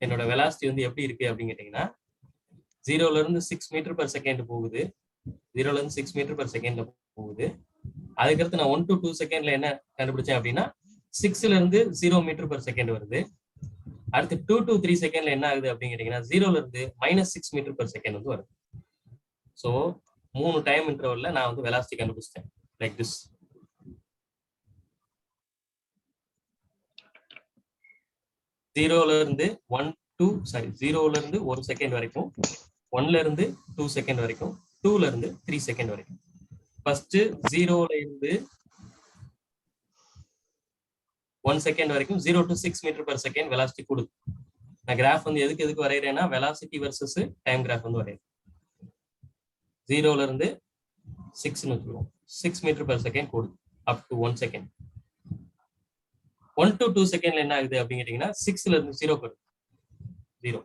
என்னோட வெலாசிட்டி வந்து எப்படி இருக்கு அப்படின்னு கேட்டீங்கன்னா, 0ல இருந்து 6 மீட்டர் per செகண்ட் போகுது. 0ல இருந்து 6 மீட்டர் per செகண்ட்ல போகுது. அதுக்கடுத்து நான் 1 to 2 செகண்ட்ல என்ன கண்டுபிடிச்சேன் அப்படின்னா 6ல இருந்து 0 மீட்டர் per செகண்ட் வருது. அடுத்து 2 to 3 செகண்ட்ல என்ன ஆகுது அப்படின்னு கேட்டீங்கன்னா 0ல இருந்து -6 மீட்டர் per செகண்ட் வந்து வருது. ஸோ 3 டைம் இன்டர்வல்ல நான் வந்து வெலாசிட்டி கண்டுபிடிச்சிட்டேன் லைக் திஸ். ஜீரோல இருந்து 1 செகண்ட் வரைக்கும், 1ல இருந்து 2 செகண்ட் வரைக்கும், 2ல இருந்து 3 செகண்ட் வரைக்கும். ஃபர்ஸ்ட் 0ல இருந்து 1 செகண்ட் வரைக்கும் 0 to 6 metre per second velocity கொடுது. நான் கிராஃப் வந்து எதுக்கு வரைகிறேன்னா வெலாசிட்டி வர்சஸ் டைம் கிராஃப் வந்து வரைகிறேன். 0ல இருந்து 6ன்னு வச்சுருவோம், 6 மீட்டர் per செகண்ட் கொடுது அப் டு 1 செகண்ட். 1 to 2 செகண்ட்ல என்ன ஆகுது அப்படின்னு கேட்டீங்கன்னா 6ல இருந்து 0 வருது, 0.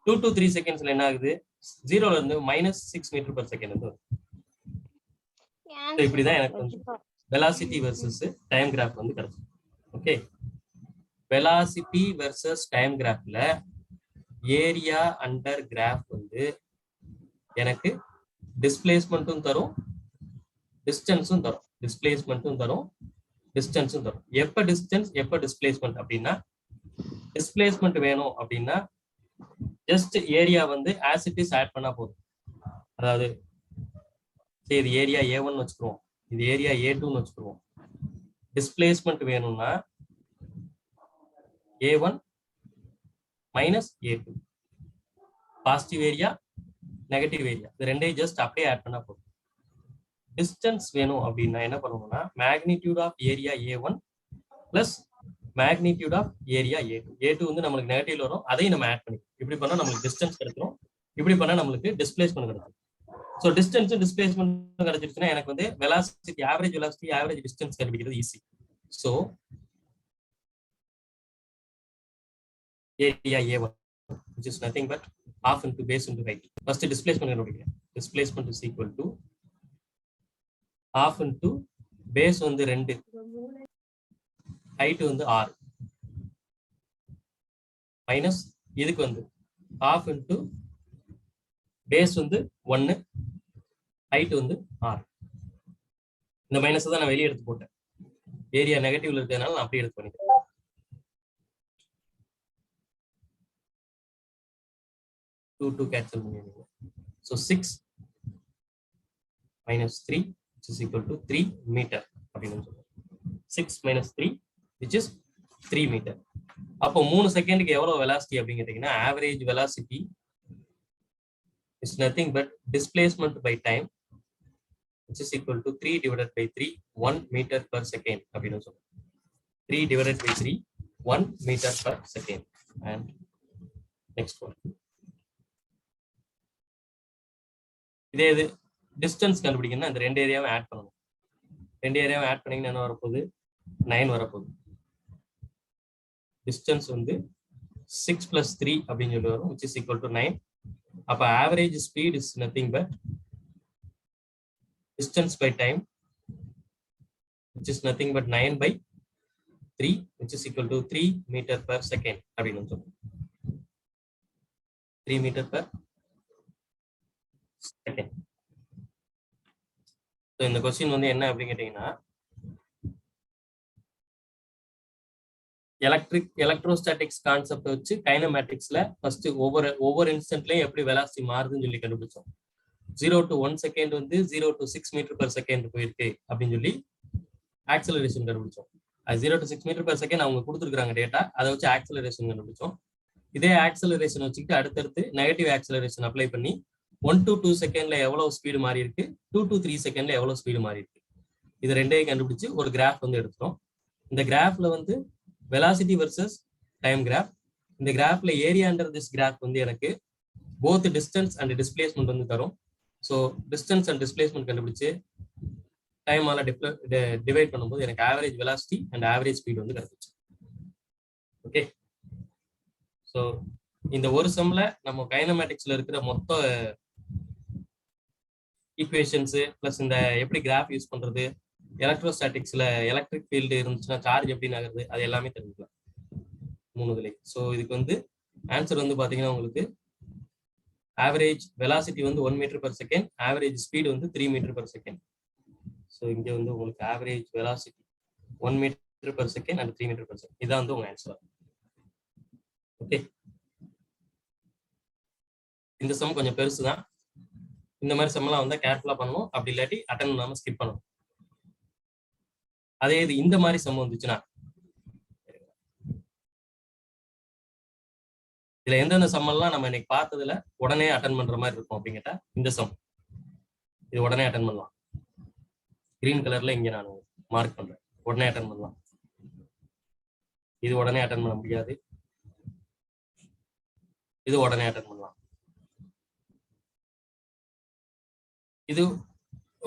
2 to 3 செகண்ட்ஸ்ல என்ன ஆகுது, 0ல இருந்து -6 மீட்டர் per செகண்ட் வந்து வருது. இப்படிதான் எனக்கு வந்து வெலாசிட்டி வர்சஸ் டைம் கிராஃப் வந்து கிடைச்சு. ஓகே, வெலாசிட்டி வர்சஸ் டைம் கிராஃப்ல ஏரியா அண்டர் கிராஃப் வந்து எனக்கு டிஸ்பிளேஸ்மெண்ட்டும் தரும், டிஸ்டன்ஸும் தரும். டிஸ்பிளேஸ்மெண்ட்டும் தரும், டிஸ்டன்ஸும் தரும். எப்ப டிஸ்டன்ஸ் எப்ப டிஸ்பிளேஸ்மெண்ட் அப்படின்னா, டிஸ்பிளேஸ்மெண்ட் வேணும் அப்படின்னா ஜஸ்ட் ஏரியா வந்து ஆஸ் இட் இஸ் ஆட் பண்ணா போதும். அதாவது சரி, இது ஏரியா A1 வச்சுக்குவோம், இது ஏரியா A2 வச்சுக்குவோம். டிஸ்பிளேஸ்மெண்ட் வேணும்னா A1 minus A2, positive area negative area இது ரெண்டையும் ஜஸ்ட் அப்படியே ஆட் பண்ணா போதும். டிஸ்டன்ஸ் வேணும் அப்படின்னா என்ன பண்ணணும்னா magnitude of area A1 plus magnitude of area A2. A2 வந்து நம்மளுக்கு நெகட்டிவ்ல வரும், அதையும் நம்ம ஆட் பண்ணிக்கலாம். இப்படி பண்ணா நம்மளுக்கு டிஸ்டன்ஸ் கிடைக்கும், இப்படி பண்ணா நம்மளுக்கு டிஸ்பிளேஸ்மெண்ட் கிடைக்கும். ஸோ டிஸ்டன்ஸும் டிஸ்பிளேஸ்மெண்ட் கிடைச்சிருச்சுன்னா எனக்கு வந்து velocity, average velocity, average distance கண்டுபிடிக்கிறது easy. So area A1 which is nothing but half into base into height. First displacement கண்டுபிடிக்கிறேன். Displacement is equal to half into base வந்து 2, height வந்து 6 minus இதுக்கு வந்து half into base வந்து 1, height வந்து 6. இந்த minus தான் நான் வெளியே எடுத்து போட்டேன். ஏரியா நெகட்டிவ்ல இருக்கிறதுனால நான் அப்படியே எடுத்து பண்ணிக்கிறேன். 2 கேன்சல் பண்ணிடுங்க. So 6 minus 3 which is equal to 3 meter அப்படின்னு சொல்றோம். 6 minus 3 which is 3 meter. அப்போ 3 செகண்டுக்கு எவ்வளவு வெலாசிட்டி அப்படின்னு கேட்டீங்கன்னா average velocity is nothing but displacement by time which is equal to 3 divided by 3 1 meter per second அப்படின்னு சொல்றோம். 3 divided by 3 1 meter per second. And next one. இதே இது டிஸ்டன்ஸ் கண்டுபிடிக்கணும்னா இந்த ரெண்டு ஏரியாவை ஆட் பண்ணணும். ரெண்டு ஏரியாவை ஆட் பண்ணீங்கன்னா என்ன வரப்போகுது 9 வரப்போகுது. டிஸ்டன்ஸ் வந்து 6 plus 3 அப்படின்னு சொல்லி வரும் which is equal to 9. அப்ப average speed is nothing but distance by time which is nothing but 9 by 3 which is equal to 3 meter per second அப்படின்னு சொல்லுவோம். 3 meter per second. So இந்த क्वेश्चन வந்து என்ன அப்படி கேட்டீங்கன்னா எலக்ட்ரோஸ்டாட்டிக்ஸ் கான்செப்ட் வச்சு கைனமேட்டிக்ஸ்ல first ஒவ்வொரு இன்ஸ்டன்ட்லயும் எப்படி வெலாசிட்டி மாறுதுன்னு சொல்லி கண்டுபிடிச்சோம். 0 to 1 செகண்ட் வந்து 0 to 6 மீட்டர் per செகண்ட் போயிருக்கு அப்படின்னு சொல்லி ஆக்சலரேஷன் கண்டுபிடிச்சோம். அது 0 to 6 மீட்டர் per செகண்ட் அவங்க கொடுத்துருக்காங்க டேட்டா, அதை வச்சு ஆக்சலரேஷன் கண்டுபிடிச்சோம். இதே ஆக்சலரேஷன் வச்சுக்கிட்டு அடுத்தடுத்து நெகட்டிவ் ஆக்சலரேஷன் அப்ளை பண்ணி 1 to 2 செகண்ட்ல எவ்வளவு ஸ்பீடு மாறி இருக்கு, 2 to 3 செகண்ட்ல எவ்வளவு ஸ்பீடு மாறி இருக்கு, இது ரெண்டையும் கண்டுபிடிச்சு ஒரு கிராஃப் வந்து எடுத்துட்டோம். இந்த கிராஃப்ல வந்து வெலாசிட்டி வர்சஸ் டைம் கிராஃப். இந்த கிராஃப்ல ஏரியா அண்டர் திஸ் கிராஃப் வந்து எனக்கு போத் டிஸ்டன்ஸ் அண்ட் டிஸ்பிளேஸ்மெண்ட் வந்து தரும். ஸோ டிஸ்டன்ஸ் அண்ட் டிஸ்பிளேஸ்மெண்ட் கண்டுபிடிச்சு டைமால டிவைட் பண்ணும்போது எனக்கு average velocity and average speed வந்து கிடைச்சிச்சு. ஓகே, ஸோ இந்த ஒரு சம்ல நம்ம கைனமேட்டிக்ஸ்ல இருக்கிற மொத்த ஈக்குவேஷன்ஸ் பிளஸ் இந்த எப்படி கிராஃப் யூஸ் பண்றது, எலக்ட்ரோஸ்டாட்டிக்ஸ்ல எலக்ட்ரிக் ஃபீல்டு இருந்துச்சுன்னா சார்ஜ் எப்படி நகருது, அது எல்லாமே தெரிஞ்சுக்கலாம் 3 ஸோ இதுக்கு வந்து ஆன்சர் வந்து பாத்தீங்கன்னா உங்களுக்கு ஆவரேஜ் வெலாசிட்டி வந்து 1 metre per second, average speed வந்து 3 மீட்டர் per செகண்ட். ஸோ இங்க வந்து உங்களுக்கு average velocity 1 metre per second and 3 metre per second. இதான் வந்து உங்க ஆன்சர். ஓகே, இந்த சம் கொஞ்சம் பெருசு தான். இந்த மாதிரி சம்லாம் வந்தா கேர்ஃபுல்லா பண்ணணும், அப்படி இல்லாட்டி அட்டன் பண்ணாம ஸ்கிப் பண்ணணும். அதே இது இந்த மாதிரி சம் வந்துச்சுன்னா இதுல எந்தெந்த சம்மெல்லாம் நம்ம இன்னைக்கு பார்த்ததுல உடனே அட்டன் பண்ற மாதிரி இருக்கும் அப்படின்னு கேட்டா இந்த சம் இது உடனே அட்டன் பண்ணலாம். கிரீன் கலர்ல இங்க நான் மார்க் பண்றேன், உடனே அட்டன் பண்ணலாம். இது உடனே அட்டன் பண்ண முடியாது, இது உடனே அட்டன் பண்ணலாம். இது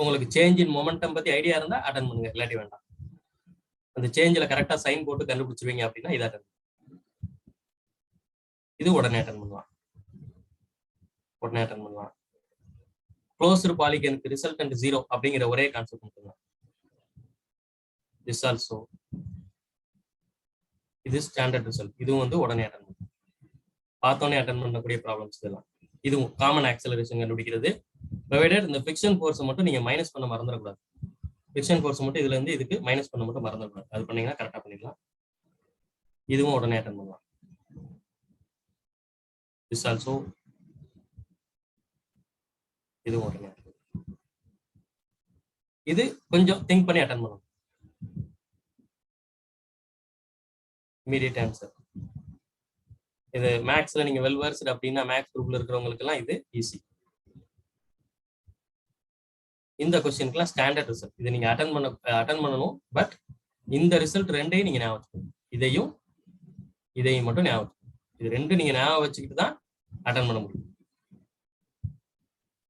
உங்களுக்கு சேஞ்ச் இன் மொமெண்டம் பத்தி ஐடியா இருந்தா அட்டன் பண்ணுங்க, இல்லாட்டி வேண்டாம். அந்த சேஞ்சில் கரெக்டா சைன் போட்டு கண்டுபிடிச்சிருவீங்க அப்படின்னா இதை அட்டன், இது உடனே அட்டன் பண்ணலாம், உடனே அட்டன் பண்ணலாம். க்ளோஸ்டு பாலிகனுக்கு ரிசல்டன்ட் 0 அப்படிங்கிற ஒரே கான்செப்ட் மட்டும்தான். திஸ் ஆல்சோ இது ஸ்டாண்டர்ட் ரிசல்ட், இதுவும் வந்து உடனே அட்டன் பண்ணலாம். பார்த்தோன்னே அட்டன் பண்ணக்கூடிய ப்ராப்ளம்ஸ் இதெல்லாம். இதுவும் காமன் ஆக்சலரேஷன் கண்டுபிடிக்கிறது. ப்ரொவைடட் இந்த ஃபிக்ஷன் ஃபோர்ஸை மட்டும் நீங்க மைனஸ் பண்ண மறந்துடக்கூடாது. ஃபிக்ஷன் ஃபோர்ஸ் மட்டும் இதுல இருந்து இதுக்கு மைனஸ் பண்ண மட்டும் மறந்துடக்கூடாது. அது பண்ணீங்கன்னா கரெக்டா பண்ணிடலாம். இதுவும் உடனே அட்டன் பண்ணலாம். திஸ் ஆல்சோ இதுவும் உடனே. இது கொஞ்சம் திங்க் பண்ணி அட்டன் பண்ணணும். Immediate answer. இது மேக்ஸ்ல நீங்க வெல் வெர்ஸ்ட் அப்படின்னா மேக்ஸ் குரூப்ல இருக்கிறவங்களுக்கு எல்லாம் இது ஈஸி. இந்த கொஸ்டினுக்குலாம் ஸ்டாண்டர்ட் ரிசல்ட், இதை நீங்க அட்டன் பண்ணணும். பட் இந்த ரிசல்ட் ரெண்டையும் நீங்க ஞாபகம் வச்சுக்கணும். இதையும் மட்டும் ஞாபகம். இது ரெண்டும் நீங்க ஞாபகம் வச்சுக்கிட்டு தான் அட்டன் பண்ண முடியும்.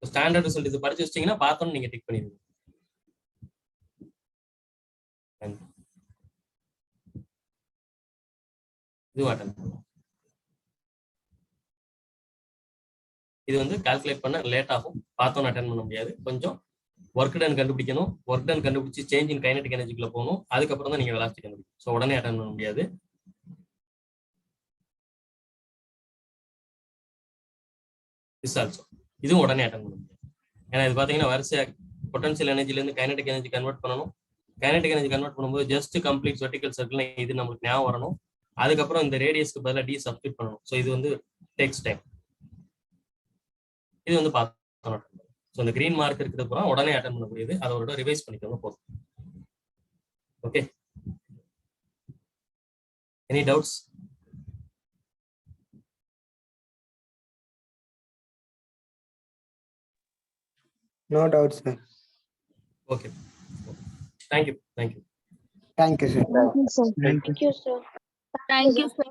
ஸ்டாண்டர்ட் ரிசல்ட் இது படிச்சு வச்சிட்டீங்கன்னா பார்த்தோன்னு நீங்க டிக் பண்ணிடுங்க. இதுவும் அட்டன் பண்ணலாம். இது வந்து கால்குலேட் பண்ண லேட் ஆகும், பார்த்தோன்னு அட்டன் பண்ண முடியாது, கொஞ்சம் ஒர்க் டன் கண்டுபிடிக்கணும். ஒர்க் டன் கண்டுபிடிச்சு சேஞ்ச் இன் கைனடிக் எனர்ஜிக்குள்ள போகணும். அதுக்கப்புறம் தான் நீங்க வெலாசிட்டி கண்டுபிடிக்கணும். ஸோ உடனே அட்டன் பண்ண முடியாது. இதுவும் உடனே அட்டன் பண்ண முடியாது. ஏன்னா இது பாத்தீங்கன்னா வரிசையா பொட்டன்ஷியல் எனர்ஜில இருந்து கைனடிக் எனர்ஜி கன்வெர்ட் பண்ணணும். கைனடிக் எனர்ஜி கன்வெர்ட் பண்ணும்போது ஜஸ்ட் கம்ப்ளீட் வெர்டிகல் சர்க்கிள் இது நமக்கு ஞாபகம் வரணும். அதுக்கப்புறம் இந்த ரேடியஸ்க்கு பதிலாக டி சப்ஸ்டிட் பண்ணணும். ஸோ இது வந்து டேக்ஸ் டைம். இது வந்து பார்த்தோம். ஸோ இந்த கிரீன் மார்க் இருக்கிறது பூரா உடனே அட்டன் பண்ண முடியுது. அதை ஒரு ரிவைஸ் பண்ணிக்கோங்க போதும். Okay, any doubts? No doubt, sir. Okay. Thank you. Thank you. Thank you, sir. Thank you, sir. Thank you. sir. Thank you, sir.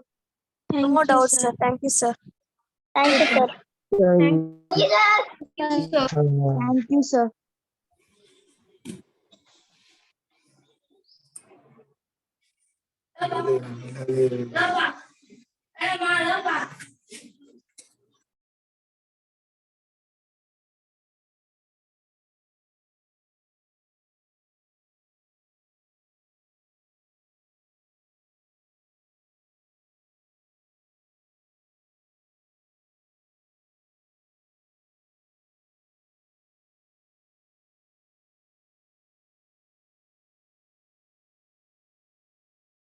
No more doubts, sir. Thank you, sir. Thank you, sir. Thank you, sir. Thank you, sir. Hallelujah.